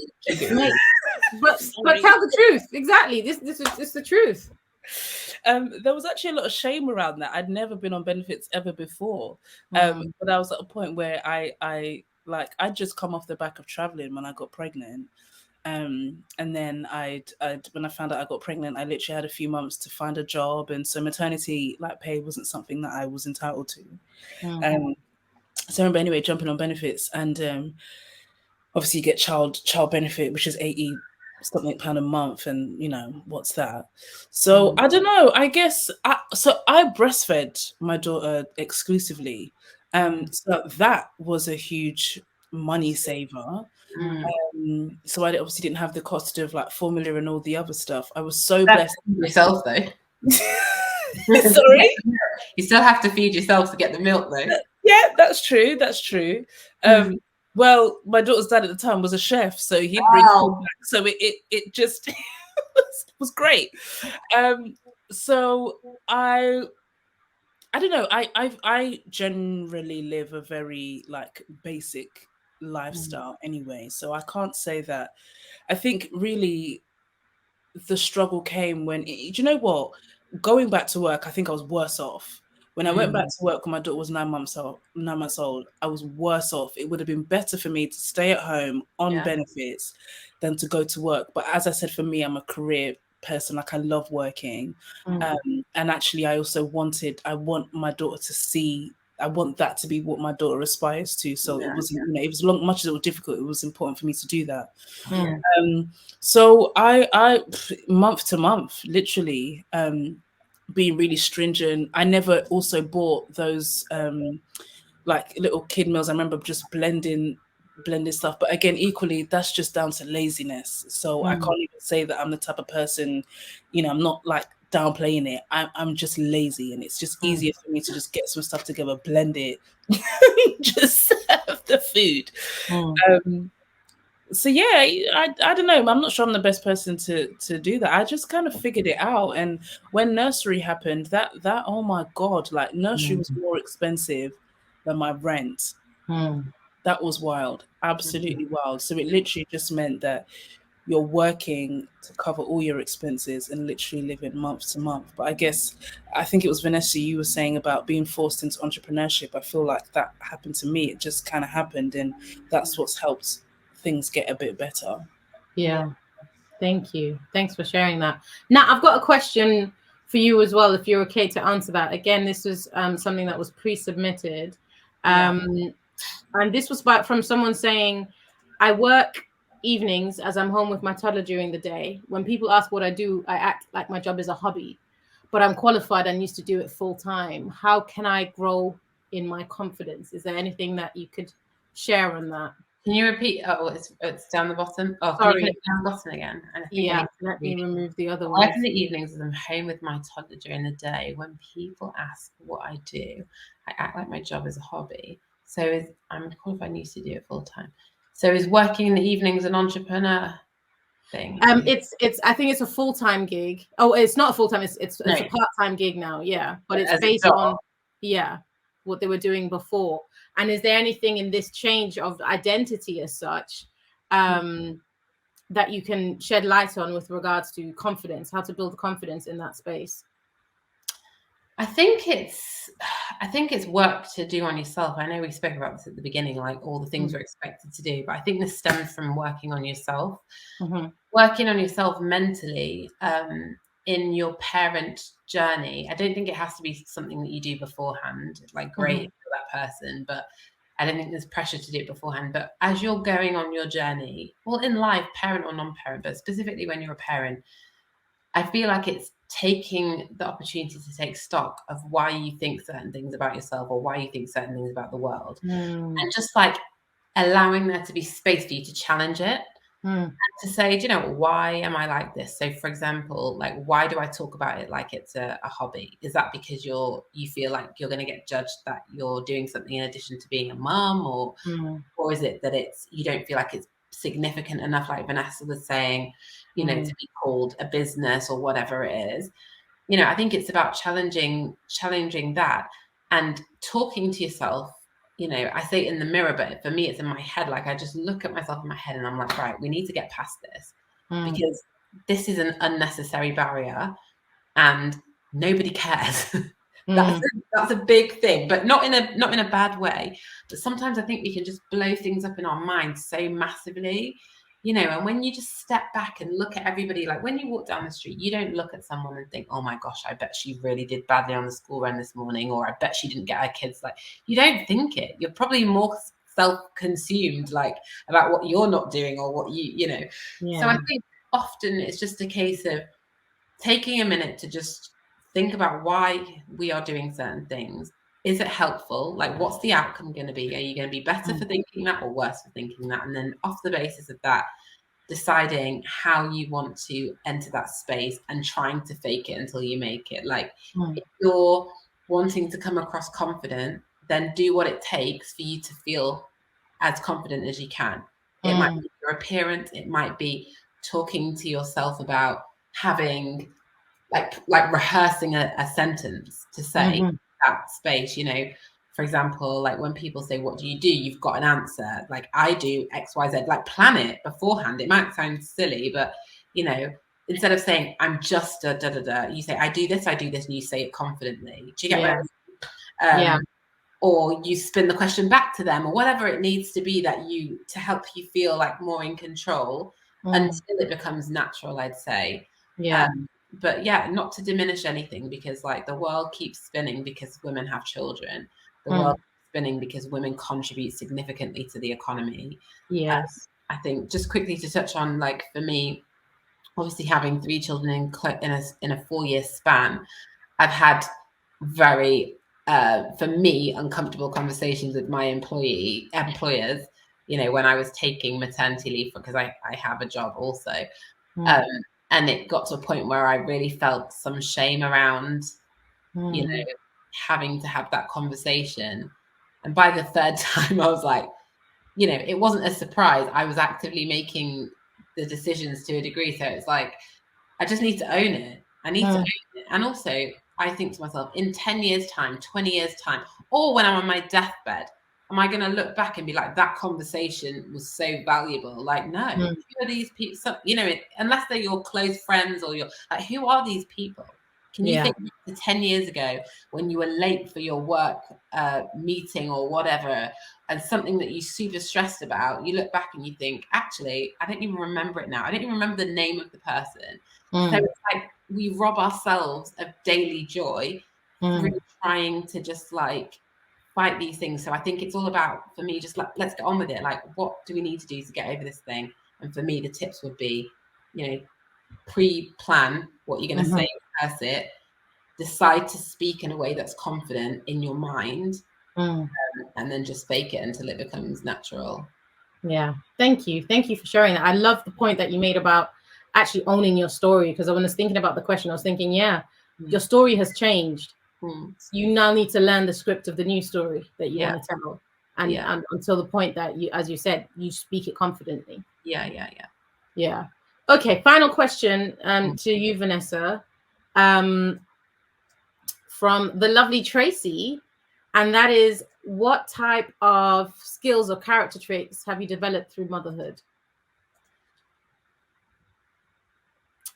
the truth. Exactly. This is the truth. There was actually a lot of shame around that. I'd never been on benefits ever before. But I was at a point where I'd just come off the back of traveling when I got pregnant. And then when I found out I got pregnant, I literally had a few months to find a job, and so maternity pay wasn't something that I was entitled to. So I remember anyway jumping on benefits, and obviously you get child benefit, which is £80-something a month, and you know what's that. So I don't know. I guess I breastfed my daughter exclusively, so that was a huge money saver. So I obviously didn't have the cost of like formula and all the other stuff. I was so blessed. Yourself though. Sorry, you still have to feed yourself to get the milk though. Yeah, that's true. Well, my daughter's dad at the time was a chef, so he'd bring food back. So it just was great. So I don't know. I generally live a very basic lifestyle anyway, so I can't say that. I think really the struggle came when you know what, going back to work, I think I was worse off. When I went back to work when my daughter was 9 months old, I was worse off. It would have been better for me to stay at home on benefits than to go to work. But as I said, for me, I'm a career person. Like, I love working. And actually, I want my daughter to see, I want that to be what my daughter aspires to. So it was, it was much as it was difficult, it was important for me to do that. So I month to month, literally, being really stringent. I never also bought those little kid meals. I remember just blending stuff. But again, equally, that's just down to laziness. So I can't even say that I'm the type of person, I'm not downplaying it. I'm just lazy, and it's just easier for me to just get some stuff together, blend it, just serve the food. So yeah, I don't know. I'm not sure I'm the best person to do that. I just kind of figured it out. And when nursery happened, that oh my God, nursery was more expensive than my rent. That was wild, absolutely wild. So it literally just meant that you're working to cover all your expenses and literally living month to month. But I think it was Vanessa, you were saying about being forced into entrepreneurship. I feel like that happened to me. It just kind of happened, and that's what's helped things get a bit better. Yeah. Thank you. Thanks for sharing that. Now, I've got a question for you as well, if you're okay to answer that. Again, this was something that was pre-submitted. And this was from someone saying, I work evenings as I'm home with my toddler during the day. When people ask what I do, I act like my job is a hobby, but I'm qualified and used to do it full time. How can I grow in my confidence? Is there anything that you could share on that? Can you repeat? Oh, it's down the bottom. Oh, sorry. Can you put it down the bottom again? Let me remove the other one. I work in the evenings as I'm home with my toddler during the day. When people ask what I do, I act like my job is a hobby. So I'm qualified and used to do it full time. So is working in the evenings an entrepreneur thing? It's I think it's a full-time gig. Oh, it's not a full-time. It's a part-time gig now. Yeah, but it's based on what they were doing before. And is there anything in this change of identity as such that you can shed light on with regards to confidence, how to build confidence in that space? I think it's work to do on yourself. I know we spoke about this at the beginning, like all the things we're expected to do, but I think this stems from working on yourself, working on yourself mentally, in your parent journey. I don't think it has to be something that you do beforehand, like great for that person, but I don't think there's pressure to do it beforehand. But as you're going on your journey, well, in life, parent or non-parent, but specifically when you're a parent, I feel like it's taking the opportunity to take stock of why you think certain things about yourself or why you think certain things about the world. And just like allowing there to be space for you to challenge it and to say, do you know, why am I like this? So for example, like, why do I talk about it like it's a hobby? Is that because you feel like you're going to get judged that you're doing something in addition to being a mum, or is it that you don't feel like it's significant enough, like Vanessa was saying, you know, to be called a business or whatever it is? You know, I think it's about challenging that and talking to yourself. You know, I say it in the mirror, but for me, it's in my head. Like, I just look at myself in my head and I'm like, right, we need to get past this because this is an unnecessary barrier and nobody cares. That's a big thing, but not in a bad way. But sometimes I think we can just blow things up in our minds so massively, you know. And when you just step back and look at everybody, like when you walk down the street, you don't look at someone and think, oh my gosh, I bet she really did badly on the school run this morning, or I bet she didn't get her kids. Like, you don't think it. You're probably more self-consumed, like, about what you're not doing or what you know. So I think often it's just a case of taking a minute to just think about why we are doing certain things. Is it helpful? Like, what's the outcome going to be? Are you going to be better for thinking that or worse for thinking that? And then off the basis of that, deciding how you want to enter that space and trying to fake it until you make it. Like, if you're wanting to come across confident, then do what it takes for you to feel as confident as you can. It might be your appearance. It might be talking to yourself about having like rehearsing a sentence to say that space, you know. For example, like when people say, what do? You've got an answer. Like, I do XYZ, like plan it beforehand. It might sound silly, but you know, instead of saying I'm just a da da da, you say I do this, and you say it confidently. Do you get what I mean? Or you spin the question back to them, or whatever it needs to be to help you feel like more in control until it becomes natural, I'd say. But yeah, not to diminish anything, because like the world keeps spinning because women have children. The world keeps spinning because women contribute significantly to the economy. I think just quickly to touch on, like, for me, obviously having 3 children in a 4-year span, I've had very for me uncomfortable conversations with my employers, you know, when I was taking maternity leave, because I have a job also. And it got to a point where I really felt some shame around, you know, having to have that conversation. And by the 3rd time, I was like, you know, it wasn't a surprise. I was actively making the decisions to a degree. So it's like, I just need to own it. I need to own it. And also, I think to myself, in 10 years' time, 20 years' time, or when I'm on my deathbed, am I going to look back and be like, that conversation was so valuable? Like, no. Who are these people? So, you know, unless they're your close friends or like, who are these people? Can you think back to 10 years ago when you were late for your work meeting or whatever, and something that you super stressed about, you look back and you think, actually, I don't even remember it now. I don't even remember the name of the person. So it's like we rob ourselves of daily joy through trying to just like fight these things. So I think it's all about, for me, just like, let's get on with it. Like, what do we need to do to get over this thing? And for me, the tips would be, you know, pre-plan what you're going to say, rehearse it, decide to speak in a way that's confident in your mind, and then just fake it until it becomes natural. Thank you for sharing that. I love the point that you made about actually owning your story, because when I was thinking about the question, I was thinking, your story has changed. You now need to learn the script of the new story that you want to tell, and until the point that you, as you said, you speak it confidently. Okay, final question to you, Vanessa, from the lovely Tracy, and that is, what type of skills or character traits have you developed through motherhood?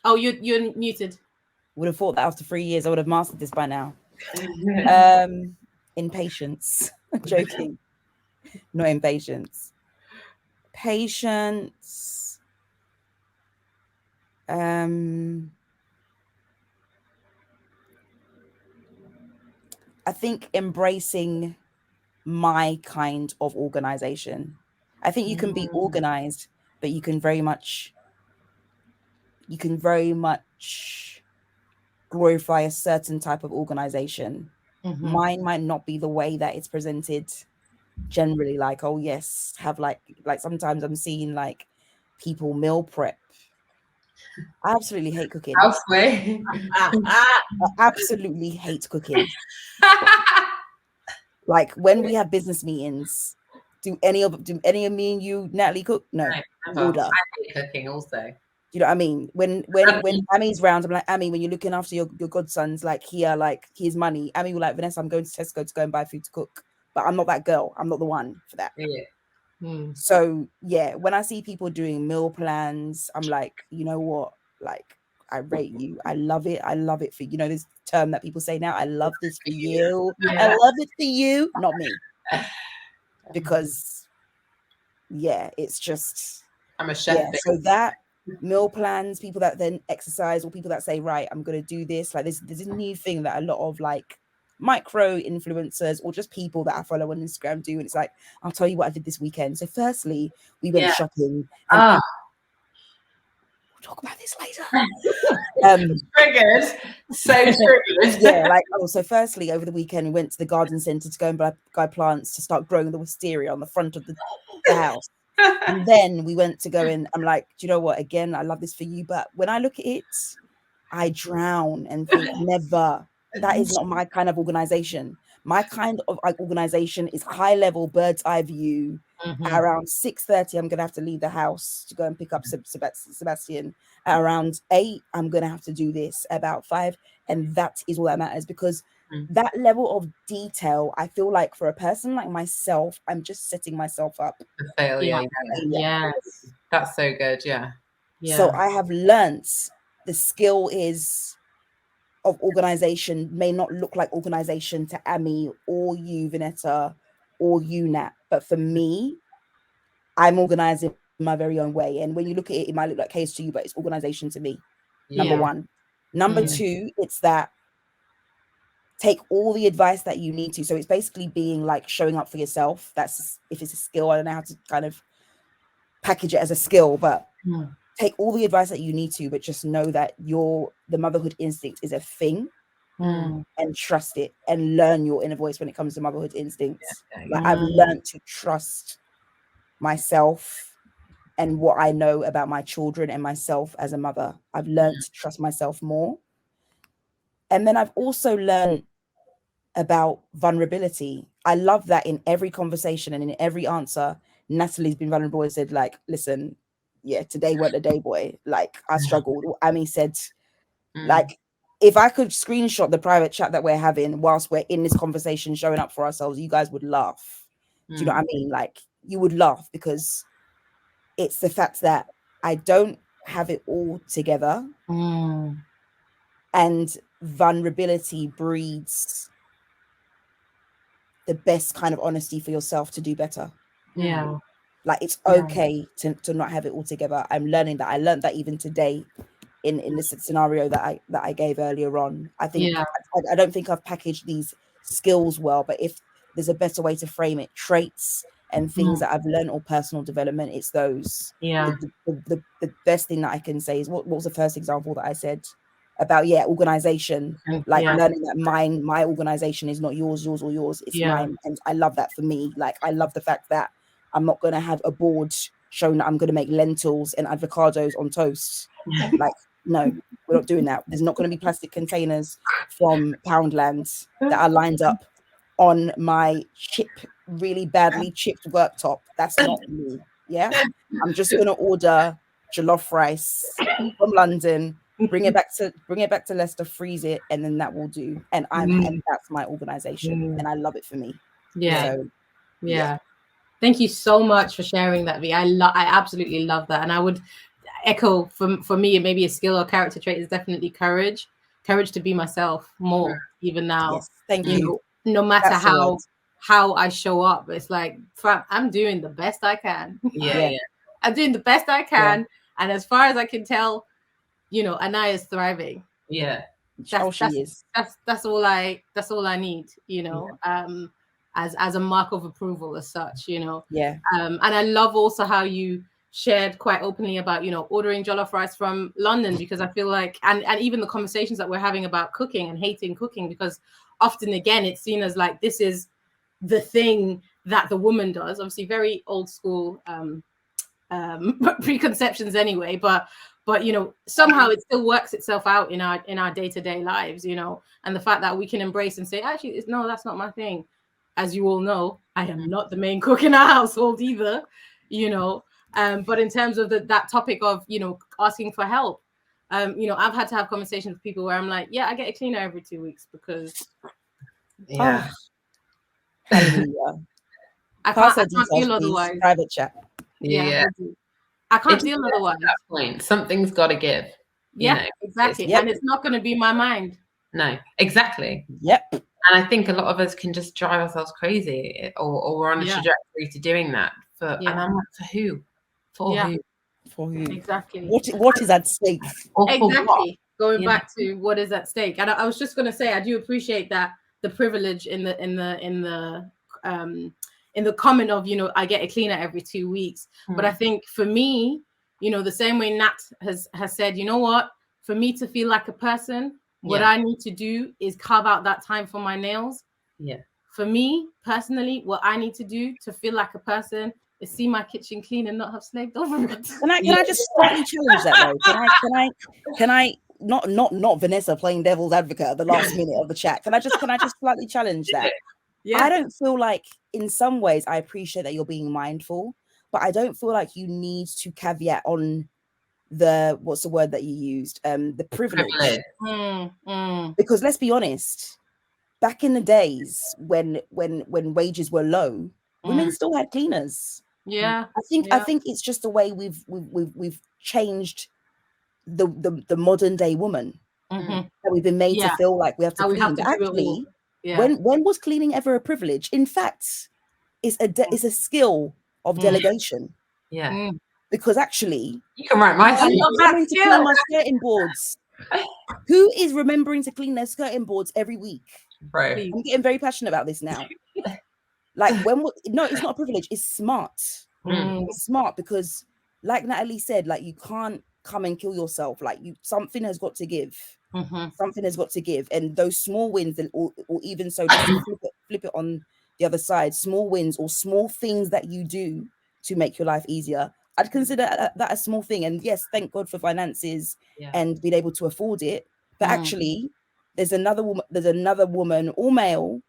Oh, you're muted. Would have thought that after 3 years I would have mastered this by now. Impatience. Joking. Not impatience. Patience. I think embracing my kind of organization. I think you can be organized, but you can very much glorify a certain type of organization. Mine might not be the way that it's presented generally, like, oh yes, have like sometimes I'm seeing like people meal prep. I absolutely hate cooking. Houseway. I absolutely hate cooking. Like when we have business meetings, do any of me and you, Natalie, cook? No. Order. I hate cooking also. You know what I mean? When Ami's round, I'm like, Ami, when you're looking after your godsons, like here, like here's money. Ami will like, Vanessa, I'm going to Tesco to go and buy food to cook. But I'm not that girl. I'm not the one for that. Yeah. So yeah, when I see people doing meal plans, I'm like, you know what? Like, I rate you. I love it. I love it for, you know, this term that people say now, I love this for you. Yeah. I love it for you, not me. Because yeah, it's just, I'm a chef. yeah, so that meal plans, people that then exercise, or people that say, right, I'm going to do this. Like there's a new thing that a lot of like micro influencers or just people that I follow on Instagram do. And it's like, I'll tell you what I did this weekend. So firstly, we went shopping. And we'll talk about this later. Triggered. So triggered. Yeah, like, oh, so firstly, over the weekend, we went to the garden centre to go and buy plants to start growing the wisteria on the front of the house. And then we went to go in. I'm like, do you know what? Again, I love this for you. But when I look at it, I drown and think, never. That is not my kind of organization. My kind of organization is high level, bird's eye view. At around 6:30, I'm going to have to leave the house to go and pick up Sebastian. At around 8, I'm going to have to do this. About 5. And that is all that matters, because that level of detail, I feel like for a person like myself, I'm just setting myself up for failure. Yes. That's so good. Yeah. So I have learnt the skill is of organization may not look like organization to Ami or you, Vanetta, or you, Nat. But for me, I'm organized in my very own way. And when you look at it, it might look like chaos to you, but it's organization to me. Number one. Number two, it's that take all the advice that you need to. So it's basically being like showing up for yourself. That's if it's a skill. I don't know how to kind of package it as a skill, but take all the advice that you need to, but just know that the motherhood instinct is a thing, and trust it and learn your inner voice when it comes to motherhood instincts. Like I've learned to trust myself and what I know about my children and myself as a mother. I've learned to trust myself more. And then I've also learned about vulnerability. I love that in every conversation and in every answer, Natalie's been vulnerable and said, like, listen, yeah, today weren't a day, boy. Like, I struggled. Ami said, like, if I could screenshot the private chat that we're having whilst we're in this conversation, showing up for ourselves, you guys would laugh. Do you know what I mean? Like, you would laugh, because it's the fact that I don't have it all together. And vulnerability breeds the best kind of honesty for yourself to do better. Yeah. Like it's okay to not have it all together. I'm learning that. I learned that even today in this scenario that I gave earlier on. I think I don't think I've packaged these skills well, but if there's a better way to frame it, traits and things that I've learned or personal development, it's those. The best thing that I can say is what was the first example that I said about organization, like learning that my organization is not yours or yours, it's mine. And I love that for me. Like I love the fact that I'm not going to have a board showing that I'm going to make lentils and avocados on toast. Like, no, we're not doing that. There's not going to be plastic containers from Poundland that are lined up on my really badly chipped worktop. That's not me. Yeah, I'm just going to order jollof rice from London, bring it back to Leicester, freeze it, and then that will do. And and that's my organization, and I love it for me. So, Thank you so much for sharing that, V. I absolutely love that. And I would, echo for me, and maybe a skill or character trait is definitely courage to be myself more, even now. Yes, thank you. No matter That's how I show up, it's like I'm doing the best I can. Yeah. I'm doing the best I can, and as far as I can tell, Anaya's thriving. Yeah. That's all I need, as a mark of approval as such, Yeah. And I love also how you shared quite openly about, ordering jollof rice from London, because I feel like, and even the conversations that we're having about cooking and hating cooking, because often again it's seen as like this is the thing that the woman does, obviously very old school preconceptions anyway, but somehow it still works itself out in our day-to-day lives, and the fact that we can embrace and say, actually, no, that's not my thing. As you all know, I am not the main cook in our household either, but in terms of that topic of asking for help, I've had to have conversations with people where I'm like, yeah, I get a cleaner every 2 weeks because yeah. I can't deal otherwise. Private chat. Yeah. I can't deal otherwise. At that point, something's got to give. Exactly. And it's not going to be my mind. No, exactly. Yep. And I think a lot of us can just drive ourselves crazy, or we're on a trajectory to doing that. And I'm like, for who? For who? For who? Exactly. What is at stake? Exactly. Going back to what is at stake. And I was just going to say, I do appreciate that the privilege in the comment of, I get a cleaner every 2 weeks. But I think for me, the same way Nat has said, you know what, for me to feel like a person, what I need to do is carve out that time for my nails. Yeah. For me personally, what I need to do to feel like a person is see my kitchen clean and not have slaved over it. Can I just slightly challenge that though? Can I not Vanessa playing devil's advocate at the last minute of the chat? Can I just slightly challenge that? Yeah. I don't feel like, in some ways, I appreciate that you're being mindful, but I don't feel like you need to caveat on the, what's the word that you used? The privilege. Because let's be honest, back in the days when wages were low, women still had cleaners. Yeah. I think it's just the way we've changed the modern day woman. That we've been made to feel like we have to clean. Actually, when was cleaning ever a privilege? In fact, it's a skill of delegation. Yeah. Because actually, you can write my remembering to clean my skirting boards. Who is remembering to clean their skirting boards every week? Right. I'm getting very passionate about this now. Like no, it's not a privilege. It's smart. It's smart because, like Natalie said, like you can't come and kill yourself. Like something has got to give. Something has got to give, and those small wins, or even so, just to flip it on the other side, small wins or small things that you do to make your life easier, I'd consider that a small thing. And yes, thank God for finances and being able to afford it. But actually, there's another woman or male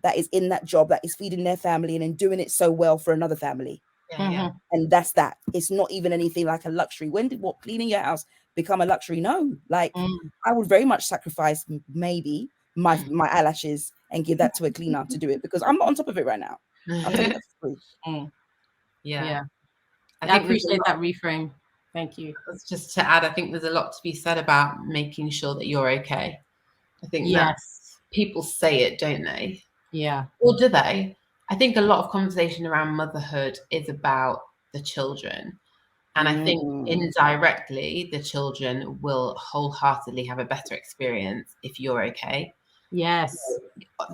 that is in that job that is feeding their family and doing it so well for another family. And that's that. It's not even anything like a luxury. When did cleaning your house become a luxury? No, like I would very much sacrifice maybe my eyelashes and give that to a cleaner to do it, because I'm not on top of it right now. I'll tell you that's true. I appreciate that reframe. Thank you. Just to add, I think there's a lot to be said about making sure that you're okay. I think people say it, don't they? Yeah. Or do they? I think a lot of conversation around motherhood is about the children. And I think indirectly, the children will wholeheartedly have a better experience if you're okay. Yes.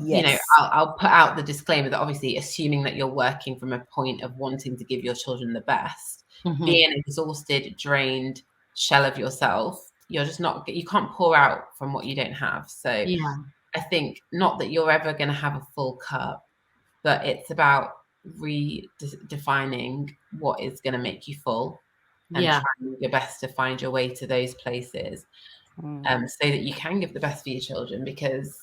You know, I'll put out the disclaimer that obviously, assuming that you're working from a point of wanting to give your children the best, being exhausted, drained, shell of yourself, you're just not, you can't pour out from what you don't have. So I think not that you're ever going to have a full cup, but it's about redefining what is going to make you full and trying your best to find your way to those places so that you can give the best for your children. Because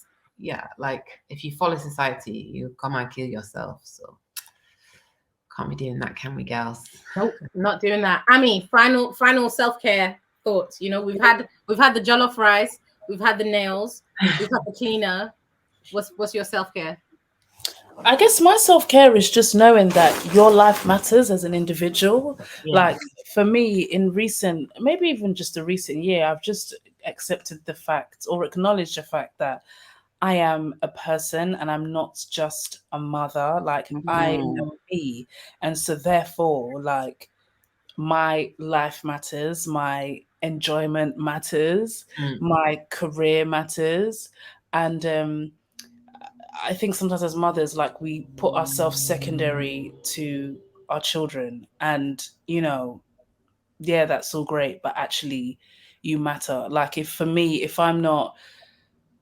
like if you follow society, you come and kill yourself. So can't be doing that, can we, girls? Nope, not doing that. Ami, final self-care thoughts. You know, we've had the jollof rice, we've had the nails, we've had the cleaner. What's your self-care? I guess my self-care is just knowing that your life matters as an individual. Yeah. Like for me, in recent, maybe even just a recent year, I've just accepted the fact or acknowledged the fact that I am a person and I'm not just a mother. Like I am me. And so therefore, like my life matters, my enjoyment matters, my career matters. And I think sometimes as mothers, like we put ourselves secondary to our children, and yeah, that's all great, but actually, you matter. Like if for me, if I'm not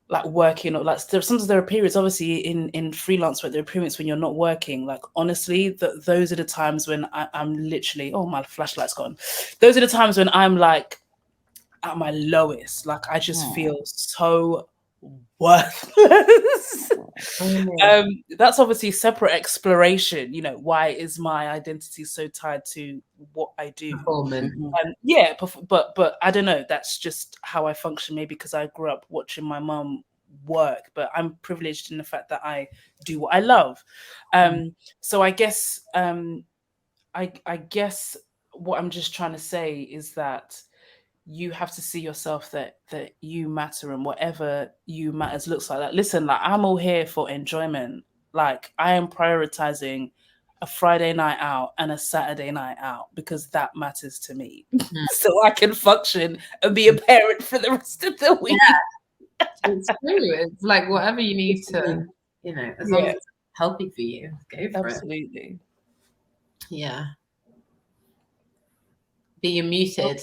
like working or like sometimes there are periods, obviously in freelance work, there are periods when you're not working. Like honestly, those are the times when I'm literally, oh, my flashlight's gone. Those are the times when I'm like at my lowest. Like I just feel so worthless. That's obviously separate exploration. Why is my identity so tied to what I do? Yeah, but I don't know. That's just how I function. Maybe because I grew up watching my mum work, but I'm privileged in the fact that I do what I love. So I guess I guess what I'm just trying to say is that you have to see yourself that you matter, and whatever you matters looks like that. Listen, like I'm all here for enjoyment. Like I am prioritizing a Friday night out and a Saturday night out because that matters to me. So I can function and be a parent for the rest of the week. Yeah. It's true. It's like whatever you need to, as long as it's healthy for you, go for it. Absolutely. Yeah. But you're muted.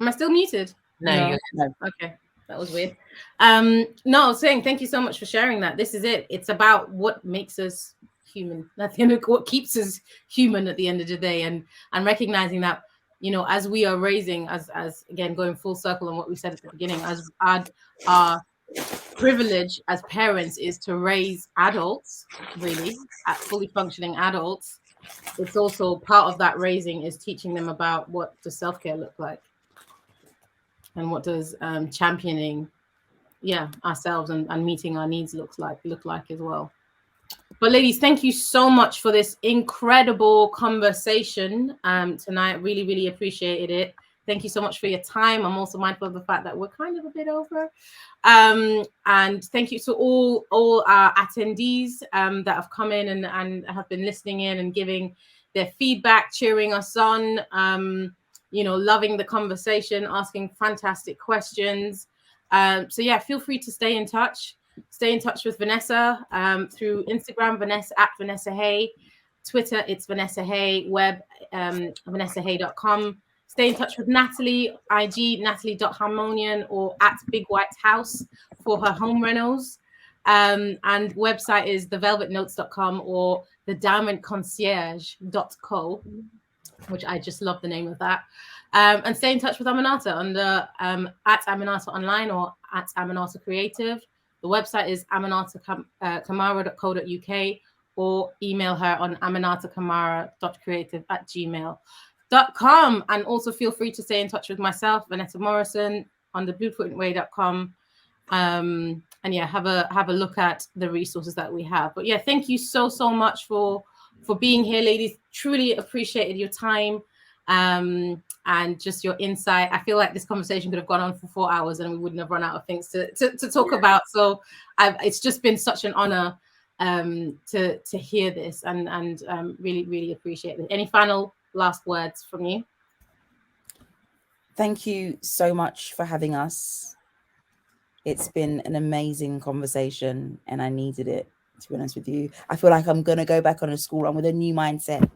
Am I still muted? No. Okay, that was weird. No, I was saying thank you so much for sharing that. This is it. It's about what makes us human. That's what keeps us human at the end of the day, and recognizing that as we are raising, as again going full circle on what we said at the beginning, as our privilege as parents is to raise adults, really, fully functioning adults. It's also part of that raising is teaching them about what does self-care look like. And what does championing, ourselves and meeting our needs look like as well. But ladies, thank you so much for this incredible conversation tonight. Really, really appreciated it. Thank you so much for your time. I'm also mindful of the fact that we're kind of a bit over. And thank you to all our attendees that have come in and have been listening in and giving their feedback, cheering us on. Loving the conversation, asking fantastic questions. So yeah, feel free to stay in touch. Stay in touch with Vanessa through Instagram, Vanessa Haye, Twitter, it's Vanessa Haye, web, vanessahaye.com. Stay in touch with Natalie, IG, natalie.harmonian, or at Big Whyte House for her home rentals. And website is thevelvetnotes.com or thediamondconcierge.co, which I just love the name of that. And stay in touch with Aminata under at Aminata Online or at Aminata Creative. The website is aminatakamara.co.uk or email her on aminatakamara.creative@gmail.com. And also feel free to stay in touch with myself, Vanetta Morrison, on the blueprintway.com. And yeah, have a look at the resources that we have. But yeah, thank you so much for being here, ladies. Truly appreciated your time and just your insight. I feel like this conversation could have gone on for 4 hours and we wouldn't have run out of things to talk about. So it's just been such an honor to hear this and really, really appreciate it. Any final last words from you? Thank you so much for having us. It's been an amazing conversation and I needed it, to be honest with you. I feel like I'm going to go back on a school run with a new mindset.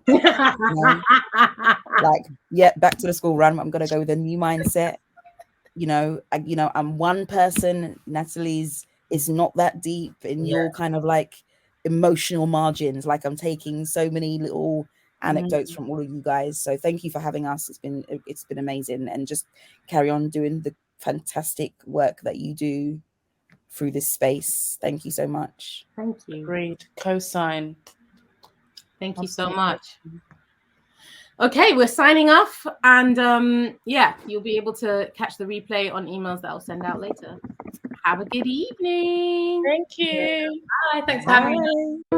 Back to the school run. I'm going to go with a new mindset. I'm one person. Natalie's is not that deep in your kind of like emotional margins. Like I'm taking so many little anecdotes from all of you guys. So thank you for having us. It's been amazing, and just carry on doing the fantastic work that you do through this space. Thank you so much. Thank you. Agreed. Co-signed. Thank you so much. Okay, we're signing off, and you'll be able to catch the replay on emails that I'll send out later. Have a good evening. Thank you. Bye. Thanks for having me. Bye.